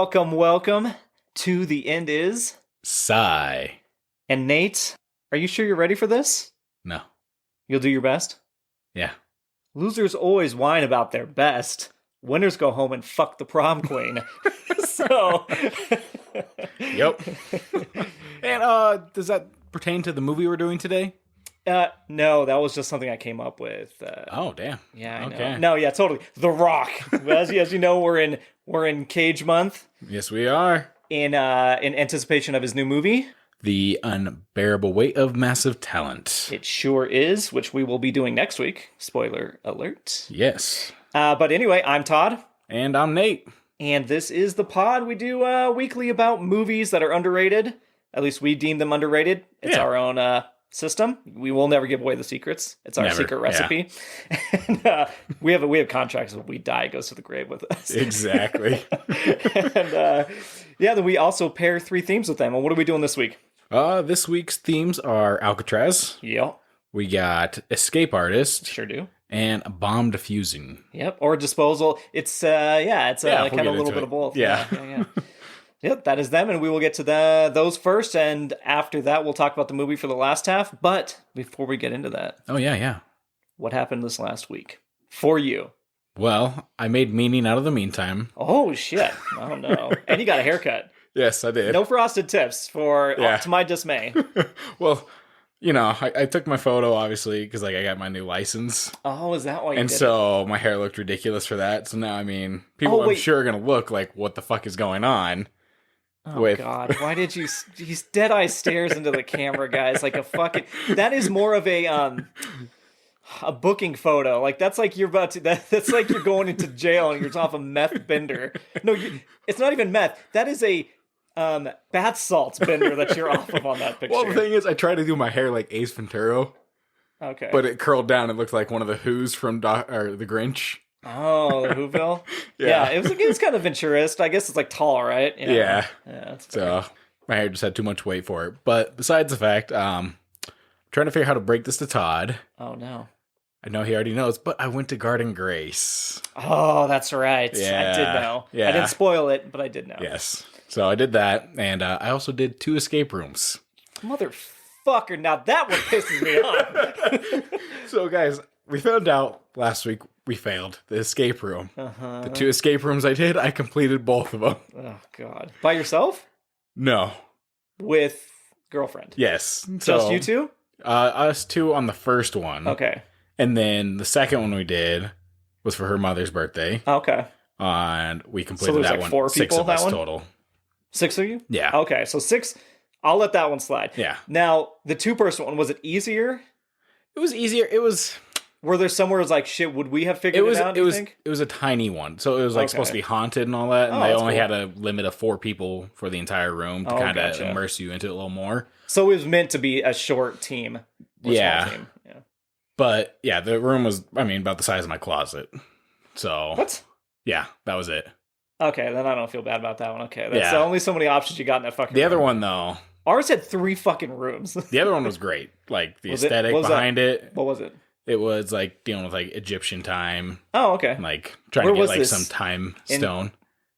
Welcome to The End Is. Sigh. And Nate, are you sure you're ready for this? No. You'll do your best? Yeah. Losers always whine about their best. Winners go home and fuck the prom queen. So. Yep. And does that pertain to the movie we're doing today? No, that was just something I came up with. Oh, damn. Yeah, I Okay. know. No, yeah, totally. The Rock. As you know, we're in Cage month. Yes, we are. In anticipation of his new movie. The Unbearable Weight of Massive Talent. It sure is, which we will be doing next week. Spoiler alert. Yes. But anyway, I'm Todd. And I'm Nate. And this is the pod. We do weekly about movies that are underrated. At least we deem them underrated. It's our own system. We will never give away the secrets. It's our secret recipe. Yeah. And we have contracts. When we die, it goes to the grave with us. Exactly. And then we also pair 3 themes with them. And what are we doing this week? This week's themes are Alcatraz. Yep. We got Escape Artist. Sure do. And Bomb Defusing. Yep. Or Disposal. It's kind of a little bit of both. Yeah. Yep, that is them, and we will get to those first, and after that, we'll talk about the movie for the last half. But before we get into that... Oh, yeah. What happened this last week? For you. Well, I made meaning out of the meantime. Oh, shit. Oh, no. And you got a haircut. Yes, I did. No frosted tips, to my dismay. Well, I took my photo, obviously, because I got my new license. Oh, is that why you did And so my hair looked ridiculous for that. So now, people I'm sure are going to look like, what the fuck is going on? Oh, God. Why did you... He's dead-eye stares into the camera, guys, like a fucking... That is more of a booking photo. Like, that's like you're about to... That's like you're going into jail and you're off a meth bender. No, it's not even meth. That is a bath salts bender that you're off of on that picture. Well, the thing is, I tried to do my hair like Ace Ventura. Okay. But it curled down. It looked like one of the Who's from The Grinch. Oh, the Whoville? Yeah, it was kind of Venturist. I guess it's like tall, right? Yeah. That's so my hair just had too much weight for it. But besides the fact, trying to figure out how to break this to Todd. Oh, no. I know he already knows, but I went to Garden Grace. Oh, that's right. Yeah. I did know. Yeah. I didn't spoil it, but I did know. Yes. So I did that, and I also did 2 escape rooms. Motherfucker, now that one pisses me off. So, guys, we found out last week we failed the escape room. Uh-huh. The 2 escape rooms I did, I completed both of them. Oh, God. By yourself? No. With girlfriend? Yes. Just you 2? Us 2 on the first one. Okay. And then the second one we did was for her mother's birthday. Okay. And we completed that one. 4 6 people, of us that one? total. 6 of you? Yeah. Okay, so 6. I'll let that one slide. Yeah. Now, the 2-person one, was it easier? It was easier. It was... Were there somewhere it was like, shit, would we have figured it out, do you think? It was a tiny one. So it was supposed to be haunted and all that. And they only had a limit of 4 people for the entire room to kind of immerse you into it a little more. So it was meant to be a short team. Yeah. Small team. Yeah. But yeah, the room was, about the size of my closet. So. What? Yeah, that was it. Okay, then I don't feel bad about that one. Okay, that's only so many options you got in that fucking room. The other one, though. Ours had 3 fucking rooms. The other one was great. Like, the aesthetic behind it. What was it? It was like dealing with like Egyptian time. Oh, okay. Like trying to get like some time stone.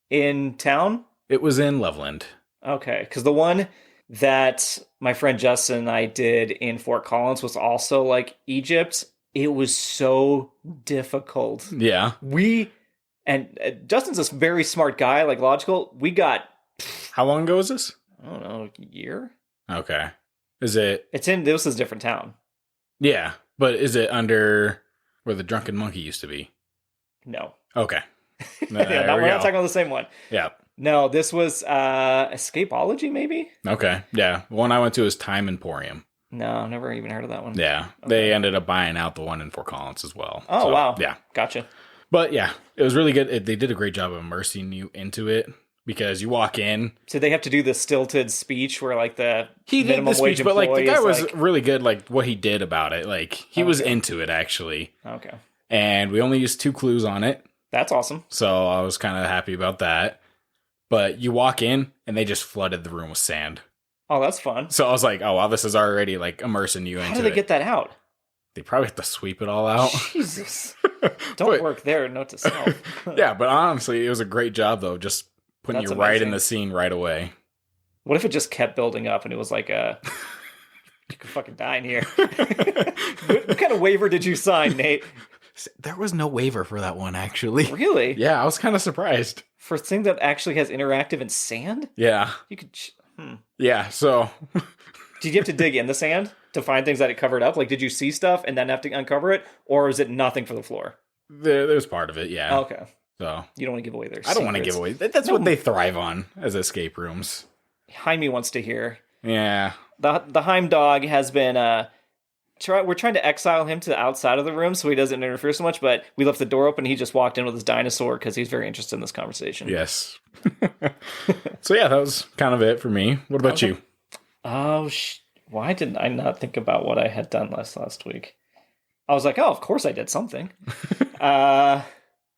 In town? It was in Loveland. Okay, because the one that my friend Justin and I did in Fort Collins was also like Egypt. It was so difficult. Yeah. And Justin's a very smart guy, like logical. We got... How long ago was this? I don't know, a year? Okay. Is it... This is a different town. Yeah. But is it under where the Drunken Monkey used to be? No. Okay. We're not talking about the same one. Yeah. No, this was Escapeology, maybe? Okay. Yeah. The one I went to is Time Emporium. No, never even heard of that one. Yeah. Okay. They ended up buying out the one in Fort Collins as well. Oh, so, wow. Yeah. Gotcha. But yeah, it was really good. They did a great job of immersing you into it. Because you walk in. So they have to do the stilted speech where like he did the speech, but like the guy was really good. Like what he did about it, like he was into it actually. Okay. And we only used 2 clues on it. That's awesome. So I was kind of happy about that. But you walk in and they just flooded the room with sand. Oh, that's fun. So I was like, oh wow, this is already like immersing you into it. How do they get that out? They probably have to sweep it all out. Jesus. Don't work there, note to self. Yeah, but honestly, it was a great job though. Just putting you right in the scene right away. What if it just kept building up and it was like you could fucking die in here. What kind of waiver did you sign, Nate? There was no waiver for that one, actually. Really? Yeah, I was kind of surprised. For a thing that actually has interactive in sand? Yeah. You could... Yeah, so... Did you have to dig in the sand to find things that it covered up? Like, did you see stuff and then have to uncover it? Or is it nothing for the floor? There's part of it, yeah. Oh, okay. So you don't want to give away their secrets. I don't want to give away... That's what they thrive on as escape rooms. Jaime wants to hear. Yeah. The Heim dog has been... we're trying to exile him to the outside of the room so he doesn't interfere so much, but we left the door open and he just walked in with his dinosaur because he's very interested in this conversation. Yes. So yeah, that was kind of it for me. What about you? Oh, why didn't I not think about what I had done last week? I was like, oh, of course I did something.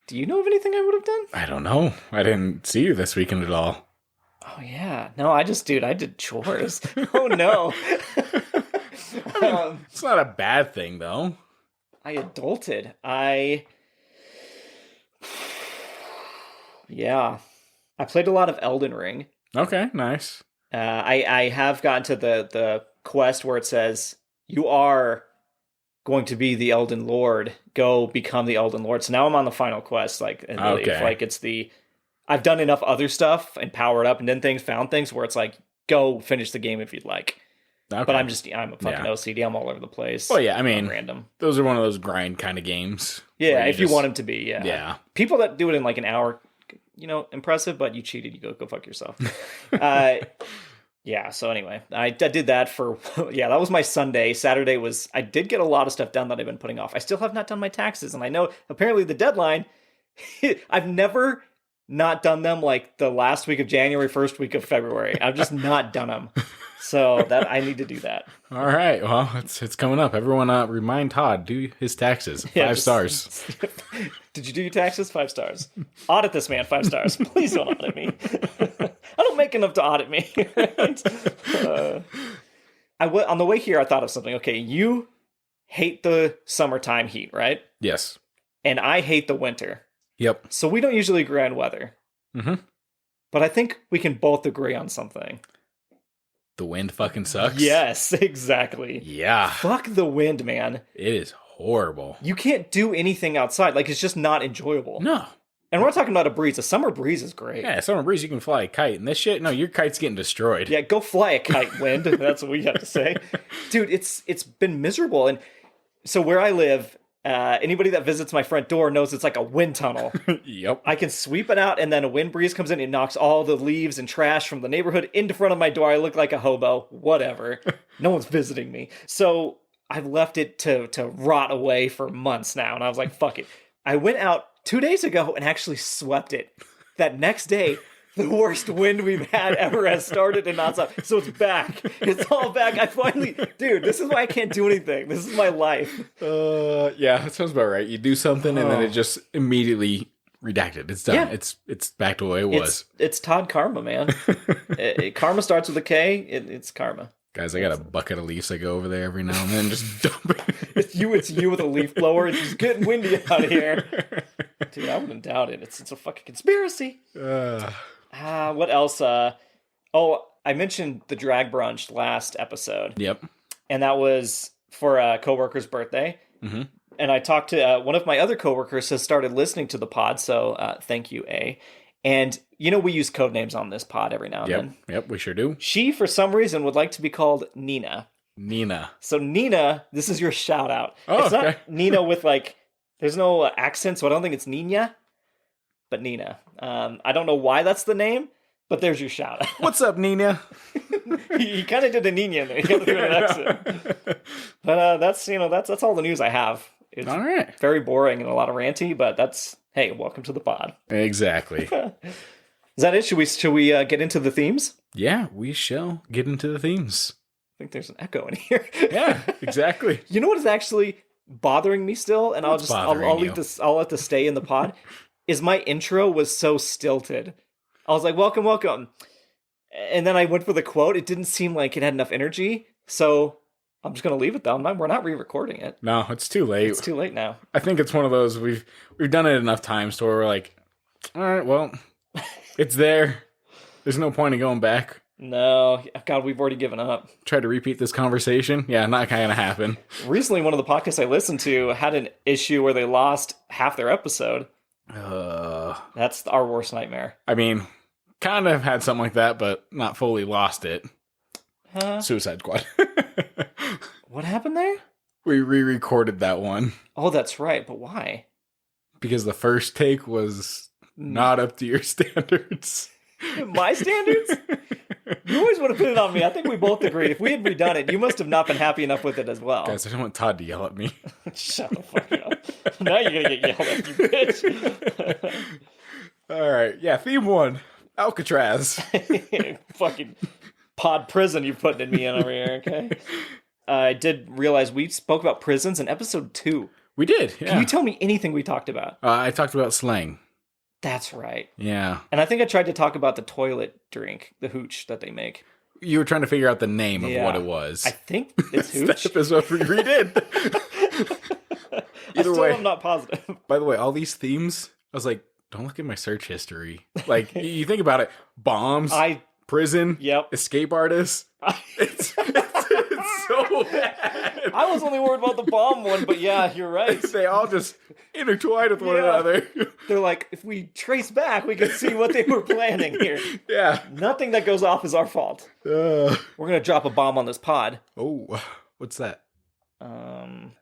Do you know of anything I would have done? I don't know. I didn't see you this weekend at all. Oh, yeah. No, I did chores. Oh, no. I mean, it's not a bad thing, though. I adulted. Yeah. I played a lot of Elden Ring. Okay, nice. I have gotten to the quest where it says, you are going to be the Elden Lord. Go become the Elden Lord. So now I'm on the final quest. Like, I've done enough other stuff and powered up and done found things where it's like, go finish the game if you'd like. Okay. But I'm a fucking OCD. I'm all over the place. Well, yeah, I mean, random. Those are one of those grind kind of games. Yeah, if you want them to be, yeah. Yeah. People that do it in like an hour, impressive, but you cheated. You go fuck yourself. Yeah, so anyway, I did that for, that was my Sunday. Saturday I did get a lot of stuff done that I've been putting off. I still have not done my taxes, and I know apparently the deadline, I've never not done them like the last week of January, first week of February. I've just not done them. So that I need to do that. All right. Well, it's coming up. Everyone remind Todd, do his taxes. 5 stars. Did you do your taxes? 5 stars. Audit this man, 5 stars. Please don't audit me. I don't make enough to audit me. On the way here, I thought of something. Okay, you hate the summertime heat, right? Yes. And I hate the winter. Yep. So we don't usually agree on weather. Mm-hmm. But I think we can both agree on something. The wind fucking sucks? Yes, exactly. Yeah. Fuck the wind, man. It is horrible. You can't do anything outside. Like, it's just not enjoyable. No. And we're not talking about a breeze. A summer breeze is great. Yeah, summer breeze, you can fly a kite. And this shit, no, your kite's getting destroyed. Yeah, go fly a kite, wind. That's what we have to say. Dude, it's been miserable. And so where I live, anybody that visits my front door knows it's like a wind tunnel. Yep. I can sweep it out, and then a wind breeze comes in and knocks all the leaves and trash from the neighborhood into front of my door. I look like a hobo. Whatever. No one's visiting me. So I've left it to rot away for months now, and I was like, fuck it. I went out 2 days ago and actually swept it. That next day, the worst wind we've had ever has started and not stopped. So it's back. It's all back. Dude, this is why I can't do anything. This is my life. Yeah, that sounds about right. You do something and then it just immediately redacted. It's done. Yeah. It's back to the way it was. It's Todd Karma, man. Karma starts with a K. It's karma. Guys, I got a bucket of leaves I go over there every now and then, just dump it. It's you with a leaf blower. It's just getting windy out here. Dude, I wouldn't doubt it. It's a fucking conspiracy. What else? I mentioned the drag brunch last episode. Yep. And that was for a coworker's birthday. Mm-hmm. And I talked to one of my other coworkers has started listening to the pod, so thank you, A. And, we use code names on this pod every now and then. Yep, we sure do. She, for some reason, would like to be called Nina. Nina. So, Nina, this is your shout out. Oh, it's not Nina with, there's no accent, so I don't think it's Nina, but Nina. I don't know why that's the name, but there's your shout out. What's up, Nina? He kind of did a Nina in there. He got to do an accent. But that's all the news I have. It's all right. Very boring and a lot of ranty, but hey, welcome to the pod. Exactly. Is that it? Should we get into the themes? Yeah, we shall get into the themes. I think there's an echo in here. Yeah, exactly. You know what is actually bothering me still, and I'll let this stay in the pod, is my intro was so stilted. I was like, welcome, welcome. And then I went for the quote. It didn't seem like it had enough energy, so I'm just going to leave it, though. We're not re-recording it. No, it's too late. It's too late now. I think it's one of those, we've done it enough times to where we're like, all right, well, It's there. There's no point in going back. No. God, we've already given up. Try to repeat this conversation? Yeah, not going to happen. Recently, one of the podcasts I listened to had an issue where they lost half their episode. That's our worst nightmare. I mean, kind of had something like that, but not fully lost it. Suicide Squad. What happened there? We re-recorded that one. Oh, that's right. But why? Because the first take was not up to your standards. My standards? You always would have put it on me. I think we both agreed. If we had redone it, you must have not been happy enough with it as well. Guys, I don't want Todd to yell at me. Shut the fuck up. Now you're going to get yelled at, you bitch. All right. Yeah, theme 1. Alcatraz. Fucking pod prison you're putting me in over here, okay? I did realize we spoke about prisons in episode 2. We did, yeah. Can you tell me anything we talked about? I talked about slang. That's right. Yeah. And I think I tried to talk about the toilet drink, the hooch that they make. You were trying to figure out the name of what it was. I think it's hooch. That episode we redid. Either way, I'm not positive. By the way, all these themes, I was like, don't look at my search history. Like, you think about it, bombs, prison, escape artists. It's so bad. I was only worried about the bomb one, but yeah, you're right. They all just intertwine with one another. They're like, if we trace back, we can see what they were planning here. Yeah. Nothing that goes off is our fault. We're going to drop a bomb on this pod. Oh, what's that? Not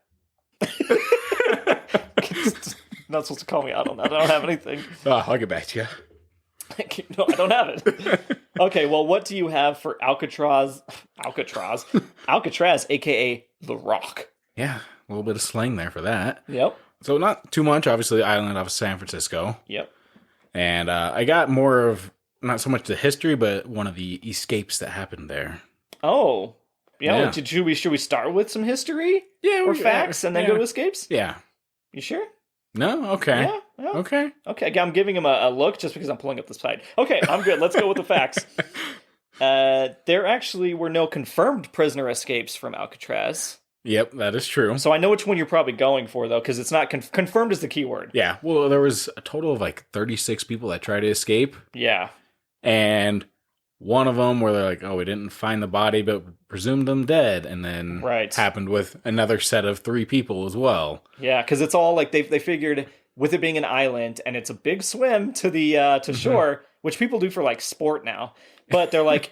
supposed to call me out on that. I don't have anything. I'll get back to you. No, I don't have it. Okay, well, what do you have for Alcatraz, aka The Rock? Yeah, a little bit of slang there for that. Yep. So not too much, obviously, the island of San Francisco. Yep. And I got more of, not so much the history, but one of the escapes that happened there. Oh. Yeah. Should we start with some history? Yeah. Or facts and then go to escapes? Yeah. You sure? No? Okay. Yeah. Okay. Okay, I'm giving him a look just because I'm pulling up the site. Okay, I'm good. Let's go with the facts. There actually were no confirmed prisoner escapes from Alcatraz. Yep, that is true. So I know which one you're probably going for, though, because it's not confirmed is the key word. Yeah, well, there was a total of like 36 people that tried to escape. Yeah. And one of them where they're like, oh, we didn't find the body, but presumed them dead. And then happened with another set of 3 people as well. Yeah, because it's all like they figured with it being an island and it's a big swim to the to shore, which people do for like sport now. But they're like,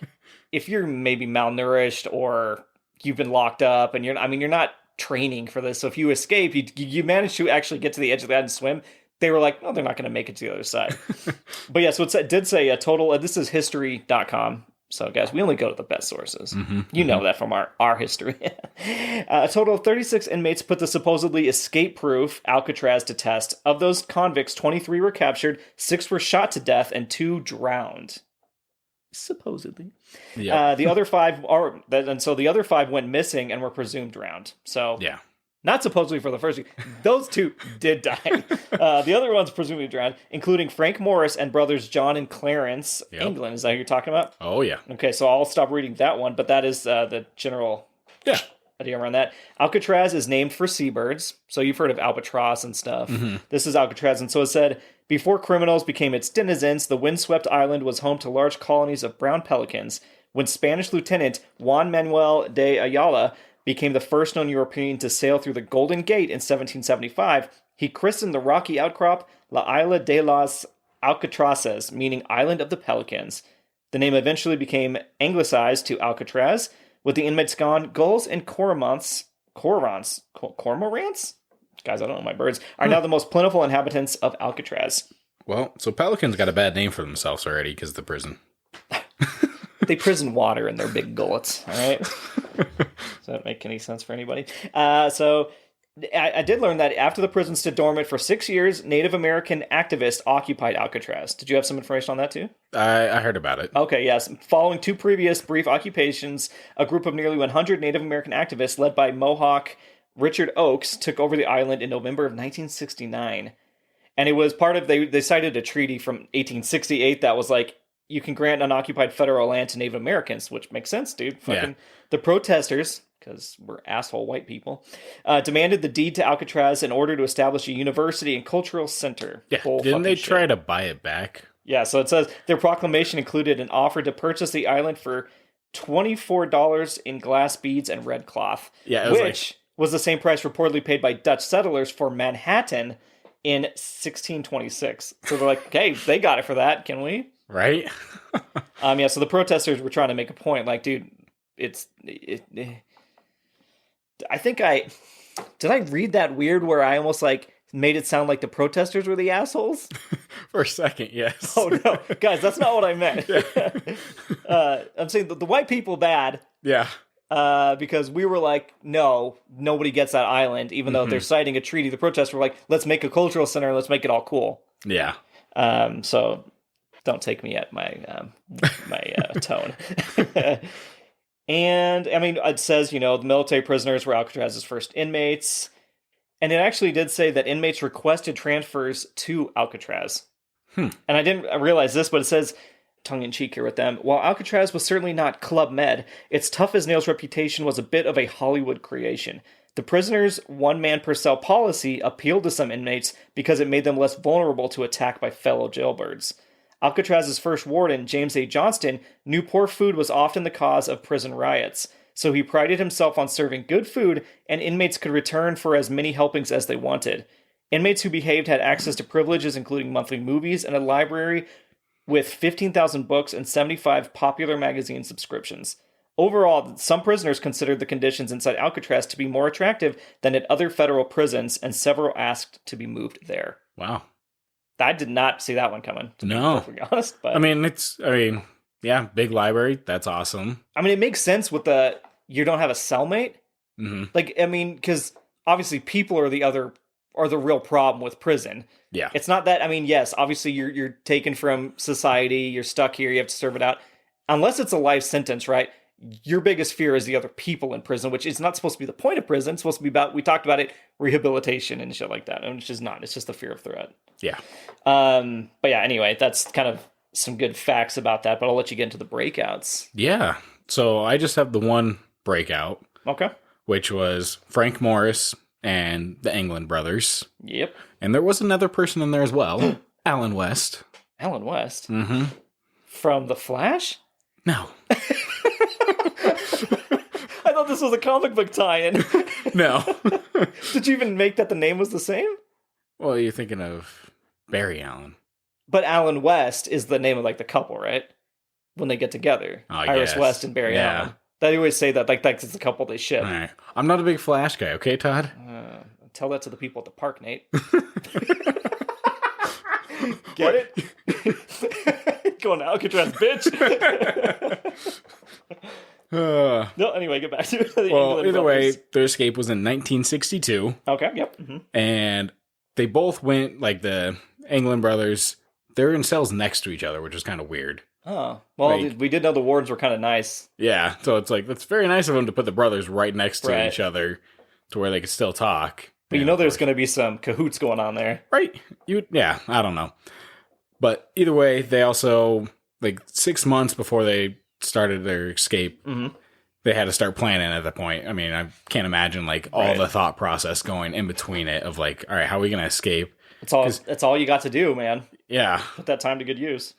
if you're maybe malnourished or you've been locked up and you're not training for this. So if you escape, you manage to actually get to the edge of the island and swim. They were like, no, they're not going to make it to the other side. But yeah, so it did say a total, this is history.com. So guys, we only go to the best sources. You know that from our history. A total of 36 inmates put the supposedly escape-proof Alcatraz to test. Of those convicts, 23 were captured, 6 were shot to death, and 2 drowned. Supposedly. Yeah. The other 5 the other 5 went missing and were presumed drowned. So yeah. Not supposedly for the first week. Those 2 did die. The other ones presumably drowned, including Frank Morris and brothers John and Clarence England. Is that who you're talking about? Oh, yeah. Okay, so I'll stop reading that one, but that is the general idea around that. Alcatraz is named for seabirds. So you've heard of albatross and stuff. This is Alcatraz. And so it said, before criminals became its denizens, the windswept island was home to large colonies of brown pelicans. When Spanish Lieutenant Juan Manuel de Ayala became the first known European to sail through the Golden Gate in 1775, he christened the rocky outcrop La Isla de las Alcatrazes, meaning Island of the Pelicans. The name eventually became anglicized to Alcatraz. With the inmates gone, gulls and cormorants? Guys, I don't know my birds, are now the most plentiful inhabitants of Alcatraz. Well, so pelicans got a bad name for themselves already because of the prison. They prison water in their big gullets, all right? Does that make any sense for anybody? So I did learn that after the prison stood dormant for 6 years, Native American activists occupied Alcatraz. Did you have some information on that too? I heard about it. Okay, yes. Following 2 previous brief occupations, a group of nearly 100 Native American activists led by Mohawk Richard Oakes took over the island in November of 1969. And it was part of, they cited a treaty from 1868 that was like, you can grant unoccupied federal land to Native Americans, which makes sense, dude. The protesters, because we're asshole white people, demanded the deed to Alcatraz in order to establish a university and cultural center. Yeah, didn't they try to buy it back? Yeah, so it says their proclamation included an offer to purchase the island for $24 in glass beads and red cloth, which was the same price reportedly paid by Dutch settlers for Manhattan in 1626. So they're like, okay, they got it for that. Can we? Right? Yeah, so the protesters were trying to make a point. Like, dude, I think did I read that weird where I almost like made it sound like the protesters were the assholes? For a second, yes. Oh, no. Guys, that's not what I meant. I'm saying the white people bad. Yeah. Because we were like, no, nobody gets that island, even though they're citing a treaty. The protesters were like, let's make a cultural center, let's make it all cool. Yeah. So don't take me at my tone. And, I mean, it says, the military prisoners were Alcatraz's first inmates. And it actually did say that inmates requested transfers to Alcatraz. And I didn't realize this, but it says, tongue-in-cheek here with them, while Alcatraz was certainly not Club Med, its tough-as-nails reputation was a bit of a Hollywood creation. The prisoners' one-man-per-cell policy appealed to some inmates because it made them less vulnerable to attack by fellow jailbirds. Alcatraz's first warden, James A. Johnston, knew poor food was often the cause of prison riots, so he prided himself on serving good food, and inmates could return for as many helpings as they wanted. Inmates who behaved had access to privileges including monthly movies and a library with 15,000 books and 75 popular magazine subscriptions. Overall, some prisoners considered the conditions inside Alcatraz to be more attractive than at other federal prisons, and several asked to be moved there. Wow. I did not see that one coming, to be perfectly honest. But yeah, big library. That's awesome. I mean, it makes sense with you don't have a cellmate. Mm-hmm. Like, I mean, because obviously people are the real problem with prison. Yeah. It's not that, I mean, yes, obviously you're taken from society, you're stuck here, you have to serve it out. Unless it's a life sentence, right? Your biggest fear is the other people in prison, which is not supposed to be the point of prison. It's supposed to be about, we talked about it, rehabilitation and shit like that. And it's just not. It's just the fear of threat. Yeah. But yeah, anyway, that's kind of some good facts about that, but I'll let you get into the breakouts. Yeah. So I just have the one breakout. Okay. Which was Frank Morris and the England brothers. Yep. And there was another person in there as well. Alan West. Alan West? Mm-hmm. From The Flash? No. I thought this was a comic book tie-in. No. Did you even make that the name was the same? Well, you're thinking of Barry Allen. But Alan West is the name of like the couple, right? When they get together. Iris West and Barry Allen. They always say that like that's the couple they ship. All right. I'm not a big Flash guy, okay, Todd? Tell that to the people at the park, Nate. Get it? Going to Alcatraz, bitch. No, anyway, get back to it. Either way, their escape was in 1962. Okay, yep. Mm-hmm. And they both went, like the England brothers, they're in cells next to each other, which is kind of weird. Oh, well, we did know the wardens were kind of nice. Yeah, so it's like, it's very nice of them to put the brothers right next to each other to where they could still talk. But there's going to be some cahoots going on there. Right. I don't know. But either way, they also, like 6 months before they started their escape, they had to start planning at that point. I mean, I can't imagine like all the thought process going in between it of like, all right, how are we going to escape? It's all you got to do, man. Yeah. Put that time to good use.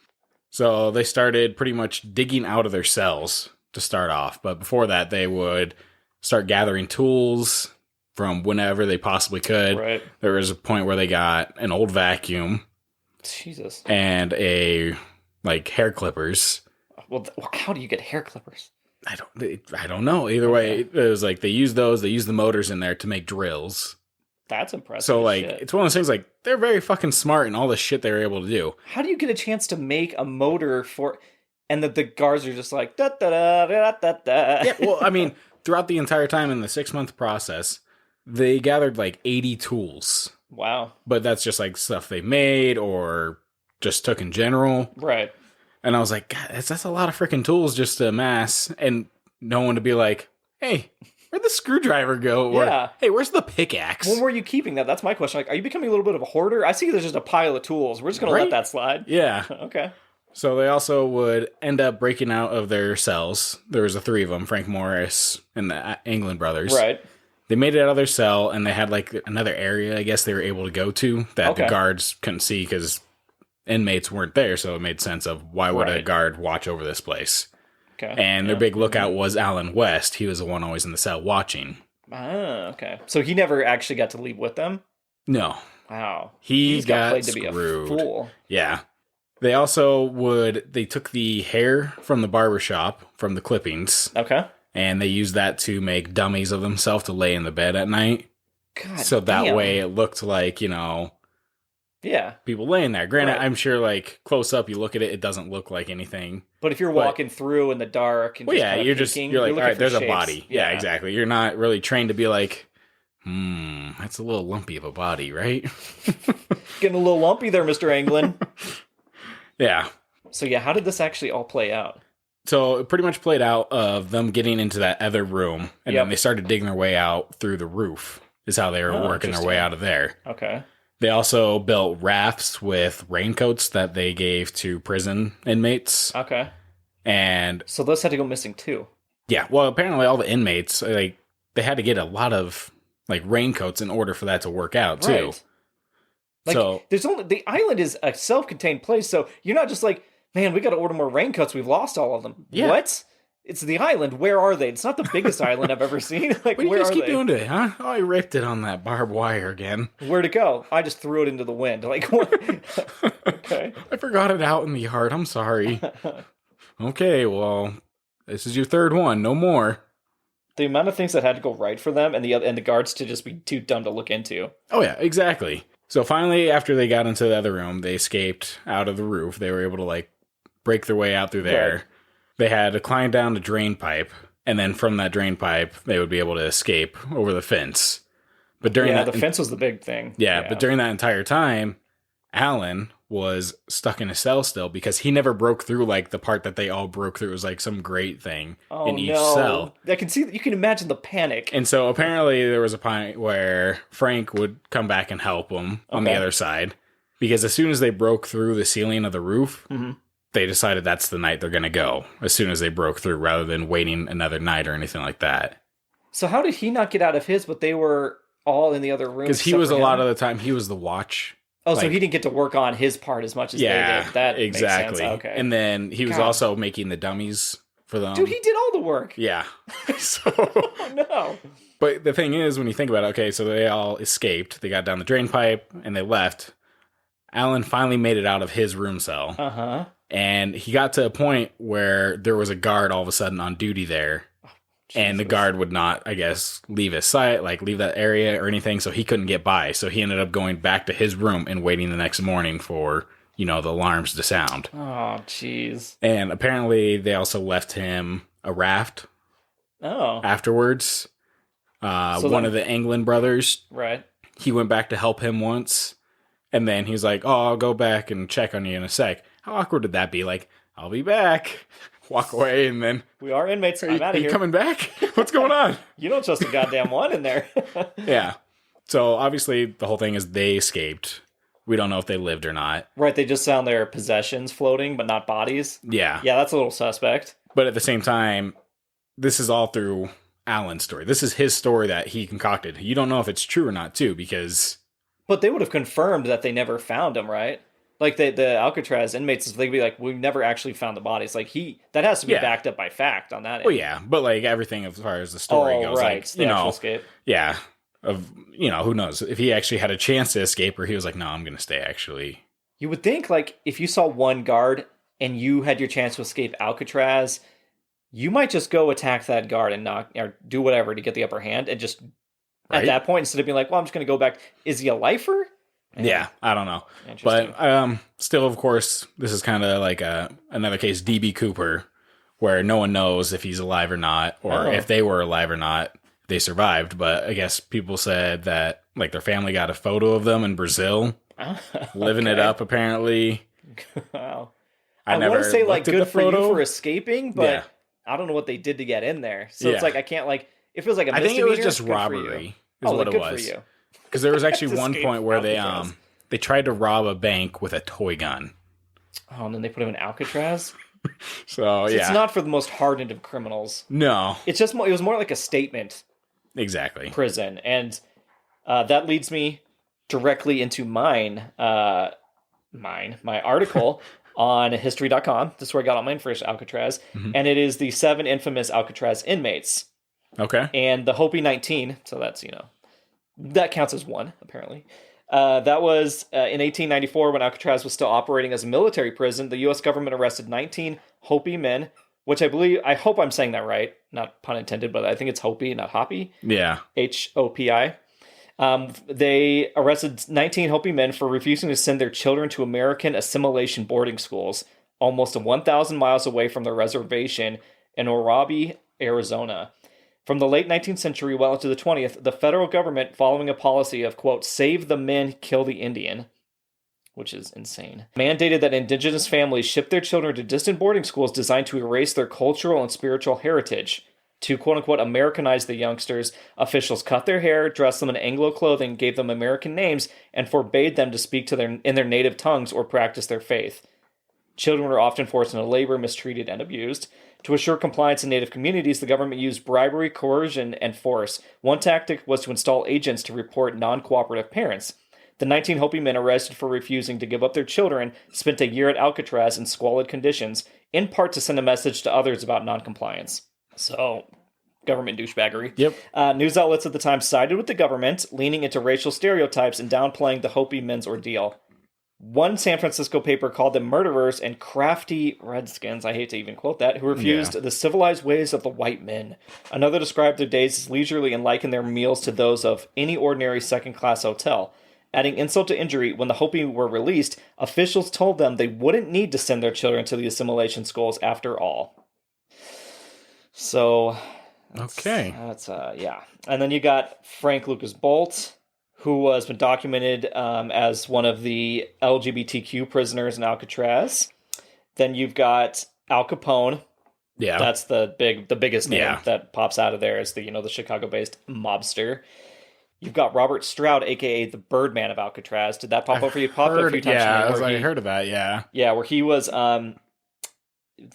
So they started pretty much digging out of their cells to start off. But before that, they would start gathering tools from whenever they possibly could. Right. There was a point where they got an old vacuum. Jesus. And hair clippers. Well, how do you get hair clippers? I don't know. Either way, it was like they used those. They used the motors in there to make drills. That's impressive. So it's one of those things like they're very fucking smart in all the shit they were able to do. How do you get a chance to make a motor and that the guards are just like da da da da da da? Yeah. Well, I mean, throughout the entire time in the 6-month process, they gathered like 80 tools. Wow. But that's just like stuff they made or just took in general. Right. And I was like, God, that's a lot of freaking tools just to amass. And no one to be like, hey, where'd the screwdriver go? Or, hey, where's the pickaxe? When were you keeping that? That's my question. Like, are you becoming a little bit of a hoarder? I see there's just a pile of tools. We're just going to let that slide. Yeah. Okay. So they also would end up breaking out of their cells. There was 3 of them, Frank Morris and the England brothers. Right. They made it out of their cell, and they had like another area, I guess, they were able to go to that the guards couldn't see because inmates weren't there, so it made sense of why would a guard watch over this place. Okay. And their big lookout was Alan West. He was the one always in the cell watching. Ah, okay. So he never actually got to leave with them? No. Wow. He got played screwed. To be a fool. Yeah. They also they took the hair from the barbershop, from the clippings. Okay. And they used that to make dummies of themselves to lay in the bed at night. God so that damn. way it looked like, people laying there. Granted, I'm sure like close up, you look at it, it doesn't look like anything. But if you're walking through in the dark and you're like, all right, there's a body. Yeah, exactly. You're not really trained to be like, that's a little lumpy of a body, right? Getting a little lumpy there, Mr. Anglin. Yeah. So how did this actually all play out? So it pretty much played out of them getting into that other room, and then they started digging their way out through the roof, is how they were working their way out of there. Okay. They also built rafts with raincoats that they gave to prison inmates. Okay. And so those had to go missing too. Yeah. Well, apparently all the inmates, they had to get a lot of raincoats in order for that to work out too. Right. So there's the island is a self-contained place, so you're not just like, man, we got to order more raincoats. We've lost all of them. Yeah. What? It's the island. Where are they? It's not the biggest island I've ever seen. What do you guys keep doing to it, huh? Oh, I ripped it on that barbed wire again. Where'd it go? I just threw it into the wind. What? Okay. I forgot it out in the yard. I'm sorry. Okay, well, this is your third one. No more. The amount of things that had to go right for them, and the guards to just be too dumb to look into. Oh yeah, exactly. So finally, after they got into the other room, they escaped out of the roof. They were able to break their way out through there. Right. They had to climb down the drain pipe, and then from that drain pipe, they would be able to escape over the fence. But during the fence was the big thing. Yeah, but during that entire time, Alan was stuck in a cell still because he never broke through the part that they all broke through. It was some great thing in each cell. I can see that. You can imagine the panic. And so apparently there was a point where Frank would come back and help him on the other side, because as soon as they broke through the ceiling of the roof, they decided that's the night they're going to go as soon as they broke through, rather than waiting another night or anything like that. So how did he not get out of his, but they were all in the other room? Because he was a lot of the time, he was the watch. Oh, so he didn't get to work on his part as much as they did. That exactly. Makes sense. Okay. And then he was also making the dummies for them. Dude, he did all the work. Yeah. So, oh, no. But the thing is, when you think about it, okay, so they all escaped. They got down the drain pipe and they left. Alan finally made it out of his room cell. Uh-huh. And he got to a point where there was a guard all of a sudden on duty there. And the guard would not, I guess, leave his site, leave that area or anything, so he couldn't get by. So he ended up going back to his room and waiting the next morning for, the alarms to sound. Oh, jeez. And apparently they also left him a raft. Oh. Afterwards. One of the Anglin brothers. Right. He went back to help him once. And then he's like, I'll go back and check on you in a sec. How awkward would that be? I'll be back. Walk away, and then... We are inmates. I'm out of here. Are you coming back? What's going on? You don't trust a goddamn one in there. Yeah. So, obviously, the whole thing is they escaped. We don't know if they lived or not. Right, they just found their possessions floating, but not bodies. Yeah. Yeah, that's a little suspect. But at the same time, this is all through Alan's story. This is his story that he concocted. You don't know if it's true or not, too, because... But they would have confirmed that they never found him, right? The Alcatraz inmates, they'd be like, we never actually found the bodies. That has to be backed up by fact on that end. Well, yeah, but everything as far as the story goes, right. Escape. Yeah, who knows if he actually had a chance to escape, or he was like, no, I'm going to stay. Actually, you would think if you saw one guard and you had your chance to escape Alcatraz, you might just go attack that guard and knock or do whatever to get the upper hand, and just at that point, instead of being like, well, I'm just going to go back. Is he a lifer? Yeah, I don't know. But still, of course, this is kind of another case, DB Cooper, where no one knows if he's alive or not, or if they were alive or not, they survived. But I guess people said that their family got a photo of them in Brazil, living it up, apparently. Wow. I want to say good for you for escaping, but I don't know what they did to get in there. So it's I can't it feels like a misdemeanor. I think it was just robbery is what it was. For you. Because there was actually one point where they tried to rob a bank with a toy gun. Oh, and then they put him in Alcatraz? So It's not for the most hardened of criminals. No. It's just it was more like a statement. Exactly. Prison. And that leads me directly into mine. my article on history.com. This is where I got all my information, Alcatraz. And it is the 7 infamous Alcatraz inmates. Okay. And the Hopi 19, so that's, that counts as one, apparently. That was in 1894 when Alcatraz was still operating as a military prison. The U.S. government arrested 19 Hopi men, which I hope I'm saying that right. Not pun intended, but I think it's Hopi, not Hopi. Yeah. Hopi. They arrested 19 Hopi men for refusing to send their children to American assimilation boarding schools, almost 1,000 miles away from their reservation in Orabi, Arizona. From the late 19th century well into the 20th, the federal government, following a policy of, quote, save the men, kill the Indian, which is insane, mandated that indigenous families ship their children to distant boarding schools designed to erase their cultural and spiritual heritage. To, quote-unquote, Americanize the youngsters, officials cut their hair, dressed them in Anglo clothing, gave them American names, and forbade them to speak in their native tongues or practice their faith. Children were often forced into labor, mistreated, and abused. To assure compliance in native communities, the government used bribery, coercion, and force. One tactic was to install agents to report non-cooperative parents. The 19 Hopi men arrested for refusing to give up their children spent a year at Alcatraz in squalid conditions, in part to send a message to others about non-compliance. So, government douchebaggery. Yep. News outlets at the time sided with the government, leaning into racial stereotypes and downplaying the Hopi men's ordeal. One San Francisco paper called them murderers and crafty redskins, I hate to even quote that, who refused the civilized ways of the white men. Another described their days as leisurely and likened their meals to those of any ordinary second-class hotel. Adding insult to injury, when the Hopi were released, officials told them they wouldn't need to send their children to the assimilation schools after all. So, that's yeah. And then you got Frank Lucas Bolt, who has been documented as one of the LGBTQ prisoners in Alcatraz. Then you've got Al Capone. Yeah, that's the biggest name that pops out of there is the Chicago-based mobster. You've got Robert Stroud, aka the Birdman of Alcatraz. Did that pop up for you? Popped up a few times. Yeah, I heard of that. Yeah, where he was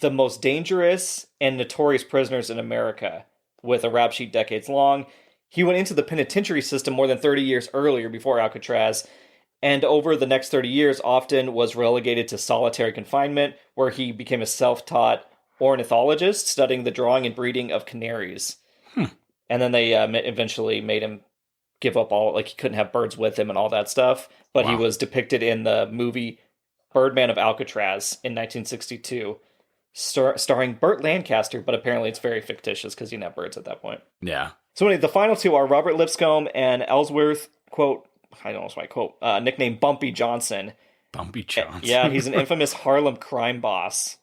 the most dangerous and notorious prisoners in America, with a rap sheet decades long. He went into the penitentiary system more than 30 years earlier before Alcatraz, and over the next 30 years often was relegated to solitary confinement, where he became a self-taught ornithologist, studying the drawing and breeding of canaries. And then they eventually made him give up he couldn't have birds with him and all that stuff, but he was depicted in the movie Birdman of Alcatraz in 1962, starring Burt Lancaster, but apparently it's very fictitious because he didn't have birds at that point. Yeah. So anyway, the final two are Robert Lipscomb and Ellsworth, quote, I don't know my quote, nicknamed Bumpy Johnson. Bumpy Johnson. Yeah, he's an infamous Harlem crime boss.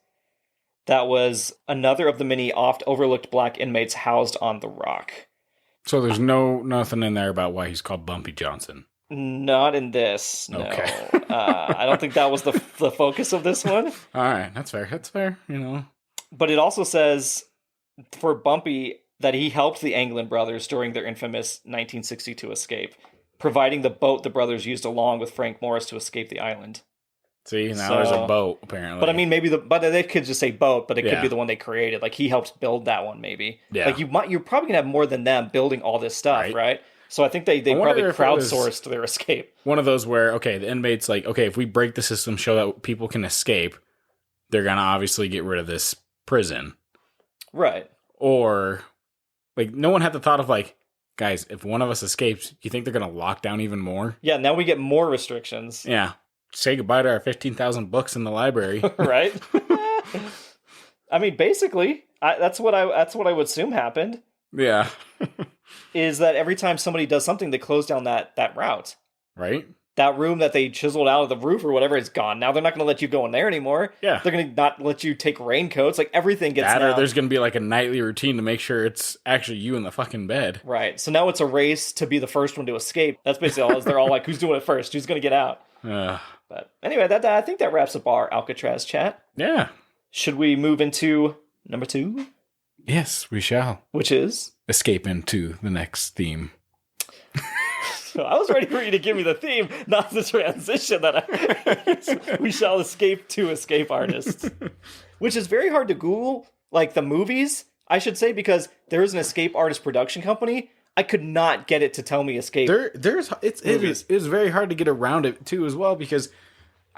That was another of the many oft-overlooked black inmates housed on the Rock. So there's nothing in there about why he's called Bumpy Johnson? Not in this, no. Okay. I don't think that was the focus of this one. All right, that's fair, But it also says, for Bumpy, that he helped the Anglin brothers during their infamous 1962 escape, providing the boat the brothers used along with Frank Morris to escape the island. See, now there's a boat, apparently. But I mean, but they could just say boat, but it could be the one they created. Like, he helped build that one, maybe. Yeah. Like, you're probably going to have more than them building all this stuff, right? So I think they probably crowdsourced their escape. One of those where, the inmates, if we break the system, show that people can escape, they're going to obviously get rid of this prison. Right. Or, no one had the thought of, guys, if one of us escapes, you think they're going to lock down even more? Yeah, now we get more restrictions. Yeah. Say goodbye to our 15,000 books in the library. Right? I mean, basically, that's what I would assume happened. Yeah. Is that every time somebody does something, they close down that route. Right. That room that they chiseled out of the roof or whatever is gone. Now they're not going to let you go in there anymore. Yeah. They're going to not let you take raincoats. Everything gets that, or there's going to be a nightly routine to make sure it's actually you in the fucking bed. Right. So now it's a race to be the first one to escape. That's basically all. They're all who's doing it first? Who's going to get out? But anyway, I think that wraps up our Alcatraz chat. Yeah. Should we move into number 2? Yes, we shall. Which is? Escape into the next theme. So I was ready for you to give me the theme, not the transition that we shall escape to escape artists. Which is very hard to Google, the movies, I should say, because there is an escape artist production company. I could not get it to tell me escape. It is very hard to get around it too as well, because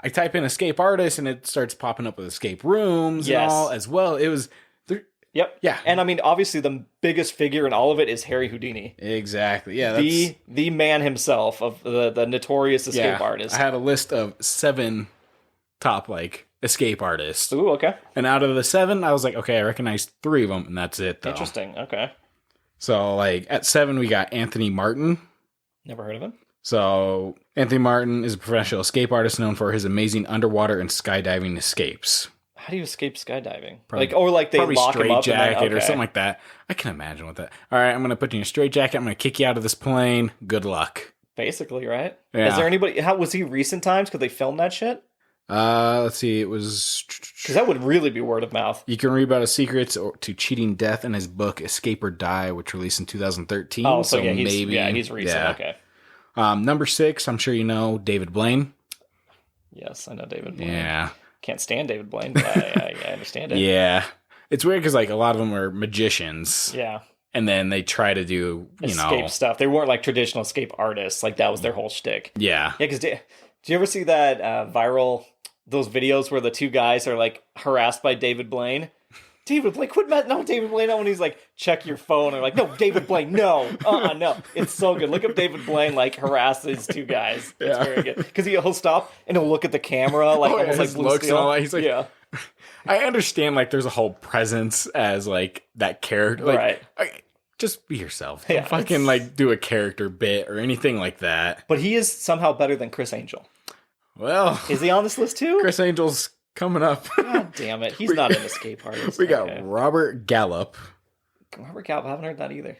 I type in escape artist and it starts popping up with escape rooms and all as well. It was... Yep. Yeah. And I mean, obviously, the biggest figure in all of it is Harry Houdini. Exactly. Yeah. The man himself of the notorious escape artist. I had a list of 7 top escape artists. Ooh, okay. And out of the 7, I was like, okay, I recognize 3 of them, and that's it. Though. Interesting. Okay. So at 7, we got Anthony Martin. Never heard of him. So Anthony Martin is a professional escape artist known for his amazing underwater and skydiving escapes. How do you escape skydiving? Probably, they lock him up jacket or something like that. I can imagine with that. All right, I'm going to put you in a straight jacket. I'm going to kick you out of this plane. Good luck. Basically, right? Yeah. Is there anybody? How was he recent times? Could they film that shit? Let's see. It was because that would really be word of mouth. You can read about his secrets to cheating death in his book "Escape or Die," which released in 2013. Oh, so yeah, he's recent. Yeah. Okay. Number 6. I'm sure you know David Blaine. Yes, I know David Blaine. Yeah. Can't stand David Blaine, but I understand it. Yeah. It's weird because a lot of them are magicians. Yeah. And then they try to do, escape stuff. They weren't traditional escape artists. That was their whole shtick. Yeah. Yeah, because did you ever see that viral, those videos where the 2 guys are harassed by David Blaine? David Blaine, quit messing. No, David Blaine. No, when he's check your phone. Or no, David Blaine, no. No. It's so good. Look up David Blaine, harass these 2 guys. It's very good. Because he'll stop and he'll look at the camera, almost Blue Steel. And all that. He's yeah. I understand, there's a whole presence as, that character. Right. Just be yourself. Don't fucking, do a character bit or anything like that. But he is somehow better than Chris Angel. Well. Is he on this list, too? Chris Angel's coming up. God damn it. He's not an escape artist. We got Robert Gallup. Robert Gallup, I haven't heard that either.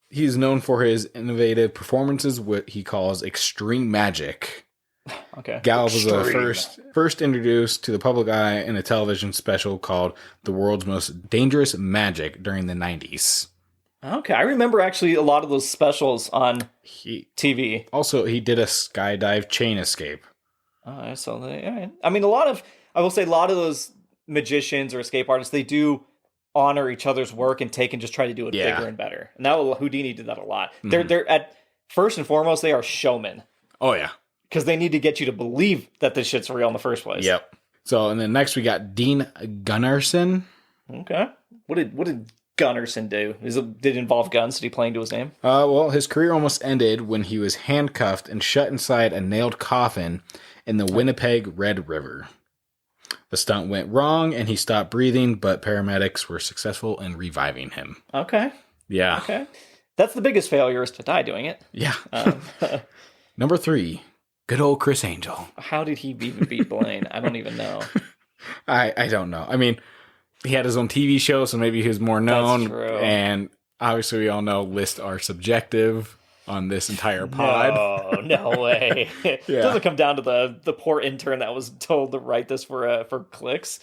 He's known for his innovative performances, what he calls extreme magic. Okay. Gallup was the first introduced to the public eye in a television special called The World's Most Dangerous Magic during the 90s. Okay, I remember actually a lot of those specials on TV. Also, he did a skydive chain escape. Oh, so all right. I mean, I will say a lot of those magicians or escape artists, they do honor each other's work and just try to do it bigger and better. And Houdini did that a lot. Mm-hmm. They're at first and foremost, they are showmen. Oh yeah, because they need to get you to believe that this shit's real in the first place. Yep. So and then next we got Dean Gunnarsson. Okay. What did Gunnarsson do? Did it involve guns? Did he play into his name? Well, his career almost ended when he was handcuffed and shut inside a nailed coffin in the Winnipeg Red River. The stunt went wrong and he stopped breathing, but paramedics were successful in reviving him. Okay. Yeah. Okay. That's the biggest failure, is to die doing it. Yeah. Number 3, good old Chris Angel. How did he even beat Blaine? I don't even know. I don't know. I mean, he had his own TV show, so maybe he was more known. That's true. And obviously we all know lists are subjective on this entire pod. No way. It doesn't come down to the poor intern that was told to write this for clicks.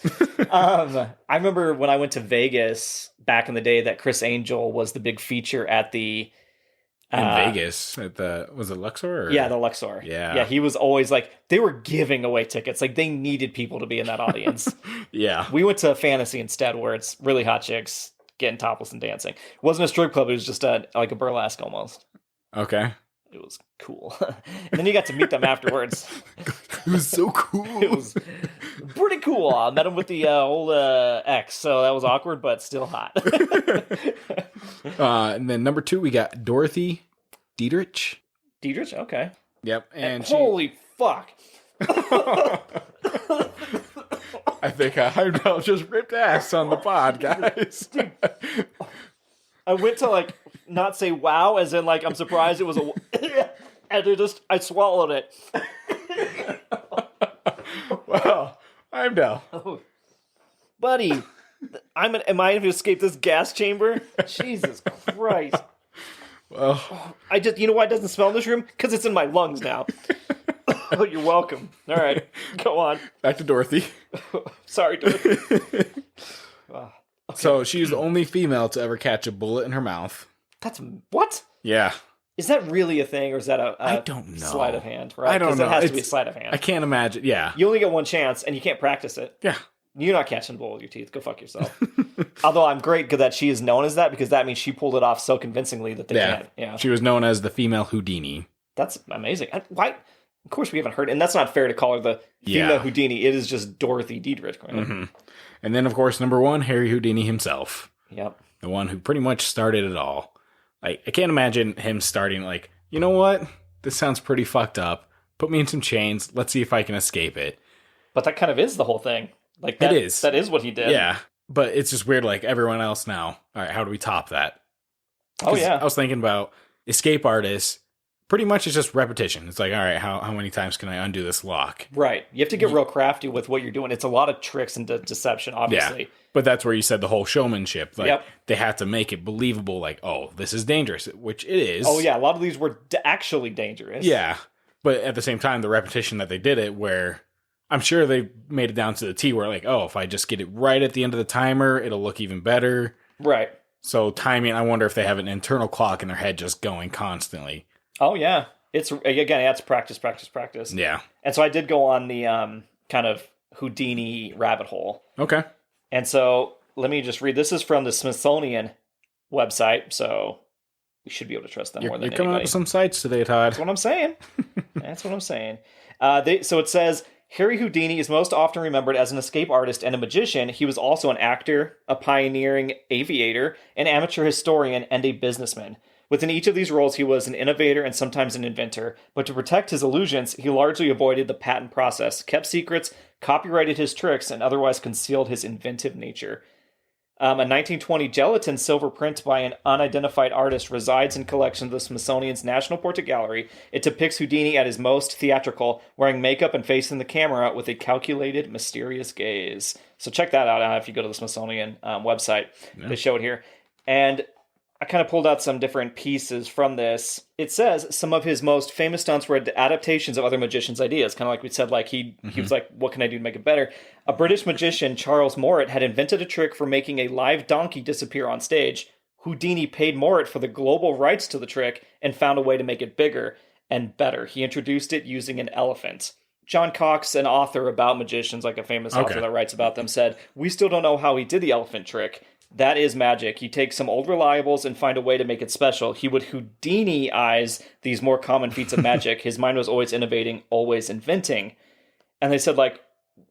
I remember when I went to Vegas back in the day that Chris Angel was the big feature at the in Vegas at was it Luxor? Or? Yeah, the Luxor. Yeah, he was always they were giving away tickets. They needed people to be in that audience. Yeah, we went to Fantasy instead, where it's really hot chicks getting topless and dancing. It wasn't a strip club; it was just a burlesque almost. Okay. It was cool. And then you got to meet them afterwards. It was so cool. It was pretty cool. I met him with the old ex, so that was awkward, but still hot. And then number 2, we got Dorothy Dietrich. Dietrich? Okay. Yep. And holy fuck. I think Heimdall just ripped ass on the pod, guys. Dude, I went to not say wow, as in I'm surprised it was a and I swallowed it. Wow, Heimdall. Oh, buddy, am I going to escape this gas chamber? Jesus Christ. Well, you know why it doesn't smell in this room? Because it's in my lungs now. Oh, you're welcome. All right, go on. Back to Dorothy. Sorry, Dorothy. Okay. So she's the only female to ever catch a bullet in her mouth. That's what? Yeah. Is that really a thing, or is that I don't know. Sleight of hand? Right? I don't know. It has to be a sleight of hand. I can't imagine. Yeah. You only get one chance, and you can't practice it. Yeah. You're not catching a bullet with your teeth. Go fuck yourself. Although I'm great that she is known as that, because that means she pulled it off so convincingly that they can't. Yeah. She was known as the female Houdini. That's amazing. Why? Of course, we haven't heard, and that's not fair to call her the female Houdini. It is just Dorothy Diedrich. Right? Mm-hmm. And then, of course, number 1, Harry Houdini himself. Yep. The one who pretty much started it all. Like, I can't imagine him starting like, you know what? This sounds pretty fucked up. Put me in some chains. Let's see if I can escape it. But that kind of is the whole thing. Like that, it is. That is what he did. Yeah. But it's just weird, like everyone else now. All right, how do we top that? Oh, yeah. I was thinking about escape artists. Pretty much it's just repetition. It's like, all right, how many times can I undo this lock? Right. You have to get real crafty with what you're doing. It's a lot of tricks and deception, obviously. Yeah. But that's where you said the whole showmanship. Like, they have to make it believable, like, oh, this is dangerous, which it is. Oh, yeah. A lot of these were actually dangerous. Yeah. But at the same time, the repetition that they did it, where I'm sure they made it down to the T where, like, oh, if I just get it right at the end of the timer, it'll look even better. Right. So timing, I wonder if they have an internal clock in their head just going constantly. Oh, yeah. It's, again, it's practice. Yeah. And so I did go on the kind of Houdini rabbit hole. Okay. And so let me just read. This is from the Smithsonian website, so we should be able to trust them more than anybody. You're coming up with some sites today, Todd. That's what I'm saying. That's what I'm saying. So it says, Harry Houdini is most often remembered as an escape artist and a magician. He was also an actor, a pioneering aviator, an amateur historian, and a businessman. Within each of these roles, he was an innovator and sometimes an inventor, but to protect his illusions, he largely avoided the patent process, kept secrets, copyrighted his tricks, and otherwise concealed his inventive nature. A 1920 gelatin silver print by an unidentified artist resides in collection of the Smithsonian's National Portrait Gallery. It depicts Houdini at his most theatrical, wearing makeup and facing the camera with a calculated, mysterious gaze. So check that out if you go to the Smithsonian website. Yeah. They show it here. And I kind of pulled out some different pieces from this. It says some of his most famous stunts were adaptations of other magicians' ideas. Kind of like we said, like he was like, what can I do to make it better? A British magician, Charles Morritt, had invented a trick for making a live donkey disappear on stage. Houdini paid Morritt for the global rights to the trick and found a way to make it bigger and better. He introduced it using an elephant. John Cox, an author about magicians, like a famous author that writes about them, said, "We still don't know how he did the elephant trick. That is magic. He takes some old reliables and find a way to make it special. He would Houdini-ize these more common feats of magic. His mind was always innovating, always inventing." And they said, like,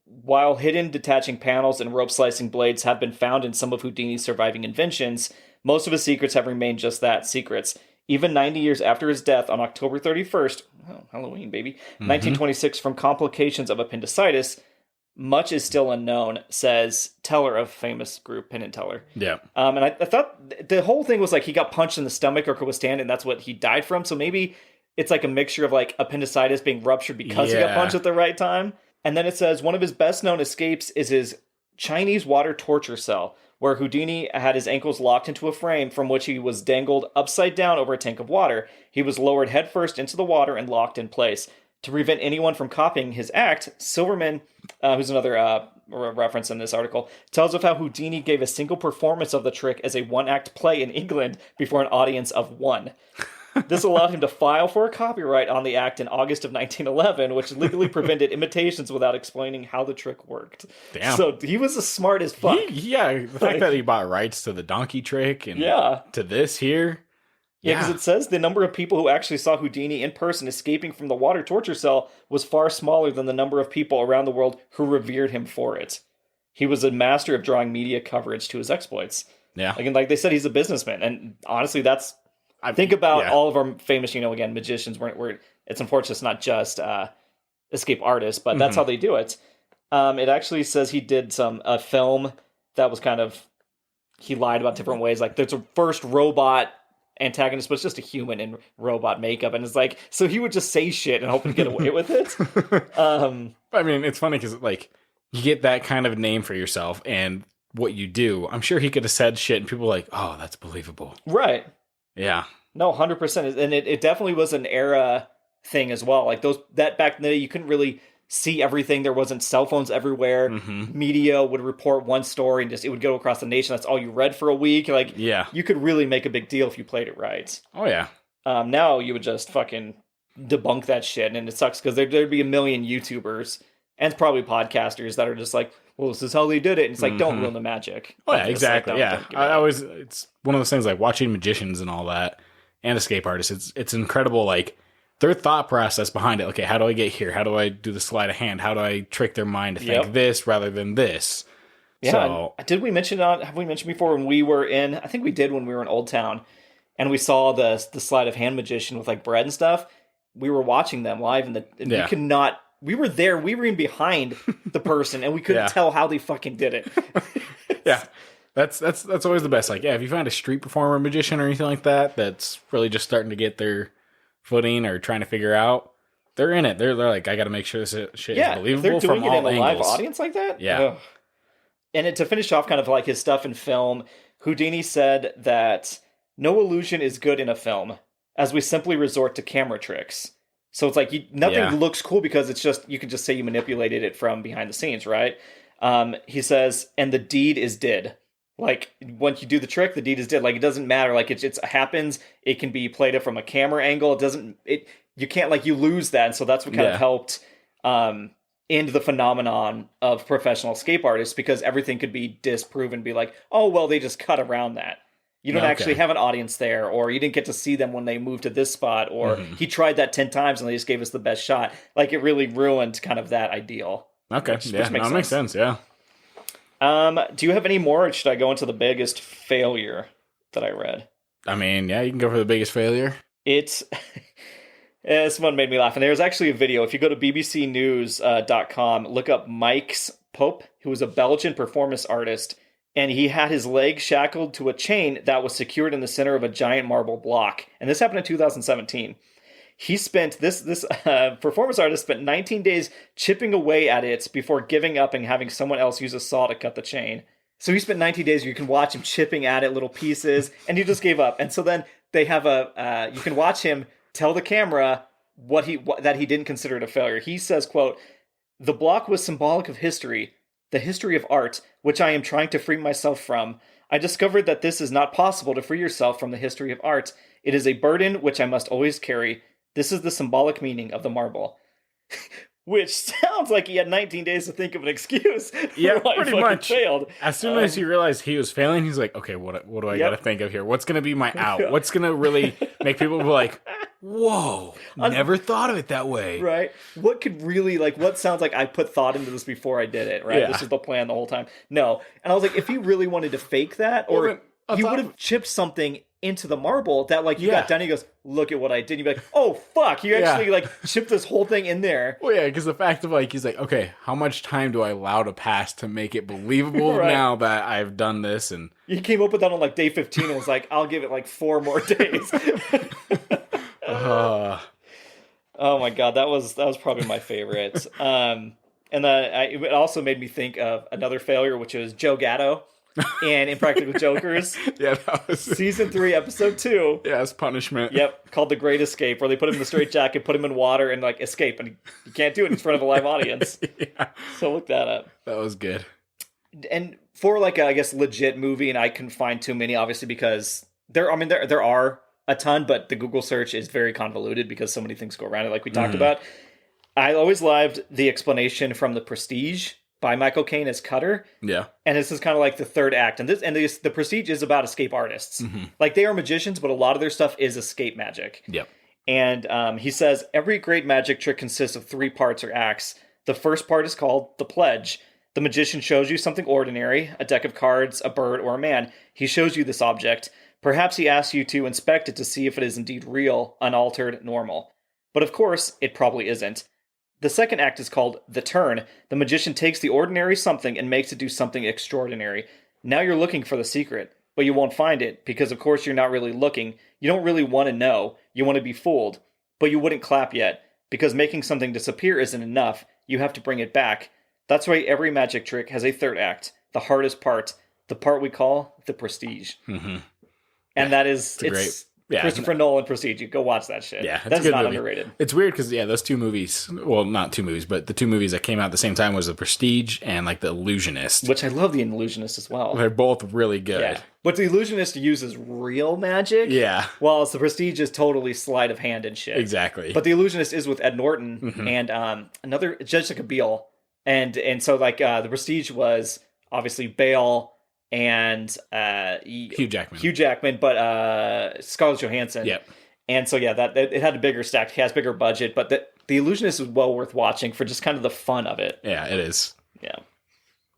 while hidden detaching panels and rope-slicing blades have been found in some of Houdini's surviving inventions, most of his secrets have remained just that, secrets. Even 90 years after his death on October 31st, Halloween, baby, 1926, from complications of appendicitis, much is still unknown, says Teller of famous group Penn and Teller. Yeah. And I thought the whole thing was like he got punched in the stomach or could withstand, and that's what he died from. So maybe it's like a mixture of like appendicitis being ruptured because he got punched at the right time. And then it says one of his best known escapes is his Chinese water torture cell, where Houdini had his ankles locked into a frame from which he was dangled upside down over a tank of water. He was lowered headfirst into the water and locked in place. To prevent anyone from copying his act, Silverman, who's another reference in this article, tells of how Houdini gave a single performance of the trick as a one-act play in England before an audience of one. This allowed him to file for a copyright on the act in August of 1911, which legally prevented imitations without explaining how the trick worked. Damn. So he was as smart as fuck. The fact that he bought rights to the donkey trick and to this here. Yeah, because it says the number of people who actually saw Houdini in person escaping from the water torture cell was far smaller than the number of people around the world who revered him for it. He was a master of drawing media coverage to his exploits. Yeah. Like they said, he's a businessman. And honestly, think about all of our famous, again, magicians. It's unfortunate it's not just escape artists, but that's how they do it. It actually says he did a film that was kind of, he lied about different ways. Like there's a first robot antagonist, but it's just a human in robot makeup, and it's like, so he would just say shit and hope to get away with it. I mean, it's funny because like you get that kind of name for yourself and what you do. I'm sure he could have said shit and people were like, oh, that's believable, right? Yeah, no, 100%. And it definitely was an era thing as well. Like that back in the day, you couldn't really see everything. There wasn't cell phones everywhere. Media would report one story and it would go across the nation. That's all you read for a week. Like, you could really make a big deal if you played it right. Oh yeah. Now you would just fucking debunk that shit, and it sucks because there'd be a million YouTubers and probably podcasters that are just like, well, this is how they did it. And it's like, don't ruin the magic. Oh yeah, exactly. Like, it's one of those things like watching magicians and all that and escape artists. It's incredible. Like their thought process behind it. Okay, how do I get here? How do I do the sleight of hand? How do I trick their mind to think this rather than this? Yeah. So, have we mentioned before when we were in, I think we did when we were in Old Town and we saw the sleight of hand magician with like bread and stuff. We were watching them live and we could not, we were there, we were in behind the person and we couldn't tell how they fucking did it. Yeah. That's always the best. Like, yeah, if you find a street performer magician or anything like that, that's really just starting to get their footing or trying to figure out, they're in it. They're like, I got to make sure this shit is believable they're doing from it all in a angles. live audience like that? Yeah. Ugh. And to finish off kind of like his stuff in film, Houdini said that no illusion is good in a film, as we simply resort to camera tricks. So it's like nothing looks cool because it's just, you can just say you manipulated it from behind the scenes, right? He says, and the deed is did. Like, once you do the trick, the deed is did. Like, it doesn't matter. Like, it happens. It can be played up from a camera angle. You can't, like, you lose that. And so that's what kind of helped end the phenomenon of professional escape artists, because everything could be disproven, be like, oh, well, they just cut around that. You don't actually have an audience there, or you didn't get to see them when they moved to this spot, or he tried that 10 times and they just gave us the best shot. Like, it really ruined kind of that ideal. Okay, which makes sense, yeah. Do you have any more, or should I go into the biggest failure that I read? I mean, yeah, you can go for the biggest failure. It's... This one made me laugh. And there's actually a video. If you go to bbcnews.com, look up Mike's Pope, who was a Belgian performance artist, and he had his leg shackled to a chain that was secured in the center of a giant marble block. And this happened in 2017. He spent, this performance artist spent 19 days chipping away at it before giving up and having someone else use a saw to cut the chain. So he spent 19 days, you can watch him chipping at it, little pieces, and he just gave up. And so then they have you can watch him tell the camera that he didn't consider it a failure. He says, quote, "The block was symbolic of history, the history of art, which I am trying to free myself from. I discovered that this is not possible to free yourself from the history of art. It is a burden which I must always carry. This is the symbolic meaning of the marble." Which sounds like he had 19 days to think of an excuse. Yeah, pretty much. Failed. As soon as he realized he was failing, he's like, okay, what do I got to think of here? What's going to be my out? What's going to really make people be like, whoa, never thought of it that way. Right. What could really, like, what sounds like I put thought into this before I did it, right? Yeah. This is the plan the whole time. No. And I was like, if he really wanted to fake that, or he would have chipped something into the marble that, like, you got done, he goes, look at what I did. You'd be like, oh, fuck, you actually, like, chipped this whole thing in there. Well, yeah, because the fact of, like, he's like, okay, how much time do I allow to pass to make it believable now that I've done this? And he came up with that on, like, day 15 and was like, I'll give it, like, 4 more days. Oh, my God, that was probably my favorite. And it also made me think of another failure, which is Joe Gatto. And Impractical Jokers. Yeah, that was season 3, episode 2. Yeah, it's punishment. Yep, called The Great Escape, where they put him in the straitjacket, put him in water, and like escape, and you can't do it in front of a live audience. Yeah. So look that up. That was good. And for like I guess legit movie, and I couldn't find too many, obviously, because there are a ton, but the Google search is very convoluted because so many things go around it, like we talked about. I always loved the explanation from The Prestige by Michael Caine as Cutter. Yeah. And this is kind of like the third act. And the Prestige is about escape artists. Mm-hmm. Like, they are magicians, but a lot of their stuff is escape magic. Yep. And he says, every great magic trick consists of 3 parts or acts. The first part is called the pledge. The magician shows you something ordinary, a deck of cards, a bird, or a man. He shows you this object. Perhaps he asks you to inspect it to see if it is indeed real, unaltered, normal. But of course, it probably isn't. The second act is called the turn. The magician takes the ordinary something and makes it do something extraordinary. Now you're looking for the secret, but you won't find it because, of course, you're not really looking. You don't really want to know. You want to be fooled. But you wouldn't clap yet because making something disappear isn't enough. You have to bring it back. That's why every magic trick has a third act, the hardest part, the part we call the prestige. Mm-hmm. And that is... It's Christopher Nolan Prestige. You go watch that shit. Yeah, that's not movie. Underrated. It's weird because those 2 movies. Well, not 2 movies, but the 2 movies that came out at the same time was The Prestige and like The Illusionist, which I love The Illusionist as well. They're both really good. Yeah. But The Illusionist uses real magic. Yeah. While The Prestige is totally sleight of hand and shit. Exactly. But The Illusionist is with Ed Norton and another Jessica Biel, and so like The Prestige was obviously Bale and Hugh Jackman, but Scarlett Johansson. Yep. And so, yeah, that it had a bigger stack. It has bigger budget, but the Illusionist is well worth watching for just kind of the fun of it. Yeah, it is. Yeah.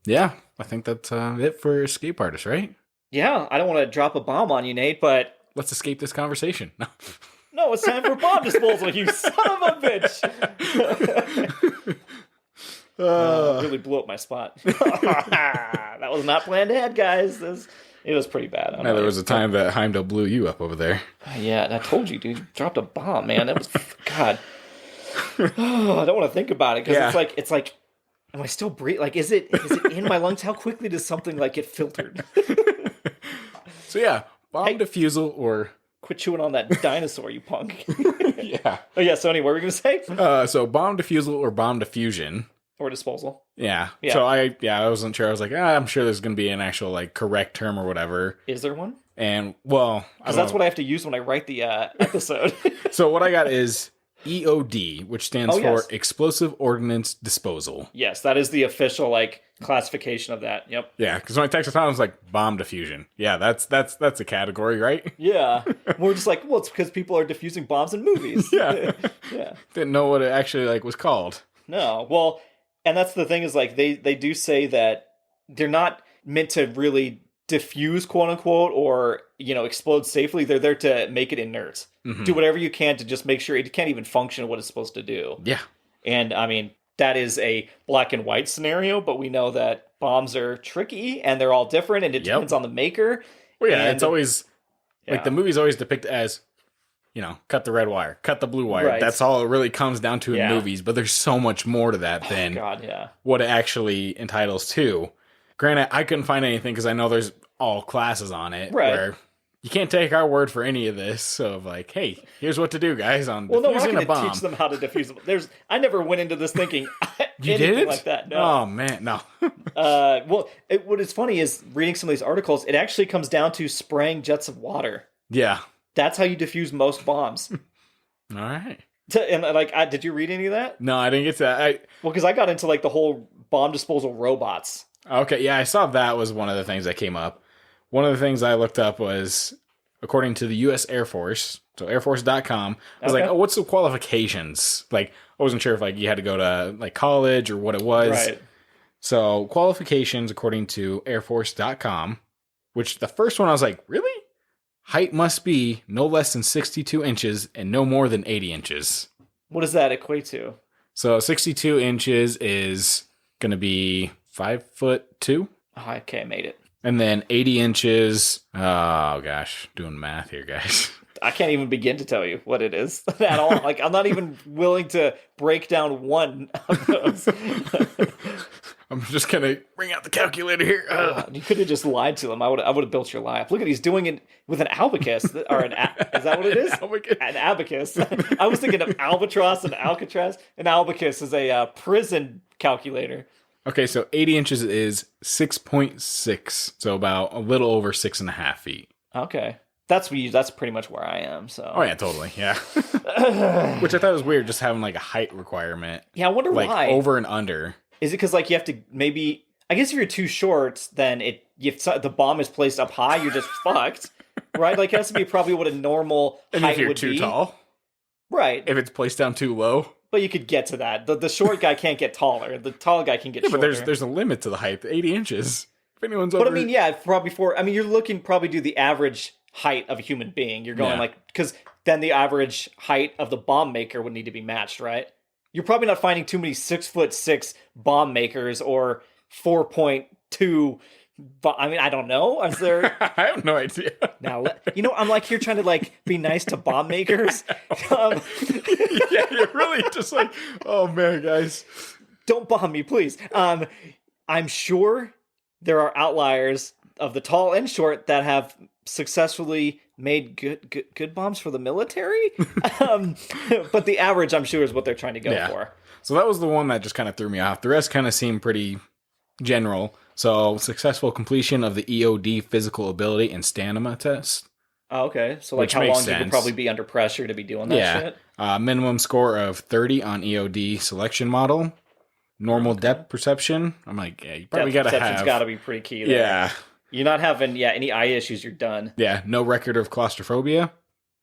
Yeah, I think that's it for Escape Artist, right? Yeah, I don't want to drop a bomb on you, Nate, but... Let's escape this conversation. No. No, it's time for bomb disposal, you son of a bitch! Really blew up my spot. That was not planned ahead, guys. It was pretty bad. No, there was a time that Heimdall blew you up over there. Yeah, and I told you, dude. You dropped a bomb, man. That was... God. Oh, I don't want to think about it, because it's like... Am I still breathing? Like, is it in my lungs? How quickly does something, like, get filtered? So, yeah. Bomb defusal or... Quit chewing on that dinosaur, you punk. Yeah. Oh, yeah, so anyway, what were we going to say? So bomb defusal or bomb diffusion. Or disposal. Yeah. So I wasn't sure. I was like, I'm sure there's going to be an actual, like, correct term or whatever. Is there one? And, well... Because that's what I have to use when I write the episode. So what I got is EOD, which stands for Explosive Ordnance Disposal. Yes, that is the official, like, classification of that. Yep. Yeah, because when I texted Tom, I was like, bomb diffusion. Yeah, that's a category, right? Yeah. We're just like, well, it's because people are diffusing bombs in movies. Yeah. Yeah. Didn't know what it actually, like, was called. No. Well, and that's the thing is, like, they do say that they're not meant to really diffuse, quote unquote, or, explode safely. They're there to make it inert. Mm-hmm. Do whatever you can to just make sure it can't even function what it's supposed to do. Yeah. And, I mean... That is a black and white scenario, but we know that bombs are tricky and they're all different and it depends on the maker. Well, yeah, it's always, like, the movie's always depicted as, cut the red wire, cut the blue wire. Right. That's all it really comes down to in movies, but there's so much more to that than what it actually entitles to. Granted, I couldn't find anything because I know there's all classes on it. Right. Where you can't take our word for any of this. So, like, hey, here's what to do, guys, on defusing a bomb. To teach them how to defuse them. I never went into this thinking you did like that. No. Oh, man, no. What is funny is reading some of these articles, it actually comes down to spraying jets of water. Yeah. That's how you defuse most bombs. All right. And, like, did you read any of that? No, I didn't get to that. Well, because I got into, like, the whole bomb disposal robots. Okay, yeah, I saw that was one of the things that came up. One of the things I looked up was, according to the U.S. Air Force, so airforce.com, I was like, oh, what's the qualifications? Like, I wasn't sure if, like, you had to go to, like, college or what it was. Right. So, qualifications, according to airforce.com, which the first one I was like, really? Height must be no less than 62 inches and no more than 80 inches. What does that equate to? So, 62 inches is going to be 5'2". Oh, okay, I made it. And then 80 inches, oh gosh, doing math here, guys. I can't even begin to tell you what it is at all. Like, I'm not even willing to break down one of those. I'm just going to bring out the calculator here. You could have just lied to them. I would have built your lie up. Look at, he's doing it with an abacus. Or is that what it is? An abacus. I was thinking of albatross and Alcatraz. An abacus is a prison calculator. Okay, so 80 inches is 6.6, so about a little over 6.5 feet. Okay. That's pretty much where I am, so. Oh, yeah, totally, yeah. Which I thought was weird, just having, like, a height requirement. Yeah, I wonder why. Like, over and under. Is it because, like, you have to maybe... I guess if you're too short, then if the bomb is placed up high, you're just fucked, right? Like, it has to be probably what a normal height would be. And if you're too tall? Right. If it's placed down too low? But you could get to that. The short guy can't get taller. The tall guy can get shorter. But there's a limit to the height. 80 inches. If anyone's over... But I mean, yeah, probably you're looking probably do the average height of a human being. You're going because then the average height of the bomb maker would need to be matched, right? You're probably not finding too many 6'6" bomb makers or 4.2. I mean, I don't know. Is there? I have no idea. Now, I'm like here trying to like be nice to bomb makers. Yeah, you're really just like, oh man, guys, don't bomb me, please. I'm sure there are outliers of the tall and short that have successfully made good bombs for the military. But the average, I'm sure, is what they're trying to go for. So that was the one that just kind of threw me off. The rest kind of seemed pretty general. So, successful completion of the EOD physical ability and stamina test. Oh, okay. So, like, how long you could probably be under pressure to be doing that shit? Minimum score of 30 on EOD selection model. Normal depth perception. I'm like, yeah, you probably got to have... Perception's got to be pretty key there. Yeah. You're not having, any eye issues, you're done. Yeah, no record of claustrophobia.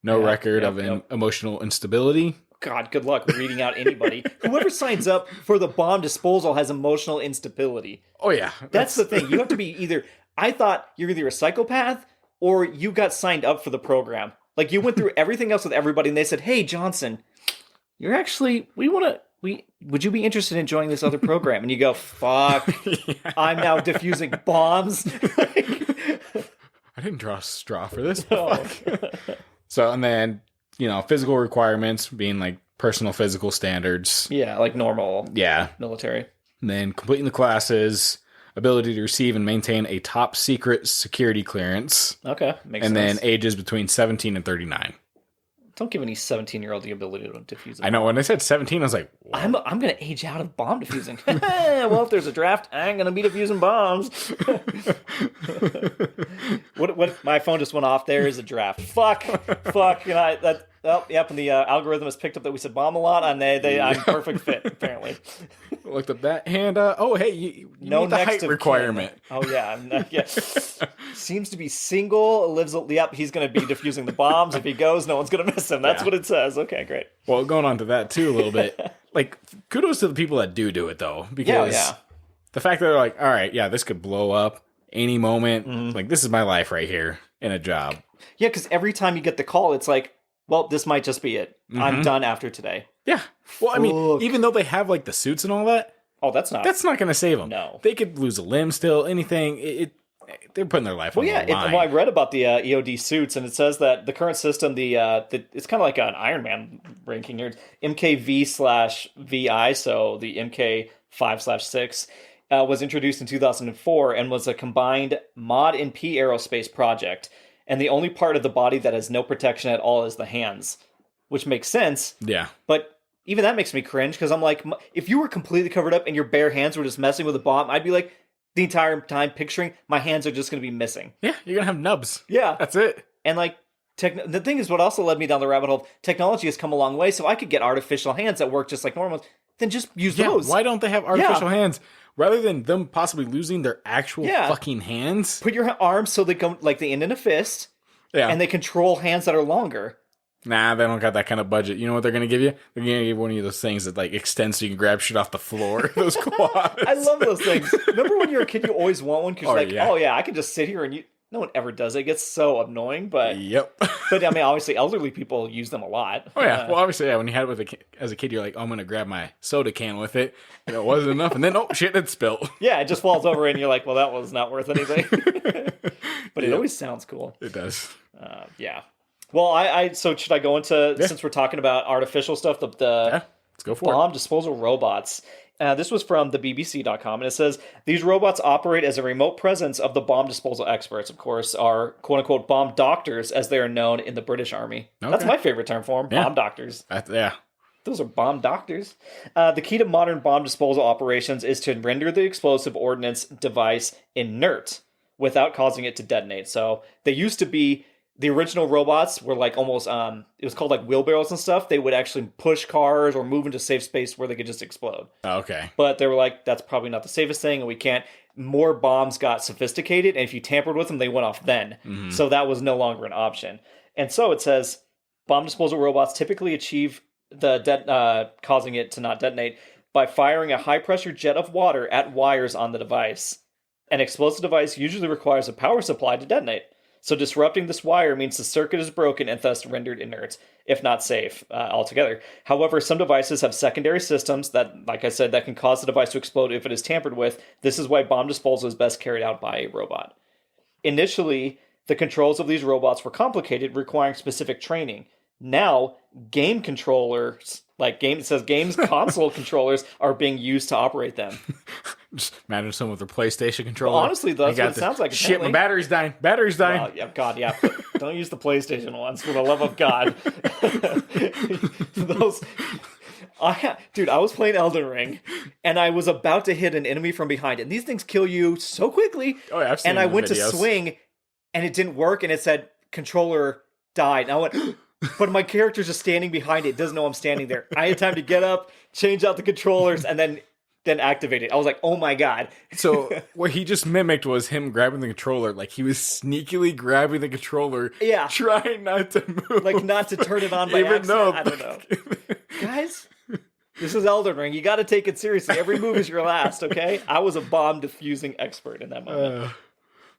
No record of emotional instability. God, good luck reading out anybody. Whoever signs up for the bomb disposal has emotional instability. Oh, yeah. That's the thing. You have to be either... I thought you're either a psychopath or you got signed up for the program. Like, you went through everything else with everybody, and they said, hey, Johnson, you're actually... would you be interested in joining this other program? And you go, fuck, I'm now defusing bombs. I didn't draw a straw for this. So, and then, physical requirements being like personal physical standards. Yeah, like normal military. And then completing the classes, ability to receive and maintain a top secret security clearance. Okay, makes sense. And then ages between 17 and 39. Don't give any 17-year-old the ability to defuse a I know. When they said 17, I was like, what? I'm going to age out of bomb defusing. Well, if there's a draft, I ain't going to be defusing bombs. What? My phone just went off. There is a draft. Fuck. And the algorithm has picked up that we said bomb a lot, and I'm perfect fit, apparently. Looked up that hand. Hey, you no meet the height requirement. Oh, yeah. Seems to be single, lives... Yep, he's going to be defusing the bombs. If he goes, no one's going to miss him. That's what it says. Okay, great. Well, going on to that, too, a little bit. Like, kudos to the people that do it, though. Because the fact that they're like, all right, this could blow up any moment. Mm-hmm. Like, this is my life right here in a job. Yeah, because every time you get the call, it's like, well, this might just be it. Mm-hmm. I'm done after today. Yeah. Well, I mean, even though they have, like, the suits and all that. Oh, that's not going to save them. No. They could lose a limb still, anything. They're putting their life on the line. I read about the EOD suits, and it says that the current system, it's kind of like an Iron Man ranking here. MKV/VI, so the MK5/6, was introduced in 2004 and was a combined Mod and P aerospace project. And the only part of the body that has no protection at all is the hands, which makes sense. Yeah. But even that makes me cringe, because I'm like, if you were completely covered up and your bare hands were just messing with a bomb, I'd be like, the entire time picturing my hands are just going to be missing. Yeah, you're going to have nubs. Yeah. That's it. And like, the thing is, what also led me down the rabbit hole, technology has come a long way, so I could get artificial hands that work just like normal, then just use those. Why don't they have artificial hands? Rather than them possibly losing their actual fucking hands. Put your arms so they go, like, they end in a fist, and they control hands that are longer. Nah, they don't got that kind of budget. You know what they're going to give you? They're going to give one of those things that, like, extends so you can grab shit off the floor. Those quads. I love those things. Remember when you were a kid, you always want one? Because I can just sit here and you... No one ever does it. It gets so annoying, but... Yep. But, I mean, obviously, elderly people use them a lot. Oh, yeah. Well, obviously, when you had it as a kid, you're like, oh, I'm going to grab my soda can with it. And it wasn't enough. And then, oh, shit, it spilled. Yeah, it just falls over and you're like, well, that was not worth anything. But it always sounds cool. It does. Yeah. Well, so should I go into, since we're talking about artificial stuff, let's go for bomb disposal robots. This was from the BBC.com, and it says, these robots operate as a remote presence of the bomb disposal experts, of course, are quote-unquote bomb doctors, as they are known in the British Army. Okay. That's my favorite term for them, bomb doctors. Those are bomb doctors. The key to modern bomb disposal operations is to render the explosive ordnance device inert without causing it to detonate. So they used to be... The original robots were like almost, it was called like wheelbarrows and stuff. They would actually push cars or move into safe space where they could just explode. Okay. But they were like, that's probably not the safest thing, and we can't. More bombs got sophisticated, and if you tampered with them, they went off then. Mm-hmm. So that was no longer an option. And so it says, bomb disposal robots typically achieve causing it to not detonate by firing a high-pressure jet of water at wires on the device. An explosive device usually requires a power supply to detonate. So disrupting this wire means the circuit is broken and thus rendered inert, if not safe altogether. However, some devices have secondary systems that, like I said, that can cause the device to explode if it is tampered with. This is why bomb disposal is best carried out by a robot. Initially, the controls of these robots were complicated, requiring specific training. Now, game controllers, games console controllers are being used to operate them. Just imagine someone with a PlayStation controller. Well, honestly, that's what it sounds like. Shit, my battery's dying. God, yeah. Don't use the PlayStation ones, for the love of God. I was playing Elden Ring, and I was about to hit an enemy from behind, and these things kill you so quickly. Oh, yeah, I've seen and I went to swing, and it didn't work, and it said, controller died. And I went... But my character's just standing behind it, doesn't know I'm standing there. I had time to get up, change out the controllers, and then then activate it. I was like, oh my God. So what he just mimicked was him grabbing the controller. Like, he was sneakily grabbing the controller. Yeah. Trying not to move. Like, not to turn it on by accident. I don't know. Guys, this is Elden Ring. You got to take it seriously. Every move is your last, okay? I was a bomb defusing expert in that moment.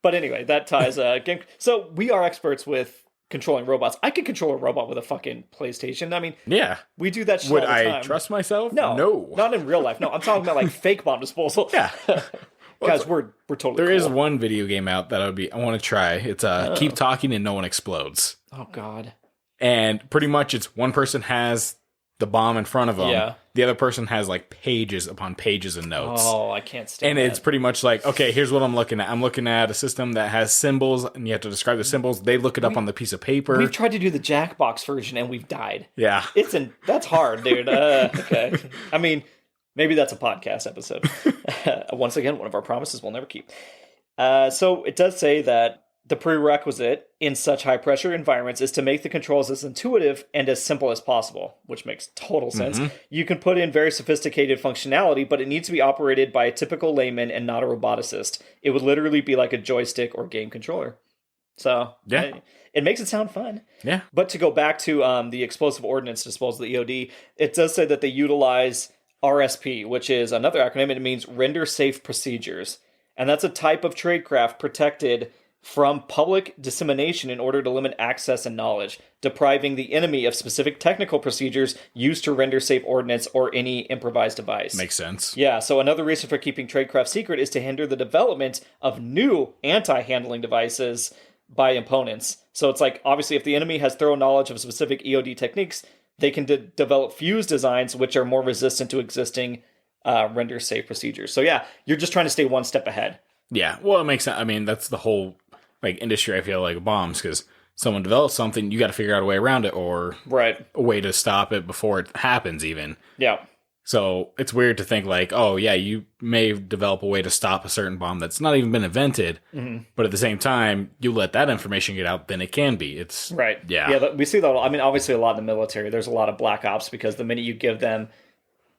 But anyway, that ties game. So we are experts with controlling robots. I could control a robot with a fucking PlayStation. I mean, yeah, we do that shit Would all the time. I trust myself? No, not in real life. No, I'm talking about like fake bomb disposal. Yeah, guys, we're totally. There is one video game out that I want to try. It's Keep Talking and No One Explodes. Oh God! And pretty much, it's one person has the bomb in front of them. Yeah. The other person has like pages upon pages of notes. Oh, I can't stand And that. it's pretty much like, okay, here's what I'm looking at. I'm looking at a system that has symbols, and you have to describe the symbols. They look it up on the piece of paper. We've tried to do the Jackbox version, and we've died. Yeah. That's hard, dude. Okay. I mean, maybe that's a podcast episode. Once again, one of our promises we'll never keep. So it does say that the prerequisite in such high-pressure environments is to make the controls as intuitive and as simple as possible, which makes total sense. Mm-hmm. You can put in very sophisticated functionality, but it needs to be operated by a typical layman and not a roboticist. It would literally be like a joystick or game controller. So, yeah. It makes it sound fun. Yeah. But to go back to the explosive ordnance disposal, the EOD, it does say that they utilize RSP, which is another acronym, and it means Render Safe Procedures. And that's a type of tradecraft protected from public dissemination in order to limit access and knowledge, depriving the enemy of specific technical procedures used to render safe ordnance or any improvised device. Makes sense. Yeah, so another reason for keeping tradecraft secret is to hinder the development of new anti-handling devices by opponents. So it's like, obviously, if the enemy has thorough knowledge of specific EOD techniques, they can develop fuse designs which are more resistant to existing render safe procedures. So yeah, you're just trying to stay one step ahead. Yeah, well, it makes sense. I mean, that's the whole industry, I feel like, bombs, because someone develops something, you got to figure out a way around it, or a way to stop it before it happens even. Yeah. So it's weird to think like, oh yeah, you may develop a way to stop a certain bomb that's not even been invented, but at the same time, you let that information get out, then it can be. It's right. Yeah. We see that. I mean, obviously a lot in the military, there's a lot of black ops, because the minute you give them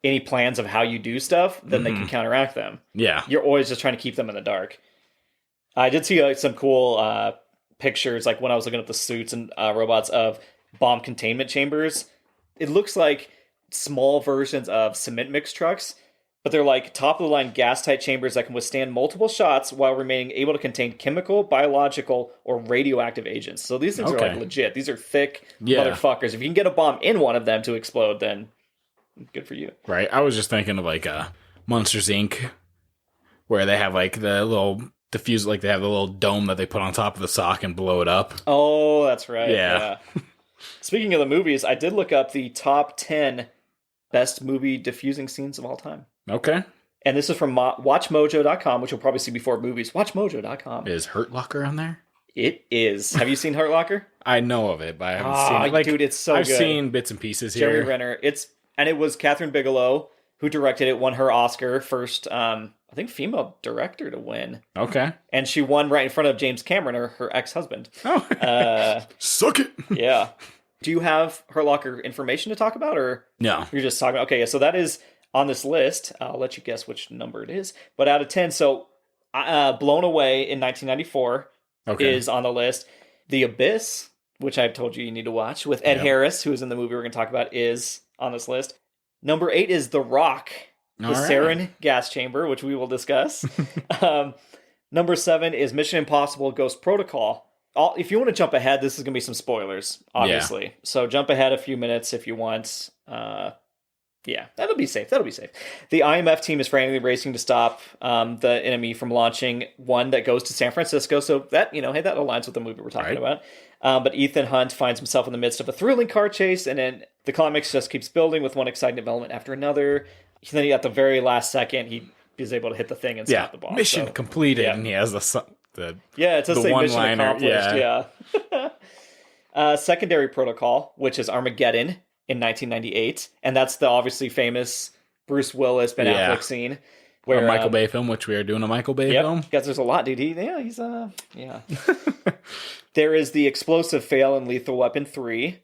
any plans of how you do stuff, then they can counteract them. Yeah. You're always just trying to keep them in the dark. I did see some cool pictures, like when I was looking at the suits and robots of bomb containment chambers. It looks like small versions of cement mix trucks, but they're like top-of-the-line gas-tight chambers that can withstand multiple shots while remaining able to contain chemical, biological, or radioactive agents. So these things are like legit. These are thick motherfuckers. If you can get a bomb in one of them to explode, then good for you. Right. I was just thinking of like Monsters, Inc., where they have like the little diffuse, like they have the little dome that they put on top of the sock and blow it up. Oh, that's right. Yeah. Speaking of the movies, I did look up the top 10 best movie diffusing scenes of all time. Okay. And this is from WatchMojo.com, which you'll probably see before movies. WatchMojo.com. Is Hurt Locker on there? It is. Have you seen Hurt Locker? I know of it, but I haven't seen it. Like, dude, it's so I've good. I've seen bits and pieces here. Jeremy Renner. And it was Catherine Bigelow who directed it, won her Oscar, first, I think, female director to win. Okay. And she won right in front of James Cameron, her ex-husband. Oh. Suck it. Yeah. Do you have Hurt Locker information to talk about, or no? You're just talking about, okay, so that is on this list. I'll let you guess which number it is. But out of 10, so Blown Away in 1994 is on the list. The Abyss, which I've told you need to watch, with Ed Harris, who is in the movie we're going to talk about, is on this list. Number 8 is The Rock, the sarin gas chamber, which we will discuss. Number 7 is Mission Impossible Ghost Protocol. If you want to jump ahead, this is going to be some spoilers, obviously. Yeah. So jump ahead a few minutes if you want. Yeah, that'll be safe. The IMF team is frantically racing to stop the enemy from launching one that goes to San Francisco. So that, hey, that aligns with the movie we're talking about. But Ethan Hunt finds himself in the midst of a thrilling car chase, and then the climax just keeps building with one exciting development after another. And then at the very last second, he is able to hit the thing and stop the bomb. Mission completed, and he has the it says the mission accomplished. Yeah. Secondary Protocol, which is Armageddon in 1998, and that's the obviously famous Bruce Willis, Ben Affleck scene. Where a Michael Bay film, which we are doing a Michael Bay film. Because there's a lot, dude. He's There is the Explosive Fail in Lethal Weapon 3.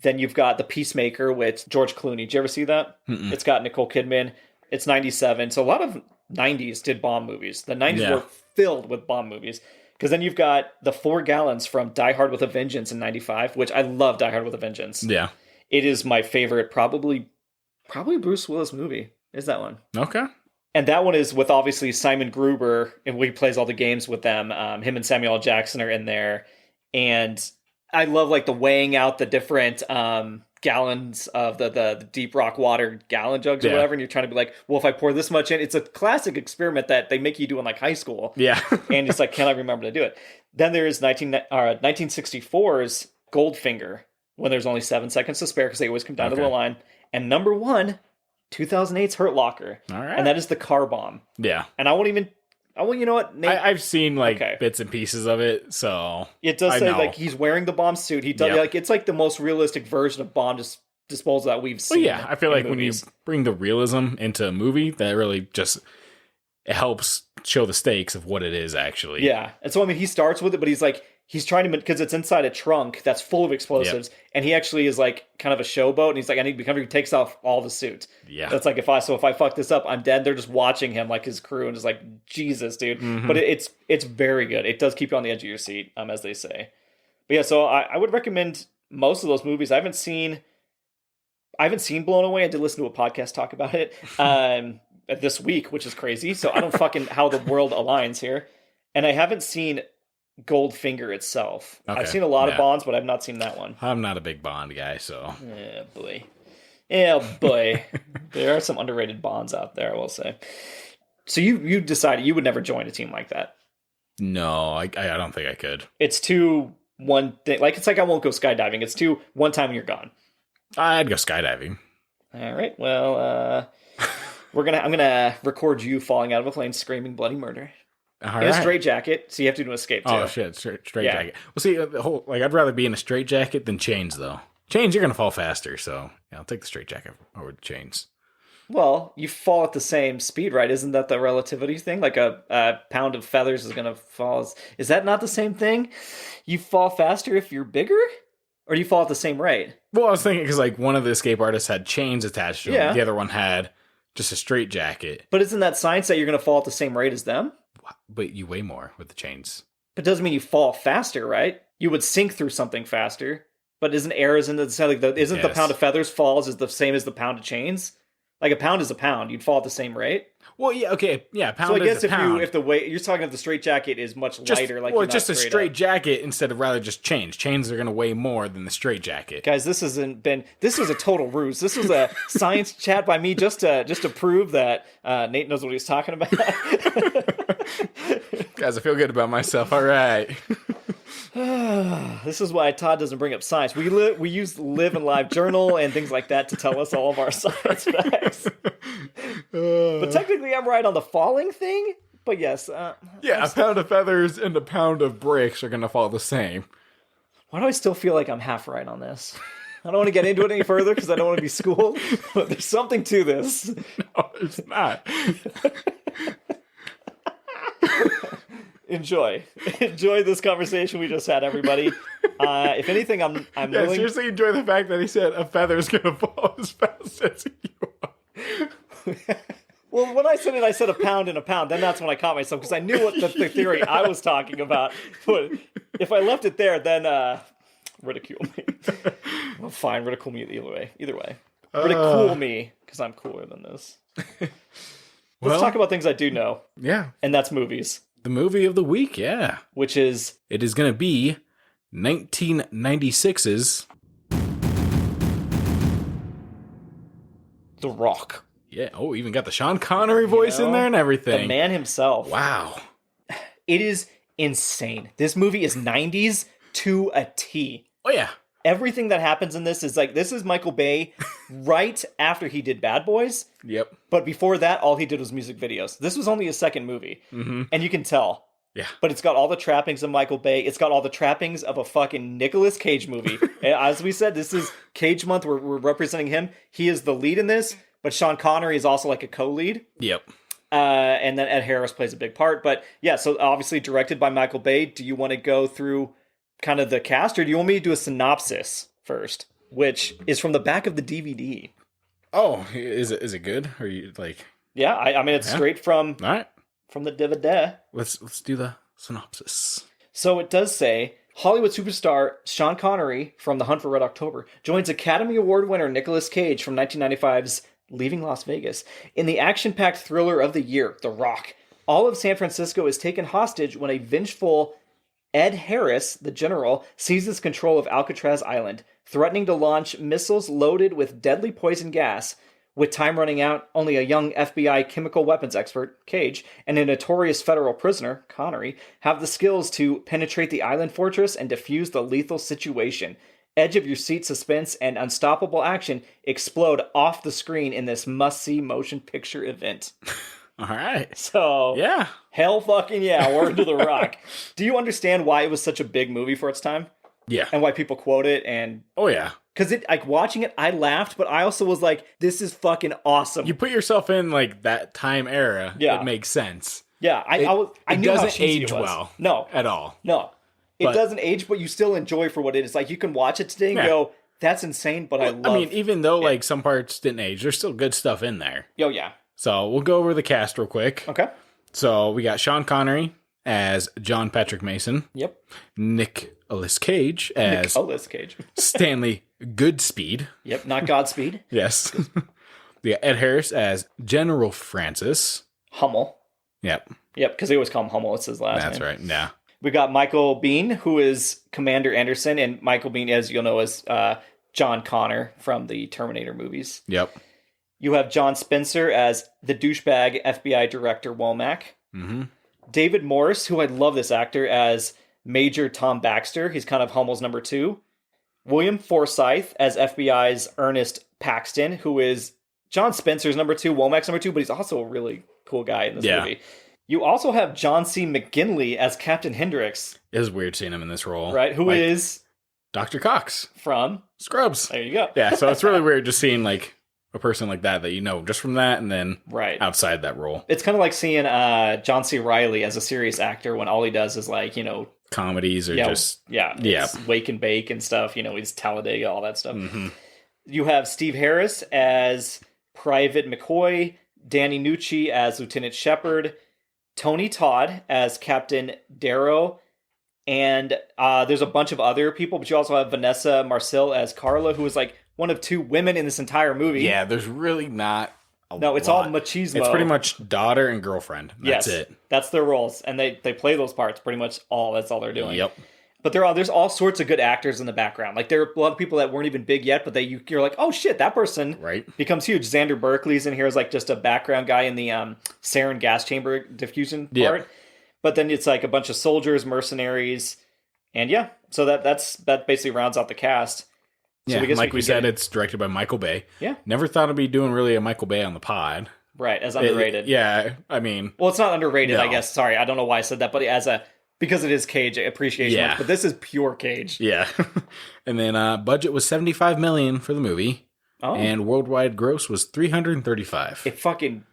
Then you've got The Peacemaker with George Clooney. Did you ever see that? Mm-mm. It's got Nicole Kidman. It's 97. So a lot of 90s did bomb movies. The 90s were filled with bomb movies. Because then you've got the 4 Gallons from Die Hard with a Vengeance in 95, which I love Die Hard with a Vengeance. Yeah. It is my favorite, probably Bruce Willis movie, is that one. Okay. And that one is with, obviously, Simon Gruber, and he plays all the games with them. Him and Samuel L. Jackson are in there. And I love, like, the weighing out the different gallons of the deep rock water gallon jugs or whatever. And you're trying to be like, well, if I pour this much in, it's a classic experiment that they make you do in, like, high school. Yeah. And it's like, can I remember to do it? Then there's 1964's Goldfinger, when there's only 7 seconds to spare because they always come down to the line. And number 1, 2008's Hurt Locker. All right. And that is the car bomb. Yeah. And you know what? Nate, I've seen bits and pieces of it, so it does say like he's wearing the bomb suit. He does like it's like the most realistic version of bomb disposal that we've seen. Well, yeah, I feel like movies. When you bring the realism into a movie, that really just it helps show the stakes of what it is actually. Yeah, and so I mean, he starts with it, but he's trying to, because it's inside a trunk that's full of explosives, and he actually is like kind of a showboat, and he's like, I need to be comfortable. He takes off all the suit. Yeah, that's like if I fuck this up, I'm dead. They're just watching him, like his crew, and just like, Jesus, dude. Mm-hmm. But it's very good. It does keep you on the edge of your seat, as they say. But yeah, so I would recommend most of those movies. I haven't seen Blown Away. I did listen to a podcast talk about it this week, which is crazy. So I don't fucking how the world aligns here, and I haven't seen Goldfinger itself. Okay. I've seen a lot of Bonds, but I've not seen that one. I'm not a big Bond guy, so. Yeah, boy. There are some underrated Bonds out there, I will say. So you decided you would never join a team like that? No, I don't think I could. It's too one thing. Like, it's like I won't go skydiving. It's too one time and you're gone. I'd go skydiving. All right. Well, I'm gonna record you falling out of a plane, screaming bloody murder. In a straight jacket, so you have to do an escape too. Oh shit, straight jacket. Well, see, I'd rather be in a straight jacket than chains, though. Chains, you're gonna fall faster, so yeah, I'll take the straight jacket over the chains. Well, you fall at the same speed, right? Isn't that the relativity thing? Like a pound of feathers is gonna fall. Is that not the same thing? You fall faster if you're bigger, or do you fall at the same rate? Well, I was thinking because like one of the escape artists had chains attached to him, the other one had just a straight jacket. But isn't that science that you're gonna fall at the same rate as them? But you weigh more with the chains. But it doesn't mean you fall faster, right? You would sink through something faster. But isn't the pound of feathers falls is the same as the pound of chains? Like a pound is a pound. You'd fall at the same rate. Well, yeah, okay, yeah. Pound. So I guess if the weight you're talking of the straight jacket is much lighter, like just a straight jacket instead of rather just chains. Chains are going to weigh more than the straight jacket. Guys, this was a total ruse. This was a science chat by me just to prove that Nate knows what he's talking about. Guys, I feel good about myself. All right. This is why Todd doesn't bring up science. We use Live and Live Journal and things like that to tell us all of our science facts. But technically, I'm right on the falling thing. But yes, a pound of feathers and a pound of bricks are gonna fall the same. Why do I still feel like I'm half right on this? I don't want to get into it any further because I don't want to be schooled. But there's something to this. No, it's not. Enjoy this conversation we just had, everybody. If anything, I'm willing... seriously enjoy the fact that he said a feather's gonna fall as fast as you are. Well, when I said a pound and a pound, then that's when I caught myself, because I knew what the theory I was talking about. But if I left it there, then ridicule me. Well, fine, ridicule me either way. Ridicule me, because I'm cooler than this. Let's talk about things I do know. Yeah. And that's movies. The movie of the week, yeah. Which is... It is going to be 1996's... The Rock. Yeah. Oh, even got the Sean Connery voice in there and everything. The man himself. Wow. It is insane. This movie is 90s to a T. Oh, yeah. Everything that happens in this is Michael Bay right after he did Bad Boys. Yep. But before that, all he did was music videos. This was only his second movie. Mm-hmm. And you can tell. Yeah. But it's got all the trappings of Michael Bay. It's got all the trappings of a fucking Nicolas Cage movie. As we said, this is Cage Month. We're representing him. He is the lead in this, but Sean Connery is also like a co-lead. Yep. And then Ed Harris plays a big part. But yeah, so obviously directed by Michael Bay. Do you want to go through kind of the cast, or do you want me to do a synopsis first, which is from the back of the DVD? Oh, is it good? Or you like? Yeah, I mean, it's straight from the DVD. Let's do the synopsis. So it does say, Hollywood superstar Sean Connery from The Hunt for Red October joins Academy Award winner Nicolas Cage from 1995's Leaving Las Vegas in the action-packed thriller of the year, The Rock. All of San Francisco is taken hostage when a vengeful Ed Harris, the general, seizes control of Alcatraz Island, threatening to launch missiles loaded with deadly poison gas. With time running out, only a young FBI chemical weapons expert, Cage, and a notorious federal prisoner, Connery, have the skills to penetrate the island fortress and defuse the lethal situation. Edge-of-your-seat suspense and unstoppable action explode off the screen in this must-see motion picture event. All right. So, yeah. Hell fucking yeah, word to The Rock. Do you understand why it was such a big movie for its time? Yeah. And why people quote it and... Oh, yeah. Because watching it, I laughed, but I also was like, this is fucking awesome. You put yourself in, like, that time era. Yeah. It makes sense. Yeah. I knew it how doesn't age well. No. At all. No. It doesn't age, but you still enjoy for what it is. Like, you can watch it today and go, that's insane, but I love it. I mean, even though, like, some parts didn't age, there's still good stuff in there. Oh, yeah. So, we'll go over the cast real quick. Okay. So, we got Sean Connery as John Patrick Mason. Yep. Nicolas Cage as Stanley Goodspeed. Yep, not Godspeed. Yes. We got Ed Harris as General Francis. Hummel. Yep. Yep, because they always call him Hummel. It's his last name. That's right, yeah. We got Michael Biehn, who is Commander Anderson, and Michael Biehn, as you'll know, is John Connor from the Terminator movies. Yep. You have John Spencer as the douchebag FBI Director Womack. Mm-hmm. David Morse, who I love this actor, as Major Tom Baxter. He's kind of Hummel's number 2. William Forsythe as FBI's Ernest Paxton, who is John Spencer's number 2, Womack's number 2, but he's also a really cool guy in this movie. You also have John C. McGinley as Captain Hendricks. It was weird seeing him in this role. Right, who is... Dr. Cox. From... Scrubs. There you go. Yeah, so it's really weird just seeing, like, a person like that you know just from that and then outside that role. It's kind of like seeing John C. Reilly as a serious actor when all he does is, like, you know... comedies or just... Yeah. Wake and Bake and stuff. You know, he's Talladega, all that stuff. Mm-hmm. You have Steve Harris as Private McCoy, Danny Nucci as Lieutenant Shepard, Tony Todd as Captain Darrow, and there's a bunch of other people, but you also have Vanessa Marcil as Carla, who is like one of 2 women in this entire movie. Yeah, there's really not it's all machismo. It's pretty much daughter and girlfriend. That's it. That's their roles, and they play those parts pretty much that's all they're doing. Yep. But there's all sorts of good actors in the background. Like, there are a lot of people that weren't even big yet, but you're like, oh shit, that person becomes huge. Xander Berkeley's in here as like just a background guy in the sarin gas chamber diffusion part. But then it's like a bunch of soldiers, mercenaries, and so that basically rounds out the cast. So like we said, it's directed by Michael Bay. Yeah. Never thought I'd be doing really a Michael Bay on the pod. Right, as underrated. I mean... Well, it's not underrated, I guess. Sorry, I don't know why I said that, but because it is Cage appreciation month, but this is pure Cage. Yeah. And then budget was $75 million for the movie. Oh. And worldwide gross was $335. It fucking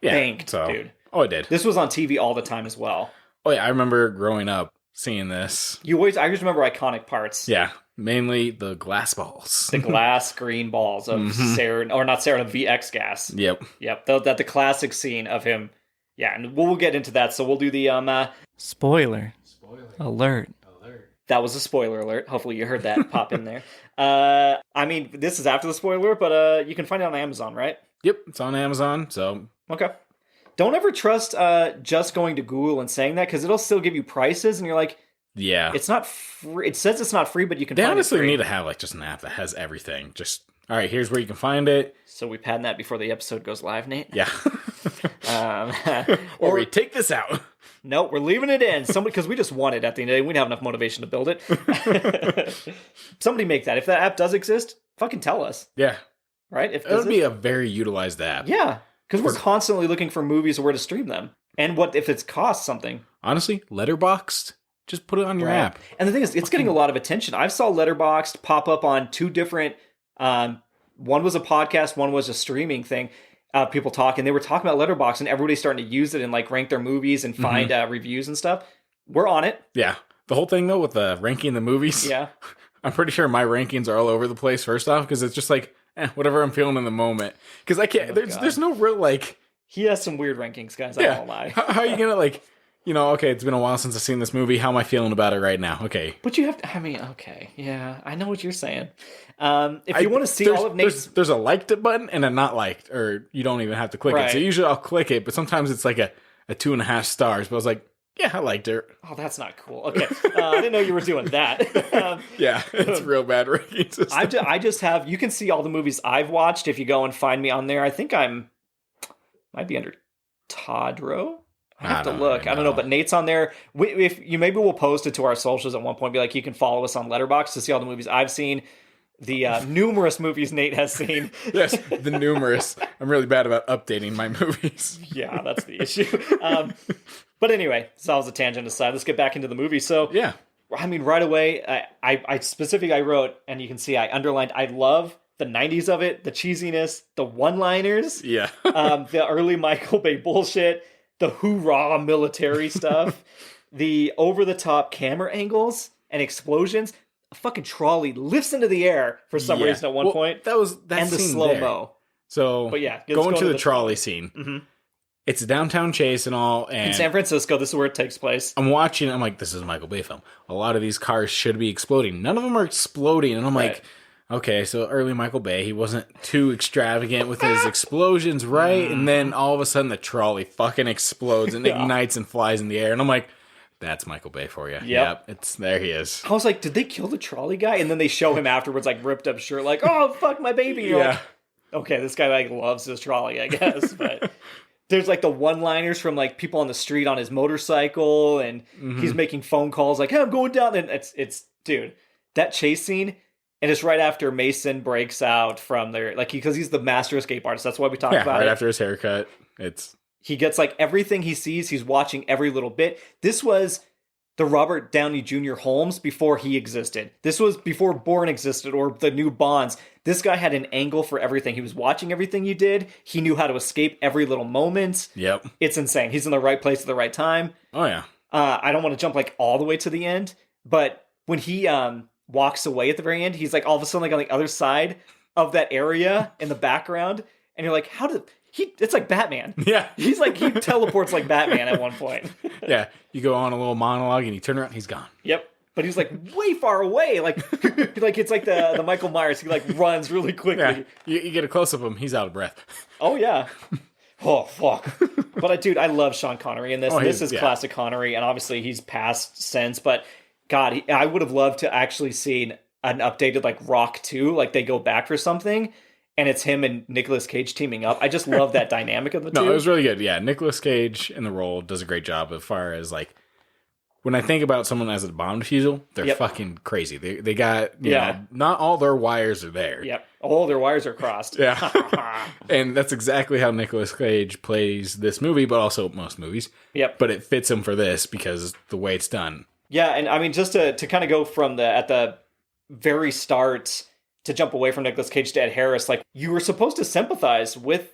banked, dude. Oh, it did. This was on TV all the time as well. Oh, yeah. I remember growing up seeing this. I just remember iconic parts. Yeah. Mainly the glass balls. The glass green balls of sarin, or not sarin, of VX gas. Yep. The classic scene of him. Yeah, and we'll get into that. So we'll do the spoiler alert. That was a spoiler alert. Hopefully you heard that pop in there. I mean, this is after the spoiler, but you can find it on Amazon, right? Yep, it's on Amazon. So okay. Don't ever trust just going to Google and saying that, because it'll still give you prices, and you're like, yeah, it's not free. It says it's not free, but you can. They find honestly it free. need to have like just an app that has everything. Just all right, here's where you can find it. So we patent that before the episode goes live, Nate. Yeah. Or we take this out. No, we're leaving it in. Because we just want it at the end of the day. We didn't have enough motivation to build it. Somebody make that. If that app does exist, fucking tell us. Yeah. Right? It would be a very utilized app. Yeah. Because we're constantly looking for movies or where to stream them. And what if it's costs something? Honestly, Letterboxd, just put it on your app. And the thing is, it's getting a lot of attention. I saw Letterboxd pop up on 2 different... one was a podcast, one was a streaming thing. People talking. They were talking about Letterboxd, and everybody's starting to use it and like rank their movies and find reviews and stuff. We're on it. Yeah. The whole thing, though, with the ranking the movies. Yeah. I'm pretty sure my rankings are all over the place, first off, because it's just like, whatever I'm feeling in the moment. Because I can't, there's no real, like, He has some weird rankings, guys. I won't lie. How are you gonna like? Okay, it's been a while since I've seen this movie. How am I feeling about it right now? Okay. But you have to, okay. Yeah, I know what you're saying. If you want to see all of Nate's... There's a liked it button and a not liked, or you don't even have to click it. So usually I'll click it, but sometimes it's like a 2.5 stars. But I was like, yeah, I liked it. Oh, that's not cool. Okay. I didn't know you were doing that. Yeah, it's real bad ranking system. I just have... You can see all the movies I've watched if you go and find me on there. I think might be under Todro. I have to look. I don't know, but Nate's on there. Maybe we'll post it to our socials at one point. Be like, you can follow us on Letterboxd to see all the movies I've seen, the numerous movies Nate has seen. Yes, the numerous. I'm really bad about updating my movies. Yeah, that's the issue. But anyway, so that was a tangent aside. Let's get back into the movie. So yeah, I mean, right away, I specifically I wrote, and you can see I underlined. I love the 90s of it, the cheesiness, the one-liners. Yeah, the early Michael Bay bullshit. The hoorah military stuff, the over-the-top camera angles and explosions. A fucking trolley lifts into the air for some reason at one point. And the slow-mo. So, but yeah, going to the trolley scene. Mm-hmm. It's a downtown chase and all. And in San Francisco, this is where it takes place. I'm watching, I'm like, this is a Michael Bay film. A lot of these cars should be exploding. None of them are exploding. And I'm like... Okay, so early Michael Bay, he wasn't too extravagant with his explosions, right? And then all of a sudden the trolley fucking explodes and ignites and flies in the air. And I'm like, that's Michael Bay for you. Yep, there he is. I was like, did they kill the trolley guy? And then they show him afterwards, like, ripped up shirt, like, oh, fuck my baby. You're like, okay, this guy, like, loves his trolley, I guess. But there's, like, the one-liners from, like, people on the street on his motorcycle, and he's making phone calls, like, hey, I'm going down. And it's dude, that chase scene... And it's right after Mason breaks out from there, like, because he's the master escape artist. That's why we talk about it. Right after his haircut. He gets, like, everything he sees. He's watching every little bit. This was the Robert Downey Jr. Holmes before he existed. This was before Bourne existed or the new Bonds. This guy had an angle for everything. He was watching everything you did. He knew how to escape every little moment. Yep. It's insane. He's in the right place at the right time. Oh, yeah. I don't want to jump, like, all the way to the end, but when he... walks away at the very end, he's like all of a sudden like on the other side of that area in the background, and you're like, how did he? It's like Batman. Yeah, he's like he teleports like Batman at one point. Yeah, you go on a little monologue and you turn around, he's gone. Yep, but he's like way far away, like like it's like the Michael Myers. He like runs really quickly. Yeah, you get a close up of him, he's out of breath. Oh yeah. Oh fuck! But dude, I love Sean Connery in this. This is classic Connery, and obviously he's passed since, but. God, I would have loved to actually see an updated, like, Rock 2, like, they go back for something, and it's him and Nicolas Cage teaming up. I just love that dynamic of the two. No, it was really good. Yeah, Nicolas Cage in the role does a great job as far as, like, when I think about someone as a bomb defusal, they're fucking crazy. They got, you know, not all their wires are there. Yep, all their wires are crossed. Yeah. And that's exactly how Nicolas Cage plays this movie, but also most movies. Yep. But it fits him for this because the way it's done. Yeah, and I mean, just to kind of go from at the very start to jump away from Nicolas Cage to Ed Harris, like, you were supposed to sympathize with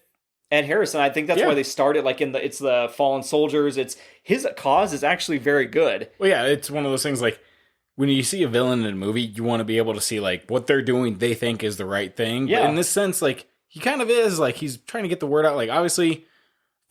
Ed Harris, and I think that's why they started, like, it's the fallen soldiers, it's his cause is actually very good. Well, yeah, it's one of those things, like, when you see a villain in a movie, you want to be able to see, like, what they're doing they think is the right thing. Yeah. But in this sense, like, he kind of is, like, he's trying to get the word out, like, obviously...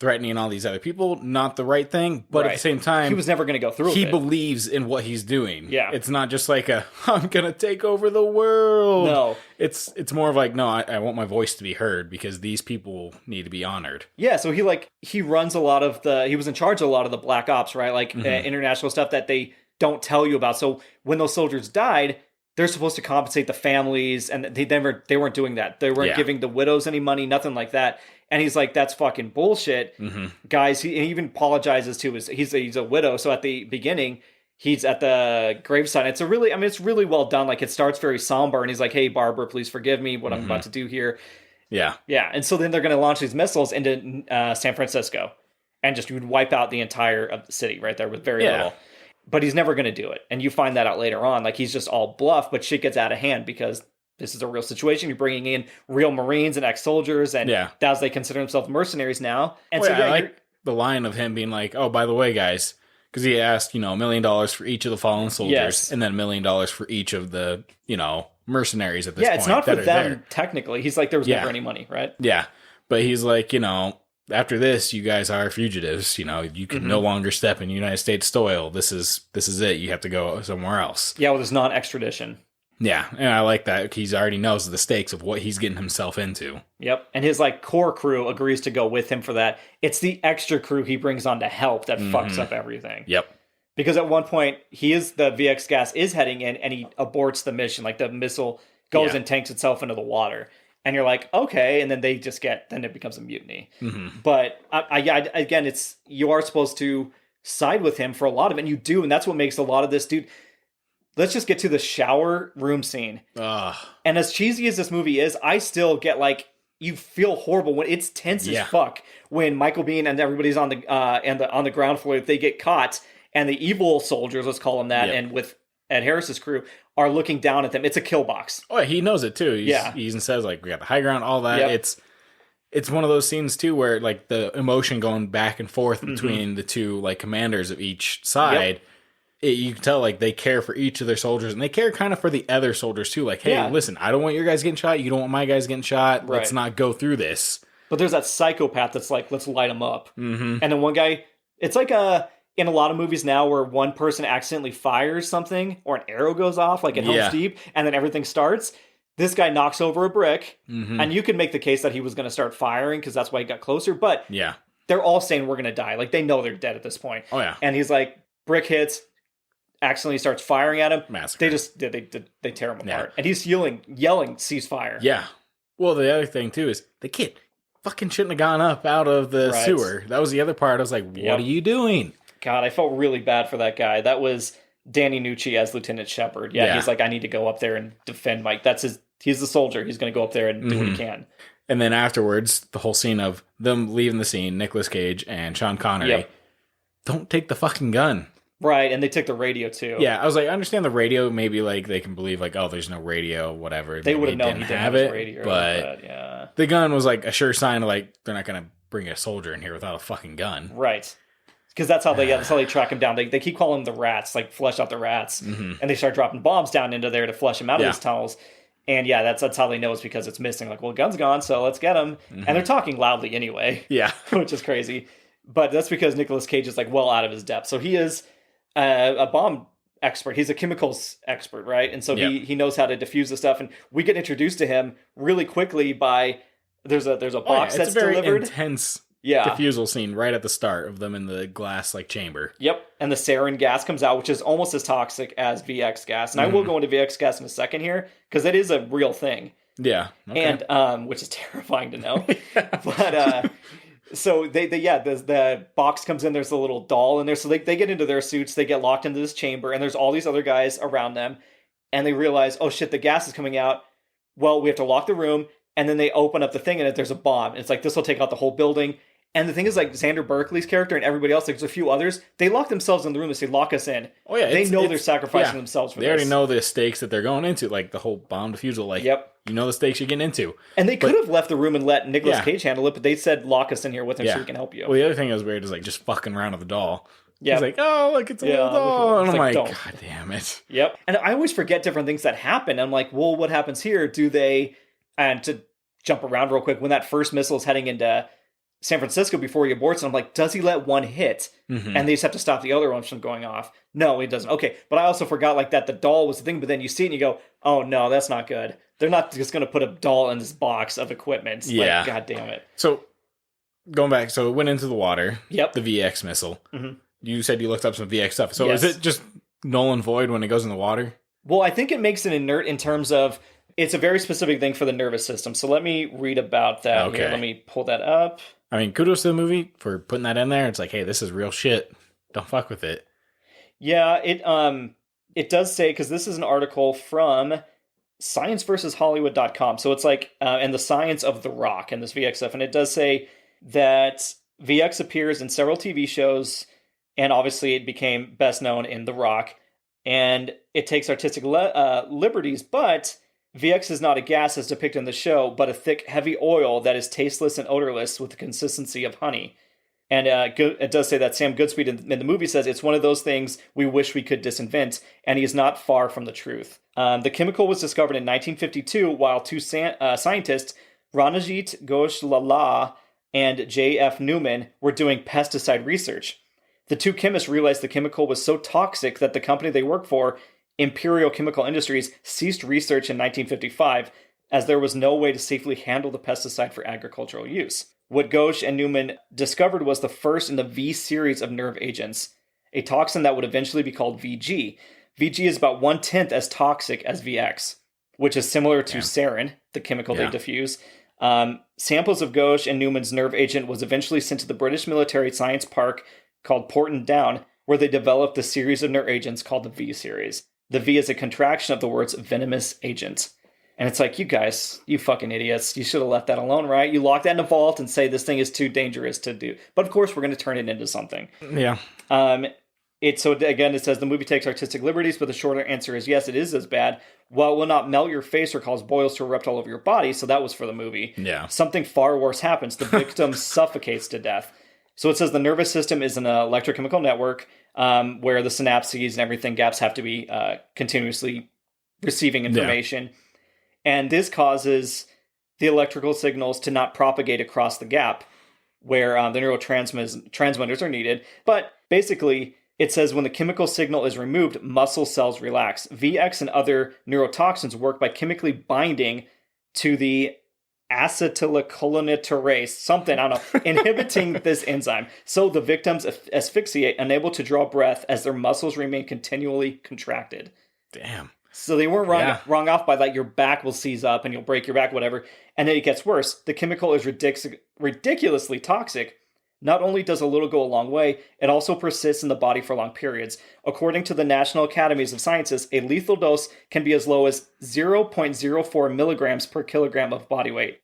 threatening all these other people, not the right thing, but at the same time... he was never going to go through with it. He believes in what he's doing. Yeah. It's not just like I'm going to take over the world. No. It's more of like, no, I want my voice to be heard because these people need to be honored. Yeah, so he runs a lot of he was in charge of a lot of the Black Ops, right? Like, international stuff that they don't tell you about. So when those soldiers died... they're supposed to compensate the families, and they weren't doing that. They weren't giving the widows any money, nothing like that. And he's like, that's fucking bullshit. Guys, he even apologizes to he's a widow, so at the beginning, he's at the graveside. It's really well done. Like, it starts very somber, and he's like, hey, Barbara, please forgive me, what I'm about to do here. Yeah. Yeah, and so then they're going to launch these missiles into San Francisco, and just would wipe out the entire of the city right there with very little. But he's never going to do it. And you find that out later on. Like, he's just all bluff, but shit gets out of hand because this is a real situation. You're bringing in real Marines and ex-soldiers, and as they consider themselves mercenaries now. And I like the line of him being like, oh, by the way, guys, because he asked, $1 million for each of the fallen soldiers, and then $1 million for each of the, mercenaries at this point. Yeah, it's not for them, technically. He's like, there was never any money, right? Yeah. But he's like, after this, you guys are fugitives. You know, you can no longer step in United States soil. This is it. You have to go somewhere else. Yeah, with his non-extradition. Yeah, and I like that. He's already knows the stakes of what he's getting himself into. Yep, and his like core crew agrees to go with him for that. It's the extra crew he brings on to help that fucks up everything. Yep. Because at one point, the VX gas is heading in, and he aborts the mission. Like, the missile goes and tanks itself into the water. And you're like, okay, and then then it becomes a mutiny. But, again, you are supposed to side with him for a lot of it, and you do, and that's what makes a lot of this, dude. Let's just get to the shower room scene. And as cheesy as this movie is, I still get, like, you feel horrible when it's tense as fuck when Michael Biehn and everybody's on the ground floor. If they get caught, and the evil soldiers, let's call them that, and with Ed Harris's crew are looking down at them. It's a kill box. Oh, he knows it too. He even says, like, we got the high ground, all that. It's one of those scenes too where, like, the emotion going back and forth between the two, like, commanders of each side. You can tell, like, they care for each of their soldiers, and they care kind of for the other soldiers too. Like, hey, listen, I don't want your guys getting shot. You don't want my guys getting shot. Right. Let's not go through this. But there's that psychopath that's like, let's light them up. And then one guy, it's like in a lot of movies now where one person accidentally fires something or an arrow goes off, like in Helm's Deep, and then everything starts. This guy knocks over a brick, and you can make the case that he was going to start firing because that's why he got closer. But they're all saying we're going to die. Like, they know they're dead at this point. Oh, yeah. And he's like, brick hits, accidentally starts firing at him. Massacre. They tear him apart. And he's yelling, ceasefire. Yeah. Well, the other thing, too, is the kid fucking shouldn't have gone up out of the sewer. That was the other part. I was like, what are you doing? God, I felt really bad for that guy. That was Danny Nucci as Lieutenant Shepard. Yeah, he's like, I need to go up there and defend Mike. He's the soldier. He's going to go up there and do what he can. And then afterwards, the whole scene of them leaving the scene, Nicolas Cage and Sean Connery, don't take the fucking gun. Right, and they took the radio too. Yeah, I was like, I understand the radio. Maybe like they can believe like, oh, there's no radio, whatever. They would have known he didn't have it, radio, but the gun was like a sure sign of like they're not going to bring a soldier in here without a fucking gun. Right. Because that's how they track him down. They keep calling them the rats, like flesh out the rats, and they start dropping bombs down into there to flush him out of these tunnels. And that's how they know it's because it's missing. Like, well, the gun's gone, so let's get him. And they're talking loudly anyway. Yeah, which is crazy. But that's because Nicolas Cage is like well out of his depth. So he is a bomb expert. He's a chemicals expert, right? And so he knows how to defuse the stuff. And we get introduced to him really quickly by there's a box that's delivered. It's a very intense defusal scene right at the start of them in the glass like chamber. Yep. And the sarin gas comes out, which is almost as toxic as VX gas. And I will go into VX gas in a second here because it is a real thing. Yeah. Okay. And which is terrifying to know. But so the box comes in, there's a little doll in there. So they get into their suits, they get locked into this chamber, and there's all these other guys around them, and they realize, oh shit, the gas is coming out. Well, we have to lock the room, and then they open up the thing, and there's a bomb. And it's like, this will take out the whole building. And the thing is, like, Xander Berkeley's character and everybody else, like, there's a few others, they lock themselves in the room and say, lock us in. Oh, yeah. They know they're sacrificing themselves for this. They already know the stakes that they're going into, like the whole bomb defusal. Like, you know the stakes you're getting into. And they could have left the room and let Nicolas Cage handle it, but they said, lock us in here with him so we can help you. Well, the other thing that was weird is, like, just fucking around with the doll. Yeah. He's like, oh, look, it's a little doll. And I'm like, God damn it. Yep. And I always forget different things that happen. I'm like, well, what happens here? Do they, and to jump around real quick, when that first missile is heading into San Francisco before he aborts, and I'm like, does he let one hit? And they just have to stop the other ones from going off? No, he doesn't. Okay, but I also forgot like that the doll was the thing, but then you see it and you go, oh no, that's not good. They're not just going to put a doll in this box of equipment. Yeah. Like, God damn it. So, going back, so it went into the water. Yep. The VX missile. You said you looked up some VX stuff. So is it just null and void when it goes in the water? Well, I think it makes it inert in terms of, it's a very specific thing for the nervous system. So let me read about that. Okay. Here. Let me pull that up. I mean, kudos to the movie for putting that in there. It's like, hey, this is real shit. Don't fuck with it. Yeah, it does say, because this is an article from scienceversushollywood.com. So it's like, and the science of The Rock and this VX stuff. And it does say that VX appears in several TV shows, and obviously it became best known in The Rock. And it takes artistic liberties, but VX is not a gas as depicted in the show, but a thick, heavy oil that is tasteless and odorless with the consistency of honey. And it does say that Sam Goodspeed in the movie says it's one of those things we wish we could disinvent, and he is not far from the truth. The chemical was discovered in 1952 while two scientists, Ranajit Ghosh Lala and J.F. Newman were doing pesticide research. The two chemists realized the chemical was so toxic that the company they worked for, Imperial Chemical Industries, ceased research in 1955, as there was no way to safely handle the pesticide for agricultural use. What Ghosh and Newman discovered was the first in the V series of nerve agents, a toxin that would eventually be called VG. VG is about 1/10 as toxic as VX, which is similar to sarin, the chemical they diffuse. Samples of Ghosh and Newman's nerve agent was eventually sent to the British Military Science Park called Porton Down, where they developed the series of nerve agents called the V series. The V is a contraction of the words venomous agent. And it's like, you guys, you fucking idiots, you should have left that alone, right? You lock that in a vault and say this thing is too dangerous to do. But of course, we're going to turn it into something. Yeah. So again, it says the movie takes artistic liberties, but the shorter answer is yes, it is as bad. While it will not melt your face or cause boils to erupt all over your body, so that was for the movie. Yeah. Something far worse happens. The victim suffocates to death. So it says the nervous system is an electrochemical network where the synapses and everything gaps have to be continuously receiving information. Yeah. And this causes the electrical signals to not propagate across the gap where the neurotransmitters are needed. But basically, it says when the chemical signal is removed, muscle cells relax. VX and other neurotoxins work by chemically binding to the acetylcholinesterase, something, I don't know, inhibiting this enzyme. So the victims asphyxiate, unable to draw breath as their muscles remain continually contracted. Damn. So they weren't wrong off by like your back will seize up and you'll break your back, whatever. And then it gets worse. The chemical is ridiculously toxic. Not only does a little go a long way, it also persists in the body for long periods. According to the National Academies of Sciences, a lethal dose can be as low as 0.04 milligrams per kilogram of body weight.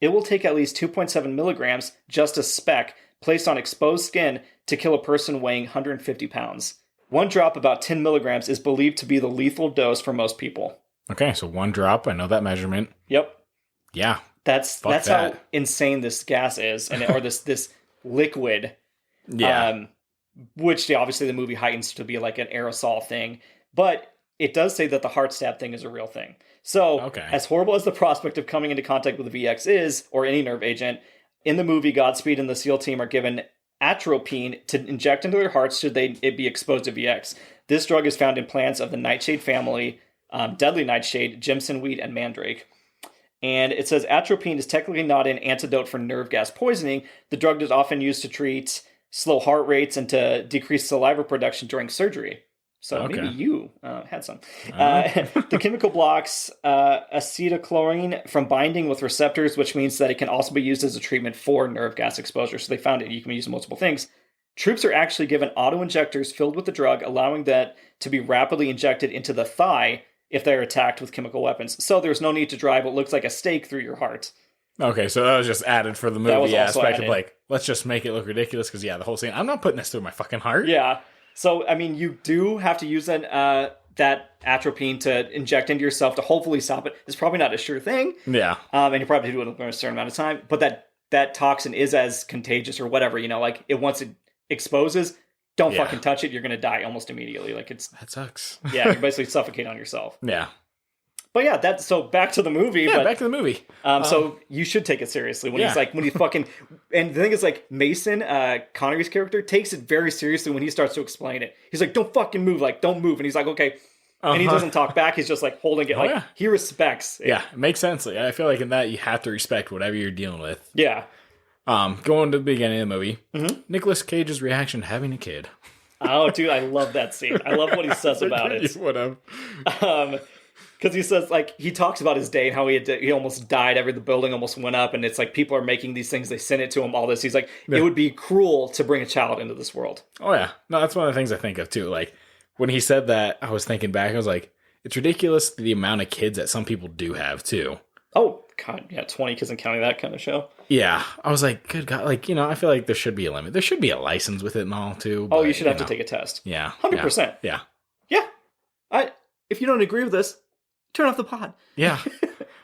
It will take at least 2.7 milligrams, just a speck, placed on exposed skin to kill a person weighing 150 pounds. One drop, about 10 milligrams, is believed to be the lethal dose for most people. Okay, so one drop, I know that measurement. Yep. Yeah. That's how insane this gas is, or this liquid. Yeah. Which obviously the movie heightens to be like an aerosol thing. But it does say that the heart stab thing is a real thing. So, as horrible as the prospect of coming into contact with the VX is, or any nerve agent, in the movie, Godspeed and the SEAL team are given atropine to inject into their hearts should it be exposed to VX. This drug is found in plants of the nightshade family, deadly nightshade, Jimson weed, and mandrake. And it says atropine is technically not an antidote for nerve gas poisoning. The drug is often used to treat slow heart rates and to decrease saliva production during surgery. So maybe you had some. The chemical blocks acetylcholine from binding with receptors, which means that it can also be used as a treatment for nerve gas exposure. So they found you can use multiple things. Troops are actually given auto-injectors filled with the drug, allowing that to be rapidly injected into the thigh if they're attacked with chemical weapons. So there's no need to drive what looks like a stake through your heart. Okay, so that was just added for the movie aspect of like, let's just make it look ridiculous because, the whole scene, I'm not putting this through my fucking heart. Yeah. So, I mean, you do have to use that atropine to inject into yourself to hopefully stop it. It's probably not a sure thing. Yeah. And you probably do it in a certain amount of time. But that toxin is as contagious or whatever, like once it exposes, don't fucking touch it. You're going to die almost immediately. That sucks. Yeah, you're basically suffocating on yourself. Yeah. But so back to the movie. Yeah, back to the movie. So you should take it seriously when he fucking, and the thing is like Mason, Connery's character takes it very seriously when he starts to explain it. He's like, don't fucking move, don't move. And he's like, okay. And he doesn't talk back. He's just like holding it. He respects it. Yeah, it makes sense. I feel like in that you have to respect whatever you're dealing with. Yeah. Going to the beginning of the movie, Nicolas Cage's reaction to having a kid. Oh, dude, I love that scene. I love what he says about it. You would have. Because he says, he talks about his day and how he almost died. The building almost went up, and it's like people are making these things. They send it to him, all this. He's like, it would be cruel to bring a child into this world. Oh, yeah. No, that's one of the things I think of, too. Like, when he said that, I was thinking back. I was like, it's ridiculous the amount of kids that some people do have, too. Oh, God. Yeah, 20 kids and counting, that kind of show. Yeah. I was like, good God. I feel like there should be a limit. There should be a license with it and all, too. But, you should have to take a test. Yeah. 100%. Yeah. Yeah. If you don't agree with this, turn off the pod. Yeah.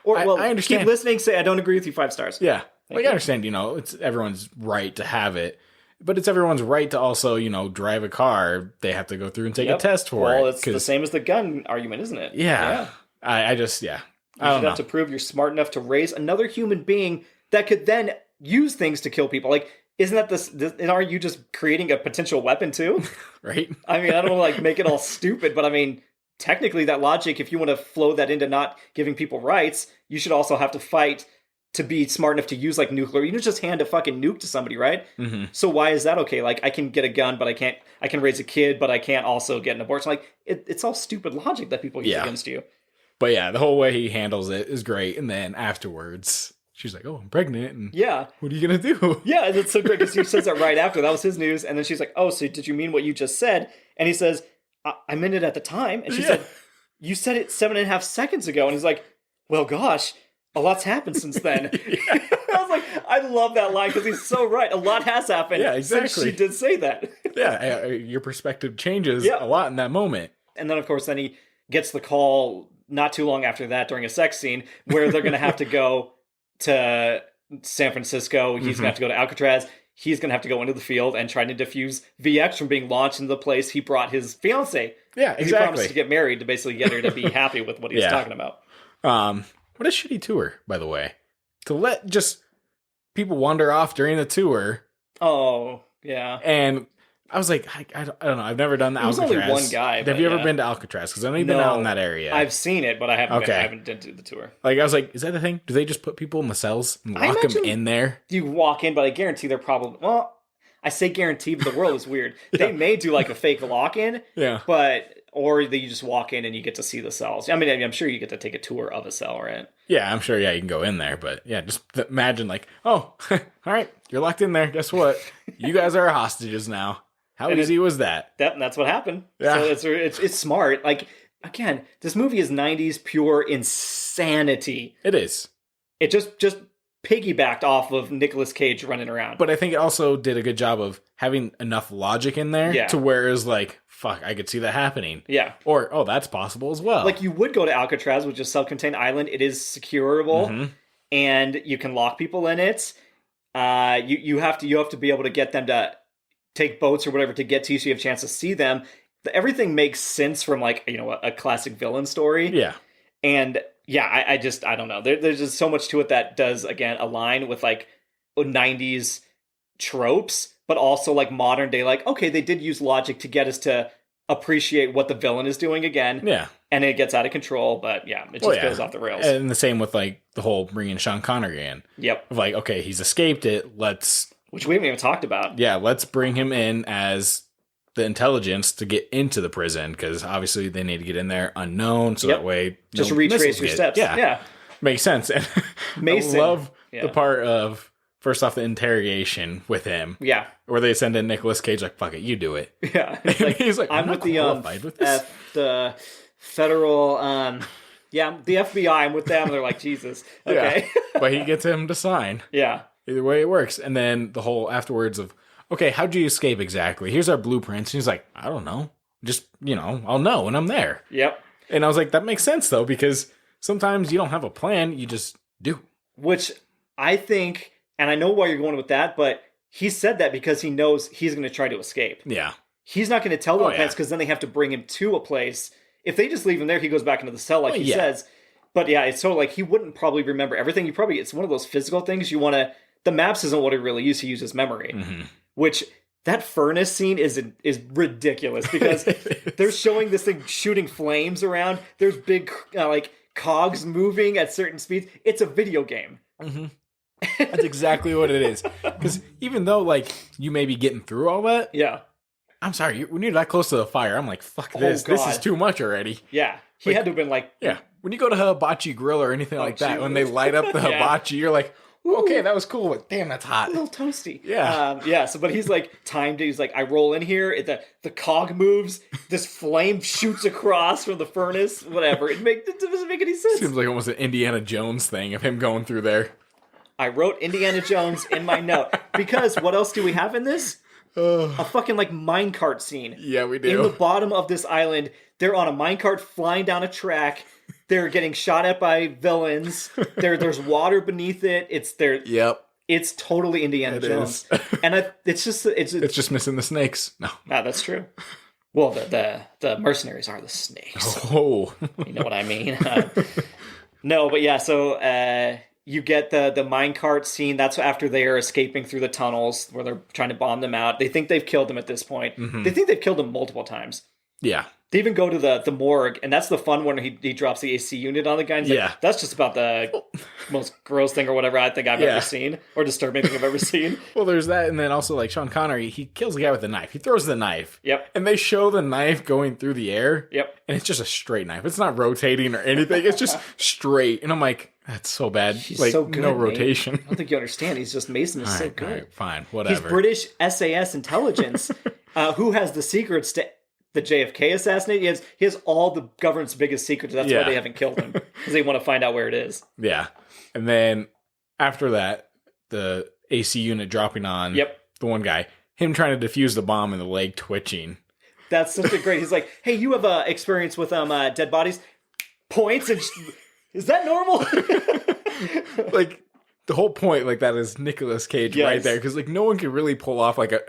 Or, I understand. Keep listening, say, I don't agree with you, 5 stars. Yeah. I understand, it's everyone's right to have it, but it's everyone's right to also, drive a car. They have to go through and take a test for it. Well, it's the same as the gun argument, isn't it? Yeah. I just, You should have to prove you're smart enough to raise another human being that could then use things to kill people. Like, isn't that this? And are you just creating a potential weapon too? Right. I mean, I don't want to like make it all stupid, but I mean, technically, that logic, if you want to flow that into not giving people rights, you should also have to fight to be smart enough to use like nuclear. You don't just hand a fucking nuke to somebody, right? Mm-hmm. So why is that okay? Like, I can get a gun, but I can raise a kid, but I can't also get an abortion. Like, it's all stupid logic that people use against you. But yeah, the whole way he handles it is great. And then afterwards, she's like, "Oh, I'm pregnant." And what are you going to do? Yeah, and it's so great because he says that right after. That was his news. And then she's like, "Oh, so did you mean what you just said?" And he says, I meant it at the time. And she said, "You said it 7.5 seconds ago." And he's like, "Well, gosh, a lot's happened since then." I was like, I love that line because he's so right. A lot has happened since she did say that. Your perspective changes a lot in that moment. And then, of course, then he gets the call not too long after that during a sex scene where they're going to have to go to San Francisco. He's going to have to go to Alcatraz. He's going to have to go into the field and try to defuse VX from being launched into the place he brought his fiance. Yeah, exactly. He promised to get married to basically get her to be happy with what he's talking about. What a shitty tour, by the way. To let just people wander off during the tour. Oh, yeah. And I was like, I don't know. I've never done the Alcatraz. There's only one guy. Have you ever been to Alcatraz? Because I know you've been out in that area. I've seen it, but I haven't been. I haven't done the tour. Like, I was like, is that the thing? Do they just put people in the cells and lock them in there? You walk in, but I guarantee they're probably... Well, I say guarantee, but the world is weird. They may do like a fake lock-in, but... Or you just walk in and you get to see the cells. I mean, I'm sure you get to take a tour of a cell, right? Yeah, I'm sure, you can go in there. But yeah, just imagine like, oh, all right, you're locked in there. Guess what? You guys are hostages now. How easy was that? That's what happened. Yeah. So it's smart. Like, again, this movie is 90s pure insanity. It is. It just piggybacked off of Nicolas Cage running around. But I think it also did a good job of having enough logic in there to where it was like, fuck, I could see that happening. Yeah. Or, oh, that's possible as well. Like, you would go to Alcatraz, which is a self-contained island. It is securable, and you can lock people in it. You have to be able to get them to take boats or whatever to get to you so you have a chance to see them. Everything makes sense from, like, a classic villain story. Yeah. And, I don't know. There's just so much to it that does, again, align with, like, 90s tropes, but also like modern day, like, okay, they did use logic to get us to appreciate what the villain is doing again. Yeah. And it gets out of control, but it just goes off the rails. And the same with like the whole bringing Sean Connery in. Yep. Of like, okay, he's escaped it. Which we haven't even talked about. Yeah. Let's bring him in as the intelligence to get into the prison. Cause obviously they need to get in there unknown. So that way, just retrace your steps. Yeah. Makes sense. And Mason. I love the part of, first off, the interrogation with him. Yeah. Where they send in Nicolas Cage, like, fuck it, you do it. Yeah. He's like, I'm with the federal, the FBI, I'm with them. And they're like, Jesus. Okay. Yeah. But he gets him to sign. Yeah. Either way, it works. And then the whole afterwards of, okay, how'd you escape exactly? Here's our blueprints. And he's like, I don't know. Just, I'll know when I'm there. Yep. And I was like, that makes sense, though, because sometimes you don't have a plan. You just do. Which I think... And I know why you're going with that, but he said that because he knows he's going to try to escape. Yeah. He's not going to tell them plans because then they have to bring him to a place. If they just leave him there, he goes back into the cell like he says. But it's so like he wouldn't probably remember everything. It's one of those physical things you want to... The maps isn't what he really used. He uses memory. Mm-hmm. Which, that furnace scene is ridiculous because they're showing this thing shooting flames around. There's big cogs moving at certain speeds. It's a video game. Mm-hmm. That's exactly what it is. Because even though, like, you may be getting through all that, I'm sorry, when you're that close to the fire, I'm like, fuck this. This is too much already. Yeah. He had to have been like... Yeah. When you go to Hibachi Grill or anything like that, when they light up the hibachi, you're like, okay, that was cool, but damn, that's hot. A little toasty. Yeah. But he's like, timed it. He's like, I roll in here, the cog moves, this flame shoots across from the furnace, whatever. It doesn't make any sense. Seems like almost an Indiana Jones thing of him going through there. I wrote Indiana Jones in my note. Because what else do we have in this? A fucking, like, minecart scene. Yeah, we do. In the bottom of this island, they're on a minecart flying down a track. They're getting shot at by villains. There's water beneath it. It's totally Indiana Jones. And it's just missing the snakes. No, that's true. Well, the mercenaries are the snakes. Oh. You know what I mean? No, but yeah, so... you get the minecart scene. That's after they are escaping through the tunnels where they're trying to bomb them out. They think they've killed him at this point. They think they've killed him multiple times. Yeah. They even go to the morgue, and that's the fun one where he drops the AC unit on the guy. And like, that's just about the most gross thing or whatever I think I've ever seen, or disturbing thing I've ever seen. Well, there's that, and then also like Sean Connery, he kills the guy with the knife. He throws the knife. Yep. And they show the knife going through the air. Yep. And it's just a straight knife. It's not rotating or anything. It's just straight. And I'm like, that's so bad. He's like so good, no rotation. I don't think you understand. He's just Mason is so good. All right, fine, whatever. He's British SAS intelligence, who has the secrets to the JFK assassination. He has all the government's biggest secrets. That's why they haven't killed him, because they want to find out where it is. Yeah. And then after that, the AC unit dropping on the one guy, him trying to defuse the bomb and the leg twitching. That's such a great. He's like, hey, you have experience with dead bodies? Points? And is that normal? Like, the whole point, like, that is Nicolas Cage right there. Because, like, no one can really pull off, like, a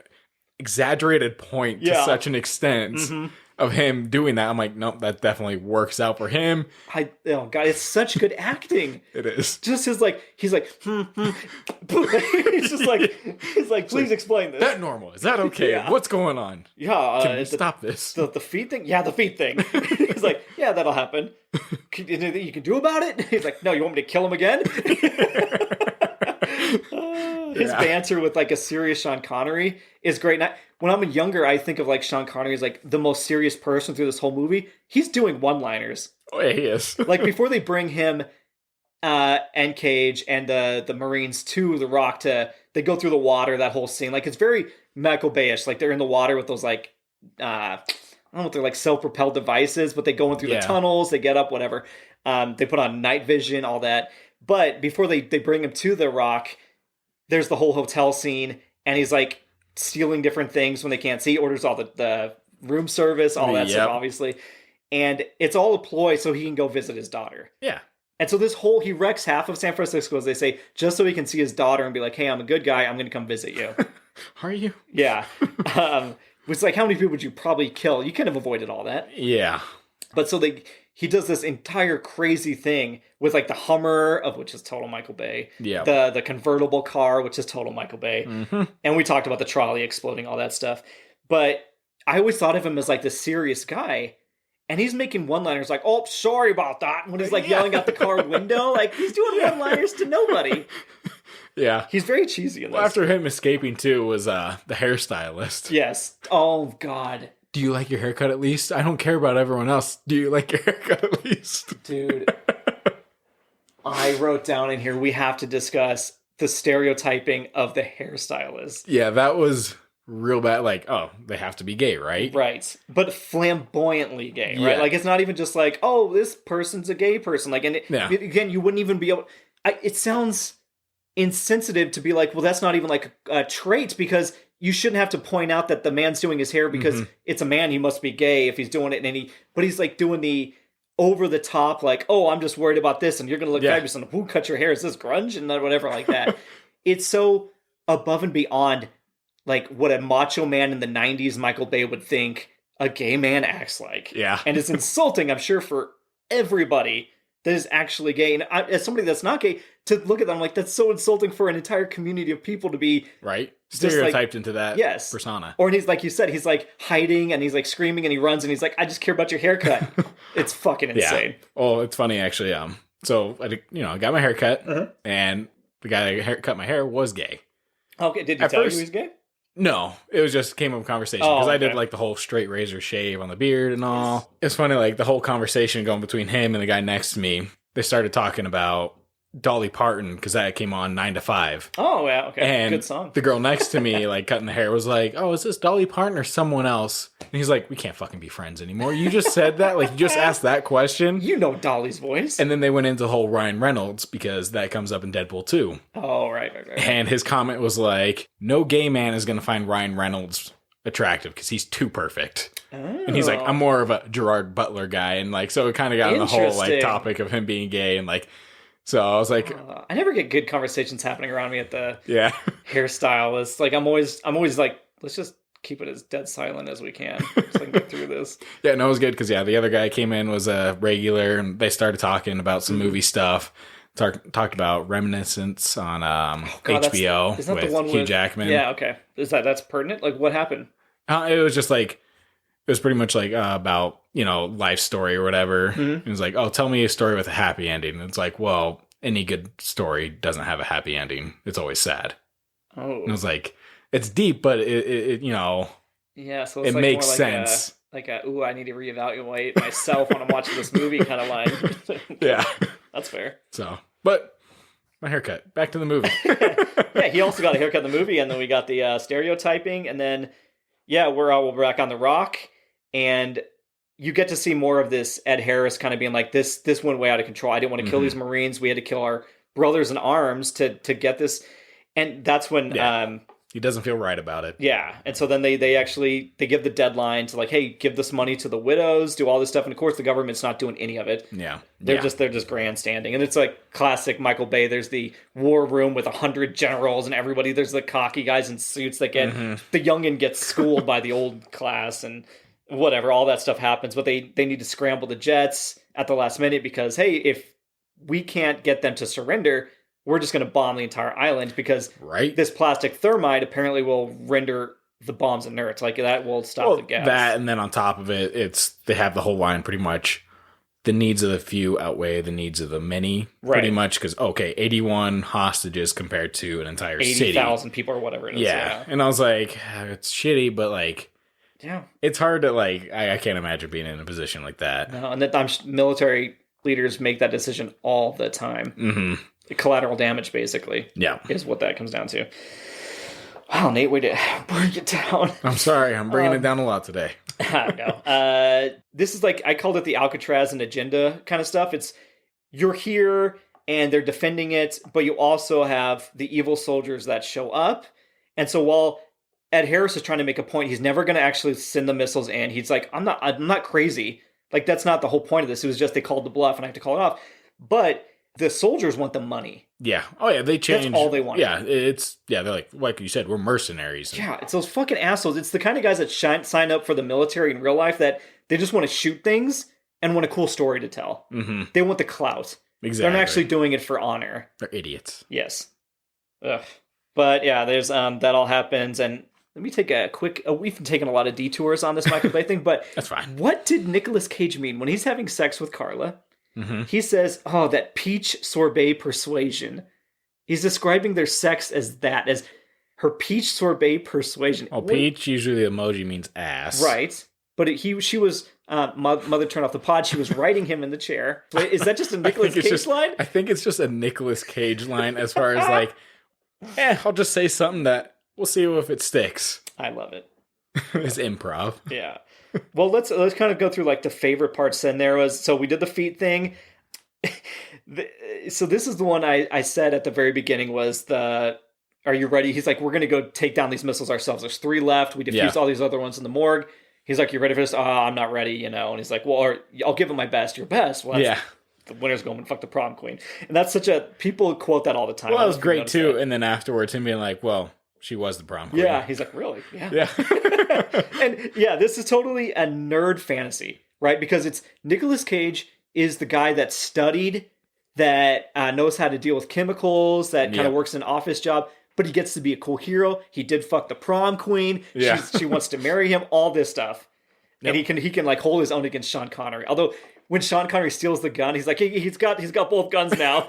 exaggerated point to such an extent of him doing that. I'm like, nope, that definitely works out for him. Oh God, it's such good acting. It is. Just he's like, he's just like, please explain this. That normal? Is that okay? What's going on? Yeah, can we stop this? The feet thing? Yeah, the feet thing. He's like, yeah, that'll happen. Anything you can do about it? He's like, no, you want me to kill him again? His banter with like a serious Sean Connery is great. And when I'm younger, I think of like Sean Connery as like the most serious person through this whole movie. He's doing one-liners. Oh yeah, he is. Like before they bring him and Cage and the Marines to the Rock they go through the water, that whole scene. Like it's very Michael Bay-ish. Like they're in the water with those like I don't know if they're like self-propelled devices, but they go in through the tunnels, they get up, whatever. They put on night vision, all that. But before they bring him to the Rock, there's the whole hotel scene, and he's like stealing different things when they can't see. He orders all the room service, all that stuff, obviously. And it's all a ploy so he can go visit his daughter. Yeah. And so he wrecks half of San Francisco, as they say, just so he can see his daughter and be like, hey, I'm a good guy. I'm going to come visit you. Are you? Yeah. It's like, how many people would you probably kill? You could have avoided all that. Yeah. But so he does this entire crazy thing with like the Hummer, of which is total Michael Bay. Yeah. The convertible car, which is total Michael Bay. Mm-hmm. And we talked about the trolley exploding, all that stuff. But I always thought of him as like the serious guy. And he's making one-liners like, oh, sorry about that. When he's like yelling out the car window, like he's doing one-liners to nobody. Yeah. He's very cheesy in this. Well, after him escaping too was the hairstylist. Yes. Oh, God. Do you like your haircut at least? I don't care about everyone else. Do you like your haircut at least? Dude. I wrote down in here, we have to discuss the stereotyping of the hairstylist. Yeah, that was real bad. Like, oh, they have to be gay, right? Right. But flamboyantly gay, right? Like, it's not even just like, oh, this person's a gay person. Like, and again, you wouldn't even be able... it sounds insensitive to be like, well, that's not even like a trait, because you shouldn't have to point out that the man's doing his hair because it's a man, he must be gay if he's doing it. But he's like doing the over the top, like, oh, I'm just worried about this and you're going to look fabulous and who cut your hair? Is this grunge? And whatever like that. It's so above and beyond like what a macho man in the 90s Michael Bay would think a gay man acts like. Yeah. And it's insulting, I'm sure, for everybody that is actually gay. And as somebody that's not gay, to look at them like, that's so insulting for an entire community of people to be... Right. Stereotyped into that persona. Or he's like you said, he's like hiding and he's like screaming and he runs and he's like, I just care about your haircut. It's fucking insane. Oh, it's funny actually. So I got my haircut and the guy that cut my hair was gay. Okay, did you tell you he was gay? No, it was just came up conversation because I did like the whole straight razor shave on the beard and all. It's funny, like the whole conversation going between him and the guy next to me. They started talking about Dolly Parton because that came on 9 to 5. Oh yeah, okay, and good song. The girl next to me, like cutting the hair, was like, "Oh, is this Dolly Parton or someone else?" And he's like, "We can't fucking be friends anymore. You just said that, like you just asked that question. You know Dolly's voice." And then they went into the whole Ryan Reynolds because that comes up in Deadpool 2. Oh right. And his comment was like, "No gay man is going to find Ryan Reynolds attractive because he's too perfect." Oh. And he's like, "I'm more of a Gerard Butler guy," and like so it kind of got on the whole like topic of him being gay and like. So I was like, I never get good conversations happening around me at the hairstylist. Like I'm always like, let's just keep it as dead silent as we can so I can get through this. Yeah, no, it was good because the other guy came in was a regular and they started talking about some movie stuff. talked about Reminiscence on HBO isn't that with the one Hugh Jackman. Yeah, okay. That's pertinent? Like, what happened? It was just like, it was pretty much like about, life story or whatever. Mm-hmm. It was like, oh, tell me a story with a happy ending. And it's like, well, any good story doesn't have a happy ending. It's always sad. Oh. And it was like, it's deep, but it yeah, so it's it like makes more sense. Ooh, I need to reevaluate myself when I'm watching this movie kind of line. Yeah. That's fair. So, but my haircut. Back to the movie. Yeah, he also got a haircut in the movie, and then we got the stereotyping, and then, yeah, we're back on the rock, and you get to see more of this Ed Harris kind of being like, this went way out of control. I didn't want to kill these Marines. We had to kill our brothers in arms to get this. And that's when... Yeah. He doesn't feel right about it. Yeah, and so then they give the deadline to like, hey, give this money to the widows, do all this stuff, and of course the government's not doing any of it. Yeah, they're just grandstanding, and it's like classic Michael Bay. There's the war room with 100 generals and everybody. There's the cocky guys in suits that get the youngin gets schooled by the old class and whatever. All that stuff happens, but they need to scramble the jets at the last minute because hey, if we can't get them to surrender, we're just going to bomb the entire island because this plastic thermite apparently will render the bombs inert. Like, that will stop the gas. That, and then on top of it, they have the whole line pretty much, the needs of the few outweigh the needs of the many, pretty much, because, 81 hostages compared to an entire 80,000 people or whatever it is. Yeah, and I was like, it's shitty, but, like, it's hard to, like, I can't imagine being in a position like that. No, and that military leaders make that decision all the time. Mm-hmm. Collateral damage, basically. Yeah. Is what that comes down to. Wow, Nate, way to bring it down. I'm sorry, I'm bringing it down a lot today. I know. This is like, I called it the Alcatraz and agenda kind of stuff. It's, you're here and they're defending it, but you also have the evil soldiers that show up. And so while Ed Harris is trying to make a point, he's never going to actually send the missiles in. He's like, I'm not crazy. Like, that's not the whole point of this. It was just they called the bluff and I have to call it off. But the soldiers want the money. Yeah. Oh, yeah, they change. That's all they want. Yeah, they're like you said, we're mercenaries. Yeah, it's those fucking assholes. It's the kind of guys that sign up for the military in real life that they just want to shoot things and want a cool story to tell. Mm-hmm. They want the clout. Exactly. They're not actually doing it for honor. They're idiots. Yes. Ugh. But yeah, there's that all happens, and let me take a quick... we've taken a lot of detours on this Michael Bay thing, but... That's fine. What did Nicolas Cage mean when he's having sex with Carla? Mm-hmm. He says, that peach sorbet persuasion. He's describing their sex as her peach sorbet persuasion. Oh, peach, usually the emoji means ass. Right. But she was, mother turned off the pod, she was riding him in the chair. Wait, is that just a Nicolas Cage line? I think it's just a Nicolas Cage line as far as like, I'll just say something that we'll see if it sticks. I love it. It's improv. Yeah. Well, let's kind of go through like the favorite parts. Then so we did the feet thing. So this is the one I said at the very beginning was are you ready? He's like, we're going to go take down these missiles ourselves. There's 3 left. We defused all these other ones in the morgue. He's like, you ready for this? I'm not ready, And he's like, well, I'll give it my best. Your best. Well, the winner's going, fuck the prom queen. And that's people quote that all the time. Well, that was great too. And then afterwards him being like, well, she was the prom queen. Yeah, he's like, really? Yeah. And yeah, this is totally a nerd fantasy, right? Because it's Nicolas Cage is the guy that studied, that knows how to deal with chemicals, that kind of works an office job, but he gets to be a cool hero. He did fuck the prom queen. Yeah. She wants to marry him, all this stuff. Yep. And he can like hold his own against Sean Connery. Although when Sean Connery steals the gun, he's like, he's got both guns now.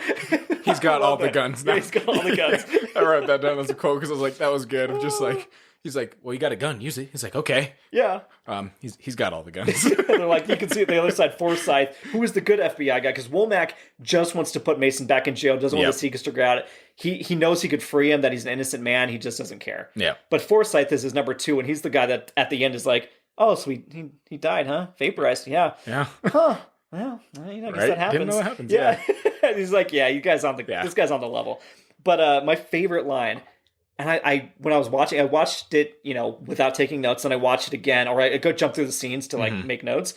He's got all the guns now. Yeah, he's got all the guns. I wrote that down as a quote because I was like, that was good. I'm just like, he's like, well, you got a gun, use it. He's like, okay. Yeah. He's got all the guns. They're like, you can see at the other side, Forsyth, who is the good FBI guy, because Womack just wants to put Mason back in jail, doesn't want the Seekers to get out. He knows he could free him, that he's an innocent man. He just doesn't care. Yeah. But Forsyth is his number 2, and he's the guy that at the end is like, oh, so he died, huh? Vaporized, yeah. Yeah. Huh. Well, I guess that happens. Didn't know what happens. Yeah. He's like, yeah, you guys this guy's on the level. But my favorite line, and I when I was watching, I watched it, without taking notes, and I watched it again. Or I go jump through the scenes to make notes.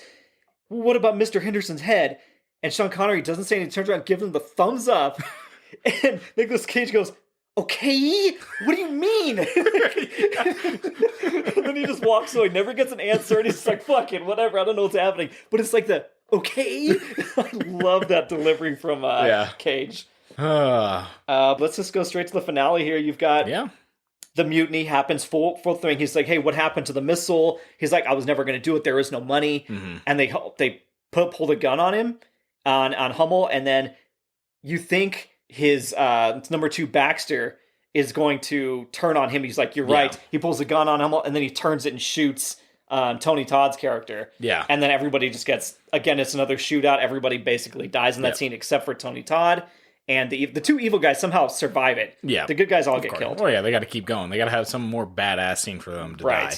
What about Mr. Henderson's head? And Sean Connery doesn't say anything. He turns around, gives him the thumbs up, and Nicolas Cage goes, okay, what do you mean? And then he just walks away, never gets an answer, and he's like, fuck it, whatever, I don't know what's happening. But it's like okay. I love that delivery from Cage. Let's just go straight to the finale here. You've got the mutiny happens, full thing. He's like, hey, what happened to the missile? He's like, I was never going to do it. There is no money. And they pull the gun on him, on Hummel. And then you think his number 2 Baxter is going to turn on him. He's like, you're right. He pulls the gun on Hummel, and then he turns it and shoots Tony Todd's character. Yeah. And then everybody just gets, again, it's another shootout. Everybody basically dies in that scene except for Tony Todd. And the 2 evil guys somehow survive it. Yeah. The good guys all get killed. Oh, yeah, they got to keep going. They got to have some more badass scene for them to die.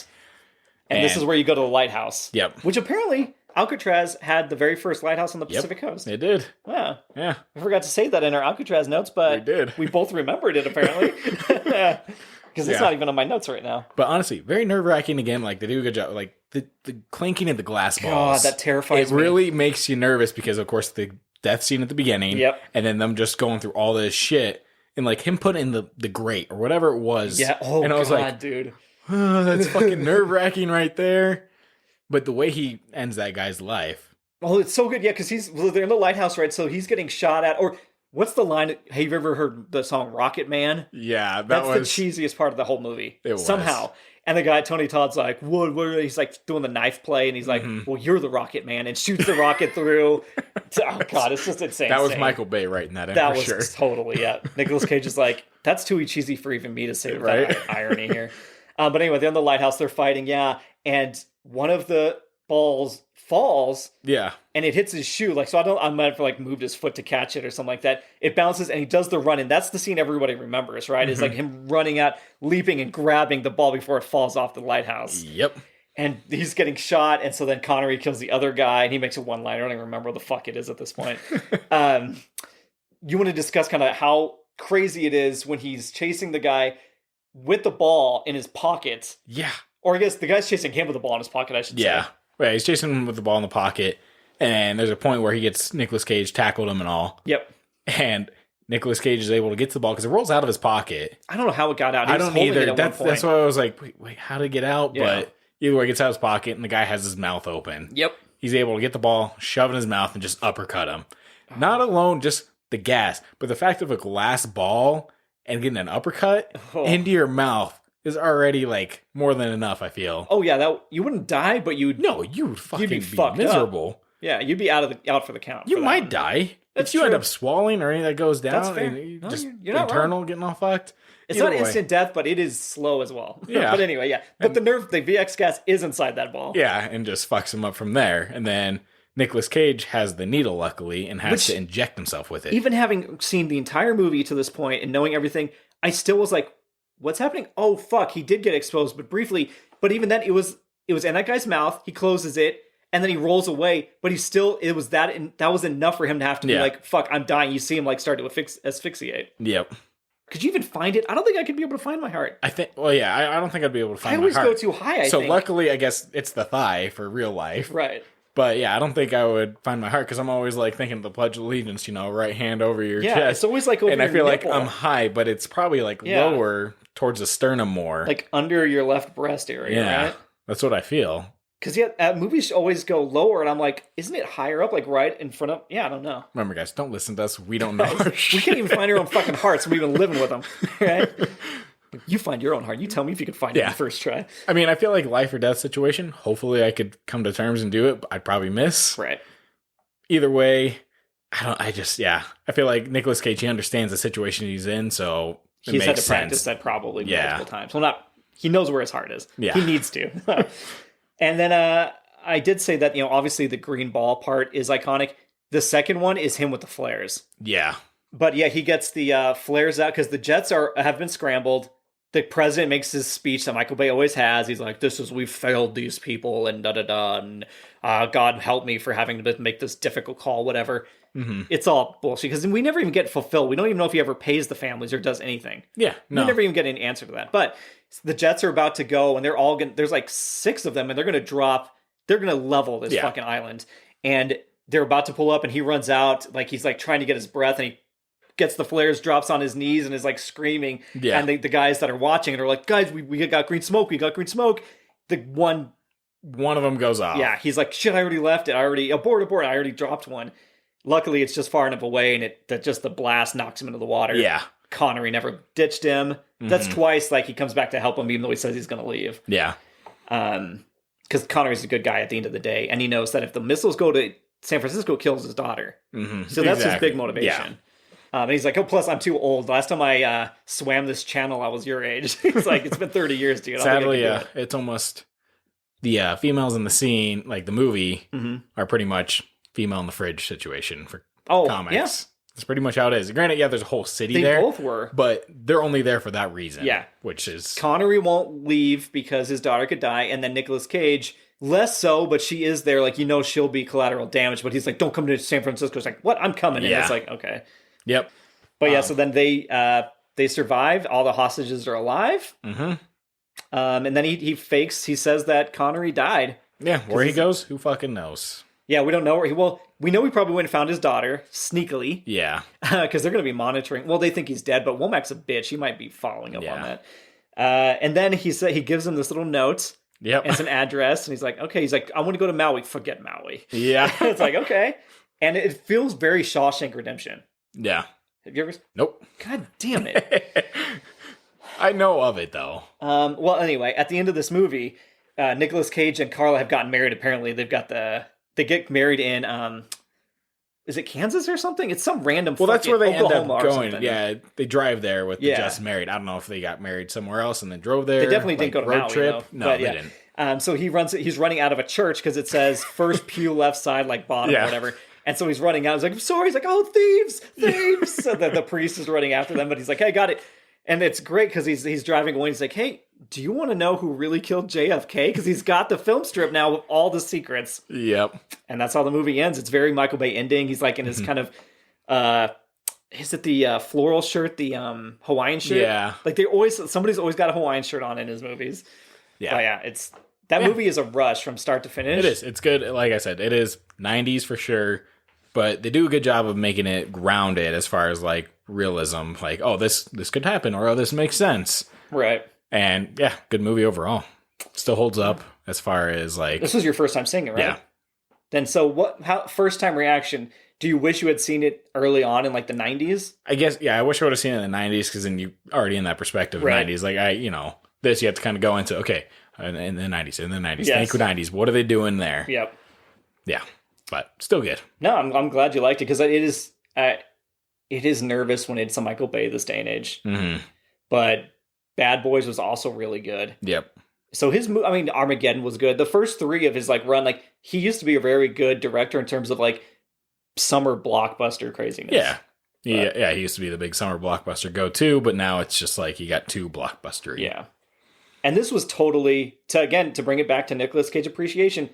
And this is where you go to the lighthouse. Yep. Which apparently Alcatraz had the very first lighthouse on the Pacific Coast. It did. Yeah. Yeah. I forgot to say that in our Alcatraz notes, but we both remembered it apparently. Because it's not even on my notes right now. But honestly, very nerve-wracking again. Like, they do a good job. Like, the clinking of the glass balls. God, that terrifies me. It really makes you nervous because, of course, the death scene at the beginning. Yep. And then them just going through all this shit. And, like, him putting in the grate or whatever it was. Yeah. Oh, and I was like, dude. Oh, that's fucking nerve-wracking right there. But the way he ends that guy's life. Oh, it's so good. Yeah, because they're in the lighthouse, right? So he's getting shot at. Or what's the line? Have you ever heard the song Rocket Man? Yeah, that's the cheesiest part of the whole movie. It was. Somehow. And the guy, Tony Todd's like, what? He's like doing the knife play. And he's like, well, you're the Rocket Man. And shoots the rocket through. Oh, God, it's just insane. That was Michael Bay writing that in, that for was totally, yeah. Nicolas Cage is like, that's too cheesy for even me to say that irony here. But anyway, they're in the lighthouse. They're fighting, and one of the balls falls, and it hits his shoe. Like, so I might have like moved his foot to catch it or something like that. It bounces, and he does the run, and that's the scene everybody remembers, right? It's like him running out, leaping, and grabbing the ball before it falls off the lighthouse. Yep. And he's getting shot, and so then Connery kills the other guy, and he makes a one-liner. I don't even remember what the fuck it is at this point. You want to discuss kind of how crazy it is when he's chasing the guy with the ball in his pocket. Yeah. Or I guess the guy's chasing him with the ball in his pocket, I should say. Yeah. Right, he's chasing him with the ball in the pocket, and there's a point where he gets Nicolas Cage tackled him and all. Yep. And Nicolas Cage is able to get to the ball because it rolls out of his pocket. I don't know how it got out. I don't either. That's why I was like, wait, how did it get out? Yeah. But either way, it gets out of his pocket, and the guy has his mouth open. Yep. He's able to get the ball, shove it in his mouth, and just uppercut him. Not alone just the gas, but the fact of a glass ball and getting an uppercut into your mouth is already like more than enough, I feel. Oh yeah, that you wouldn't die, but you would fucking be miserable. Up. Yeah, you'd be out for the count. You might die. If you end up swallowing or anything that goes down, that's fair. And just you're internal getting all fucked. It's not instant death, but it is slow as well. Yeah. But anyway, yeah. But the VX gas is inside that ball. Yeah, and just fucks him up from there. And then Nicolas Cage has the needle, luckily, and has to inject himself with it. Even having seen the entire movie to this point and knowing everything, I still was like, what's happening? Oh, fuck, he did get exposed, but briefly. But even then, it was in that guy's mouth. He closes it, and then he rolls away. But that was enough for him to have to be like, fuck, I'm dying. You see him like start to asphyxiate. Yep. Could you even find it? I don't think I could be able to find my heart. I don't think I'd be able to find my heart. I always go too high, So luckily, I guess it's the thigh for real life. Right. But yeah, I don't think I would find my heart because I'm always like thinking of the Pledge of Allegiance, right hand over your chest. Yeah, it's always like over your nipple. And I feel like I'm high, but it's probably like lower towards the sternum more. Like under your left breast area, right? That's what I feel. Because movies always go lower, and I'm like, isn't it higher up, like right in front of? Yeah, I don't know. Remember, guys, don't listen to us. We don't know. We can't even find our own fucking hearts. We've been living with them, right? You find your own heart. You tell me if you could find it in the first try. I mean, I feel like life or death situation. Hopefully, I could come to terms and do it. But I'd probably miss. Right. Either way, I feel like Nicolas Cage. He understands the situation he's in, so he's had to practice that probably multiple times. Well, he knows where his heart is. Yeah. He needs to. And then I did say that, obviously the green ball part is iconic. The second one is him with the flares. Yeah. But yeah, he gets the flares out because the jets have been scrambled. The president makes his speech that Michael Bay always has. He's like, we've failed these people and da-da-da, and God help me for having to make this difficult call, whatever. Mm-hmm. It's all bullshit because we never even get fulfilled. We don't even know if he ever pays the families or does anything. Yeah, no. We never even get an answer to that. But the jets are about to go, and they're all there's like 6 of them, and they're going to drop. They're going to level this fucking island. And they're about to pull up, and he runs out. Like, he's like trying to get his breath, and he gets the flares, drops on his knees, and is like screaming. Yeah. And the guys that are watching it are like, guys, we got green smoke. We got green smoke. The one of them goes off. Yeah, he's like, shit, I already left it. Abort. I already dropped one. Luckily, it's just far enough away, and that just the blast knocks him into the water. Yeah. Connery never ditched him. That's twice, like, he comes back to help him, even though he says he's going to leave. Yeah. Because Connery's a good guy at the end of the day, and he knows that if the missiles go to San Francisco, kills his daughter. So that's his big motivation. Yeah. And he's like, oh, plus I'm too old. Last time I swam this channel, I was your age. He's like, it's been 30 years, dude. Sadly, it's almost the females in the scene, like the movie, are pretty much female in the fridge situation for comics. Yeah. That's pretty much how it is. Granted, there's a whole city there. They both were. But they're only there for that reason. Yeah. Which is... Connery won't leave because his daughter could die, and then Nicolas Cage, less so, but she is there. Like, she'll be collateral damage, but he's like, don't come to San Francisco. It's like, what? I'm coming. And it's like, okay. Yep. But so then they survive. All the hostages are alive. And then he says that Connery died. Yeah, where he goes, who fucking knows? Yeah, we don't know where we know he probably went and found his daughter, sneakily. Yeah. Because they're going to be monitoring. Well, they think he's dead, but Womack's a bitch. He might be following up on that. And then he gives him this little note. Yep. And it's an address. And he's like, okay. He's like, I want to go to Maui. Forget Maui. Yeah. It's like, okay. And it feels very Shawshank Redemption. Yeah. Have you ever? Nope. God damn it. I know of it, though. Well, anyway, at the end of this movie, Nicolas Cage and Carla have gotten married. Apparently, they get married in, is it Kansas or something? It's some random. Well, that's where they end up going. Yeah, they drive there with the just married. I don't know if they got married somewhere else and then drove there. They definitely didn't go to road Maui, trip. Though. No, they didn't. So he's running out of a church because it says first pew left side, like bottom or whatever. And so he's running out. He's like, I'm sorry. He's like, oh, thieves. So the priest is running after them, but he's like, hey, got it. And it's great because he's driving away. And he's like, hey, do you want to know who really killed JFK? Because he's got the film strip now with all the secrets. Yep. And that's how the movie ends. It's very Michael Bay ending. He's like in his kind of, is it the floral shirt, the Hawaiian shirt? Yeah. Like somebody's always got a Hawaiian shirt on in his movies. Yeah. But yeah, movie is a rush from start to finish. It is. It's good. Like I said, it is 90s for sure. But they do a good job of making it grounded as far as like realism. Like, oh, this could happen, or oh, this makes sense. Right. And yeah, good movie overall. Still holds up as far as like... This was your first time seeing it, right? Yeah. Then so first time reaction, do you wish you had seen it early on in like the 90s? I guess, yeah, I wish I would have seen it in the 90s because then you already in that perspective of 90s. Like this you have to kind of go into, okay, in the 90s, Yes. Think 90s, what are they doing there? Yep. Yeah, but still good. No, I'm glad you liked it because it is nervous when it's a Michael Bay this day and age. Mm-hmm. But Bad Boys was also really good. Yep. So Armageddon was good. The first three of his like run, like he used to be a very good director in terms of like summer blockbuster craziness. Yeah. He used to be the big summer blockbuster go-to, but now it's just like he got too blockbustery. Yeah. And this was totally, to bring it back to Nicolas Cage appreciation,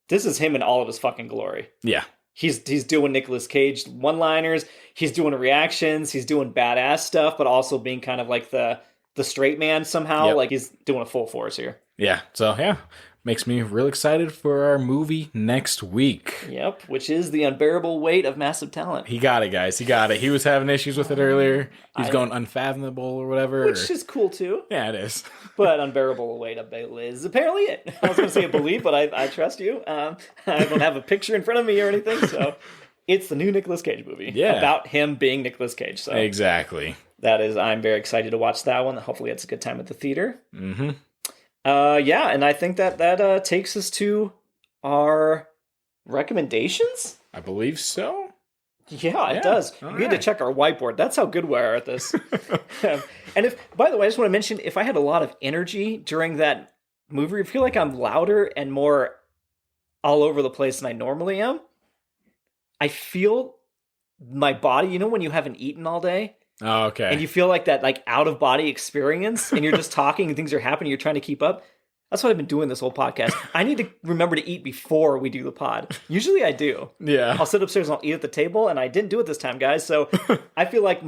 this is him in all of his fucking glory. Yeah. He's doing Nicolas Cage one-liners, he's doing reactions, he's doing badass stuff, but also being kind of like the straight man somehow. Yep. Like he's doing a full force here. Yeah. So yeah, makes me real excited for our movie next week. Yep. Which is The Unbearable Weight of Massive Talent. He got it, guys. He got it. He was having issues with it earlier. He's going unfathomable or whatever. Which is cool too. Yeah, it is. But Unbearable Weight of is apparently it. I was going to say believe, but I trust you. I don't have a picture in front of me or anything. So it's the new Nicolas Cage movie. Yeah. About him being Nicolas Cage. So exactly. I'm very excited to watch that one. Hopefully it's a good time at the theater. Mm-hmm. Yeah, and I think that takes us to our recommendations? I believe so. Yeah, it does. We had to check our whiteboard. That's how good we are at this. And by the way, I just want to mention, if I had a lot of energy during that movie, I feel like I'm louder and more all over the place than I normally am. I feel my body, when you haven't eaten all day? Oh, okay. And you feel like that out of body experience and you're just talking and things are happening, you're trying to keep up. That's what I've been doing this whole podcast. I need to remember to eat before we do the pod. Usually I do. Yeah. I'll sit upstairs and I'll eat at the table, and I didn't do it this time, guys. So I feel like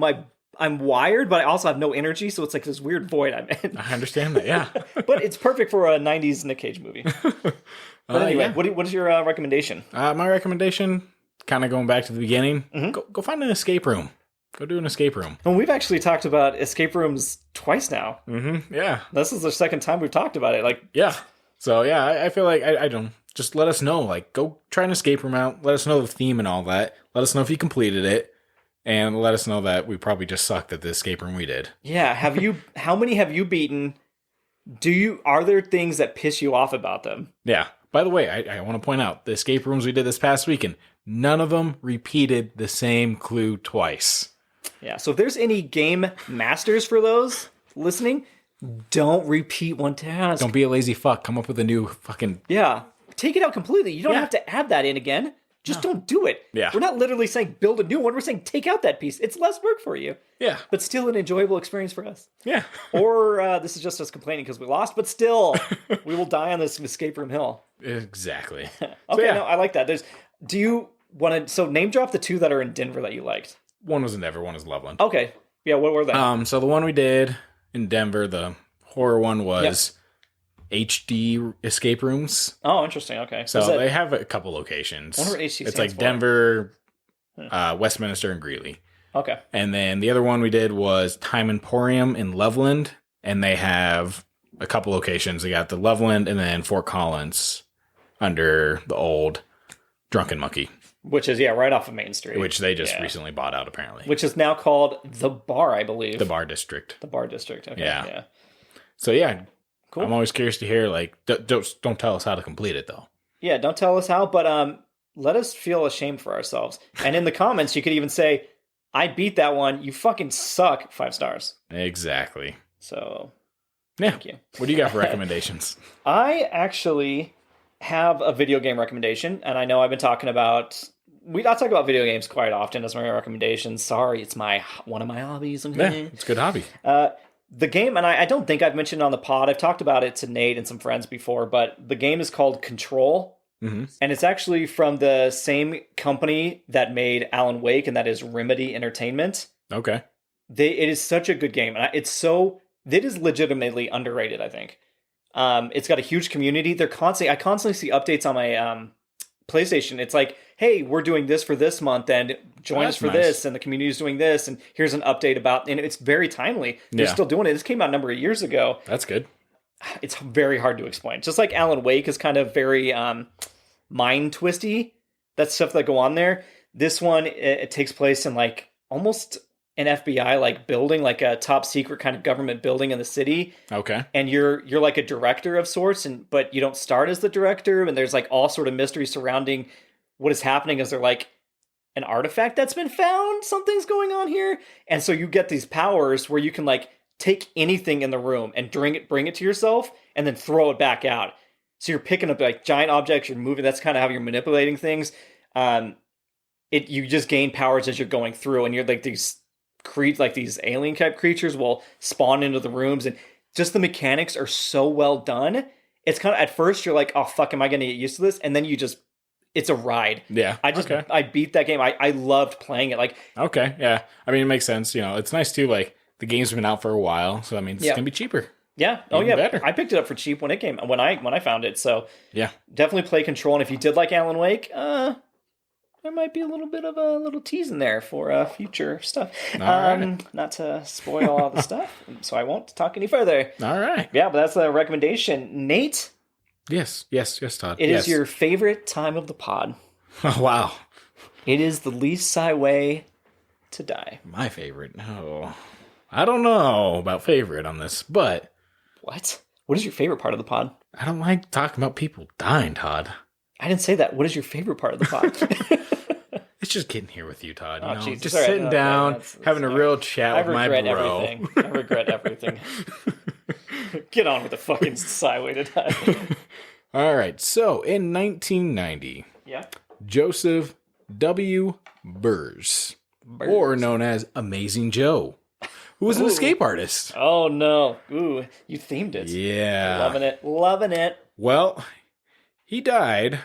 I'm wired, but I also have no energy, so it's like this weird void I'm in. I understand that, yeah. But it's perfect for a 90s Nic Cage movie. But anyway, what is your recommendation? My recommendation, kind of going back to the beginning, go find an escape room. Go do an escape room. And we've actually talked about escape rooms twice now. Mm-hmm. Yeah. This is the second time we've talked about it. Yeah. So, yeah, I feel like, I don't just let us know. Like, go try an escape room out. Let us know the theme and all that. Let us know if you completed it. And let us know that we probably just sucked at the escape room we did. Yeah. How many have you beaten? Are there things that piss you off about them? Yeah. By the way, I want to point out the escape rooms we did this past weekend, none of them repeated the same clue twice. Yeah. So if there's any game masters for those listening, don't repeat one task. Don't be a lazy fuck. Come up with a new fucking... Yeah. Take it out completely. You don't have to add that in again. Just don't do it. Yeah. We're not literally saying build a new one. We're saying take out that piece. It's less work for you. Yeah. But still an enjoyable experience for us. Yeah. Or this is just us complaining because we lost, but still, we will die on this escape room hill. Exactly. Okay, no, I like that. Do you want to... So name drop the two that are in Denver that you liked. One was in Denver, one was in Loveland. Okay. Yeah, what were they? So the one we did in Denver, the horror one was... HD escape rooms. Oh, interesting. Okay. So they have a couple locations. I wonder what HD It's like Denver, Westminster, and Greeley. Okay. And then the other one we did was Time Emporium in Loveland. And they have a couple locations. They got the Loveland and then Fort Collins under the old Drunken Monkey. Which is, right off of Main Street. Which they just recently bought out, apparently. Which is now called The Bar, I believe. The Bar District. The Bar District. Okay. Yeah. So, yeah. Cool. I'm always curious to hear, like, don't tell us how to complete it, though. Yeah, don't tell us how, but let us feel ashamed for ourselves. And in the comments, you could even say, I beat that one. You fucking suck. 5 stars. Exactly. So, thank you. What do you got for recommendations? I actually have a video game recommendation, and I know I've been talking about... I talk about video games quite often as my recommendations. Sorry, it's one of my hobbies. Yeah, it's a good hobby. The game, and I don't think I've mentioned it on the pod. I've talked about it to Nate and some friends before, but the game is called Control. Mm-hmm. And it's actually from the same company that made Alan Wake, and that is Remedy Entertainment. Okay. It is such a good game. And it is legitimately underrated, I think. It's got a huge community. I constantly see updates on my PlayStation. It's like, hey, we're doing this for this month, and join us for this, and the community's doing this, and here's an update about, and it's very timely. They're still doing it. This came out a number of years ago. That's good. It's very hard to explain. Just like Alan Wake is kind of very mind twisty. That stuff that go on there. This one, it takes place in like almost an FBI like building, like a top secret kind of government building in the city. Okay. And you're like a director of sorts, but you don't start as the director, and there's like all sort of mystery surrounding what is happening. Is there like an artifact that's been found? Something's going on here. And so you get these powers where you can like take anything in the room and bring it to yourself and then throw it back out. So you're picking up like giant objects, you're moving. That's kind of how you're manipulating things. You just gain powers as you're going through, and you're like these alien type creatures will spawn into the rooms, and just the mechanics are so well done. It's kind of, at first you're like, oh fuck, am I going to get used to this? And then it's a ride. Yeah. I beat that game. I loved playing it. Like, okay. Yeah. I mean, it makes sense. You know, it's nice too. Like, the game's been out for a while, so I mean, it's going to be cheaper. Yeah. Oh yeah. Better. I picked it up for cheap when I found it. So yeah, definitely play Control. And if you did like Alan Wake, there might be a little bit of a little tease in there for future stuff. Right. Not to spoil all the stuff, so I won't talk any further. All right. Yeah, but that's the recommendation. Nate? Yes, Todd. It is your favorite time of the pod. Oh, wow. It is the least sci way to die. My favorite? No. I don't know about favorite on this, but... What? What is your favorite part of the pod? I don't like talking about people dying, Todd. I didn't say that. What is your favorite part of the pod? It's just getting here with you, Todd. You know? Jesus. Just sitting down, having a real chat with my bro. I regret everything. Get on with the fucking Skyway to die. All right. So, in 1990, Joseph W. Burrs, or known as Amazing Joe, who was an escape artist. Oh, no. Ooh, you themed it. Yeah. Loving it. Well, he died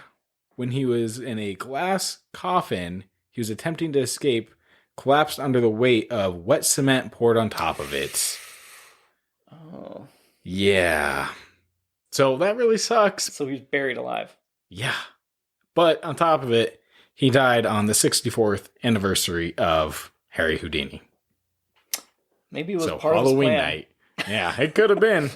when he was in a glass coffin. He was attempting to escape, collapsed under the weight of wet cement poured on top of it. Oh. Yeah. So that really sucks. So he's buried alive. Yeah. But on top of it, he died on the 64th anniversary of Harry Houdini. Maybe it was so part Halloween of his plan. night. Yeah, it could have been.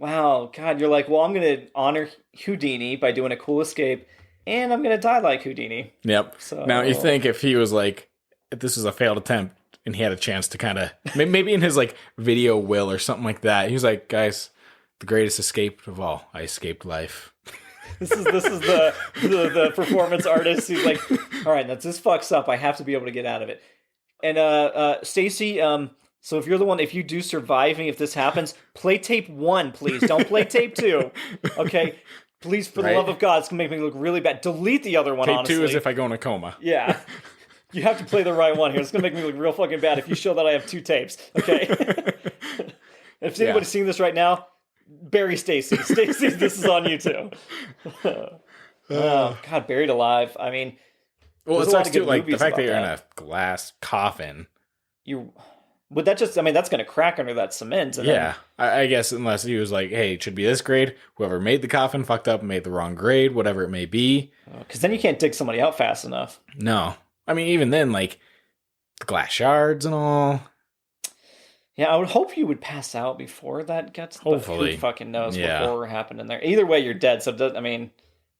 Wow, God, you're like, well, I'm going to honor Houdini by doing a cool escape, and I'm going to die like Houdini. Yep. So now, you think if he was like, if this was a failed attempt, and he had a chance to kind of, maybe in his like video will or something like that, he was like, guys, the greatest escape of all, I escaped life. This is the performance artist who's like, all right, this fucks up. I have to be able to get out of it. And Stacy, so if you're the one, if you do survive me, if this happens, play tape 1, please. Don't play tape 2. Okay? Please, for the love of God, it's going to make me look really bad. Delete the other one, tape honestly. Tape 2 is if I go in a coma. Yeah. You have to play the right one here. It's going to make me look real fucking bad if you show that I have 2 tapes. Okay? If anybody's seeing this right now, bury Stacy. Stacy, this is on you too. Oh, God, buried alive. I mean, well, it's actually like the fact that you're in a glass coffin. Would that just, I mean, that's going to crack under that cement. And yeah, I guess unless he was like, hey, it should be this grade. Whoever made the coffin fucked up and made the wrong grade, whatever it may be. Because then you can't dig somebody out fast enough. No. I mean, even then, like, the glass shards and all. Yeah, I would hope you would pass out before that gets. Hopefully. Who fucking knows what happened in there. Either way, you're dead. So, I mean,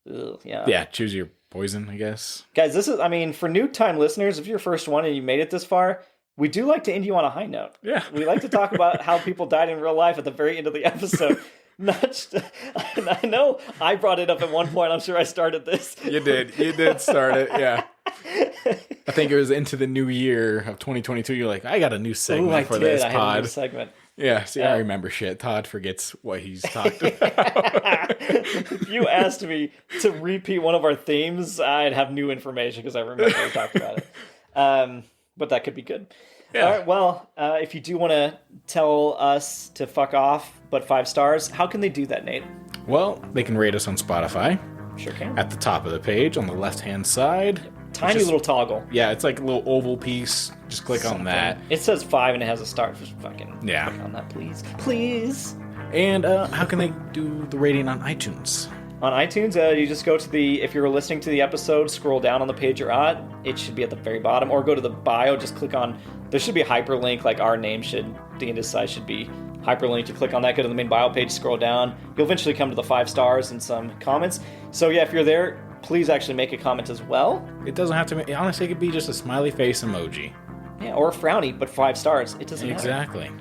yeah. Yeah, choose your poison, I guess. Guys, this is, I mean, for new time listeners, if you're first one and you made it this far, we do like to end you on a high note. Yeah. We like to talk about how people died in real life at the very end of the episode. I know I brought it up at one point. I'm sure I started this. You did start it, yeah. I think it was into the new year of 2022. You're like, I got a new segment for this pod. I had a new segment. Yeah, see, I remember shit. Todd forgets what he's talked about. If you asked me to repeat one of our themes, I'd have new information because I remember we talked about it. But that could be good. Yeah. All right, well, if you do want to tell us to fuck off, but 5 stars, how can they do that, Nate? Well, they can rate us on Spotify. Sure can. At the top of the page, on the left-hand side. Tiny little toggle. Yeah, it's like a little oval piece. Just click on that. It says 5 and it has a star. Just fucking click on that, please. Please. And how can they do the rating on iTunes? On iTunes, you just go to if you're listening to the episode, scroll down on the page you're at. It should be at the very bottom. Or go to the bio, just click on, there should be a hyperlink, like our name should, the Indecide should be hyperlinked. You click on that, go to the main bio page, scroll down. You'll eventually come to the 5 stars and some comments. So yeah, if you're there, please actually make a comment as well. It doesn't have to, honestly, it could be just a smiley face emoji. Yeah, or a frowny, but 5 stars. It doesn't matter. Exactly.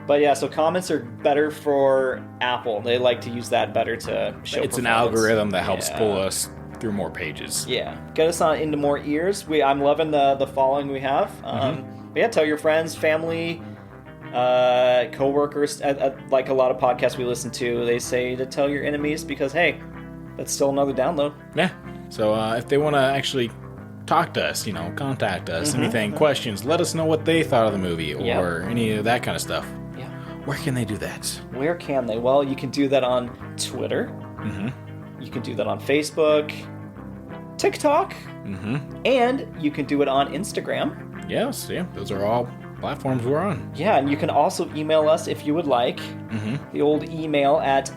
But yeah, so comments are better for Apple. They like to use that better to show It's an algorithm that helps pull us through more pages. Yeah. Get us on into more ears. I'm loving the following we have. But yeah, tell your friends, family, co-workers. Like a lot of podcasts we listen to, they say to tell your enemies because, hey, that's still another download. Yeah. So if they want to actually talk to us, contact us, anything, questions, let us know what they thought of the movie or any of that kind of stuff. Yeah. Where can they do that? Where can they? Well, you can do that on Twitter. You can do that on Facebook, TikTok, and you can do it on Instagram. Yes, yeah, those are all platforms we're on. Yeah, and you can also email us if you would like. The old email at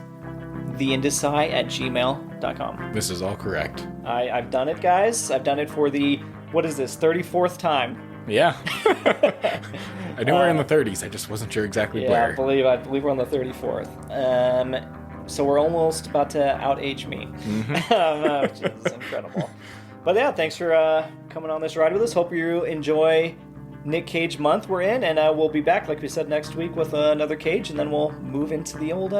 theindecide@gmail.com. This is all correct. I've done it, guys. I've done it for the, 34th time. Yeah. I knew we were in the 30s. I just wasn't sure exactly where. I believe we're on the 34th. So we're almost about to out-age me. Jesus, incredible. But yeah, thanks for coming on this ride with us. Hope you enjoy Nic Cage month we're in, and we'll be back, like we said, next week with another Cage, and then we'll move into the old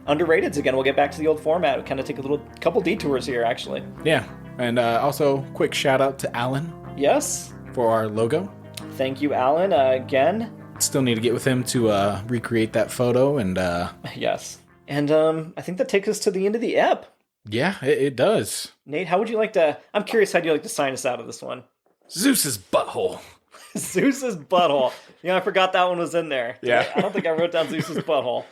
underrateds again. We'll get back to the old format. We'll kind of take a couple detours here, actually. Yeah, and also quick shout out to Alan. Yes. For our logo. Thank you, Alan. Again. Still need to get with him to recreate that photo, and yes. And I think that takes us to the end of the ep. Yeah, it does. Nate, how would you like to... I'm curious, how do you like to sign us out of this one? Zeus's butthole. Zeus's butthole. I forgot that one was in there. Yeah. I don't think I wrote down Zeus's butthole.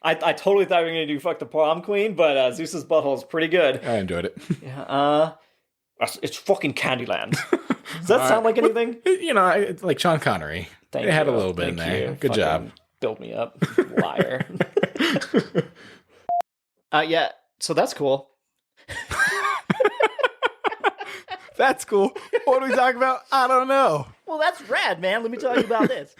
I totally thought we were going to do Fuck the Prom Queen, but Zeus's butthole is pretty good. I enjoyed it. Yeah, it's fucking Candyland. Does that sound like anything? It's like Sean Connery. Thank you. It had a little bit in there. Good job. Build me up, liar. Yeah, so that's cool. That's cool. What are we talking about? I don't know. Well, that's rad, man. Let me tell you about this.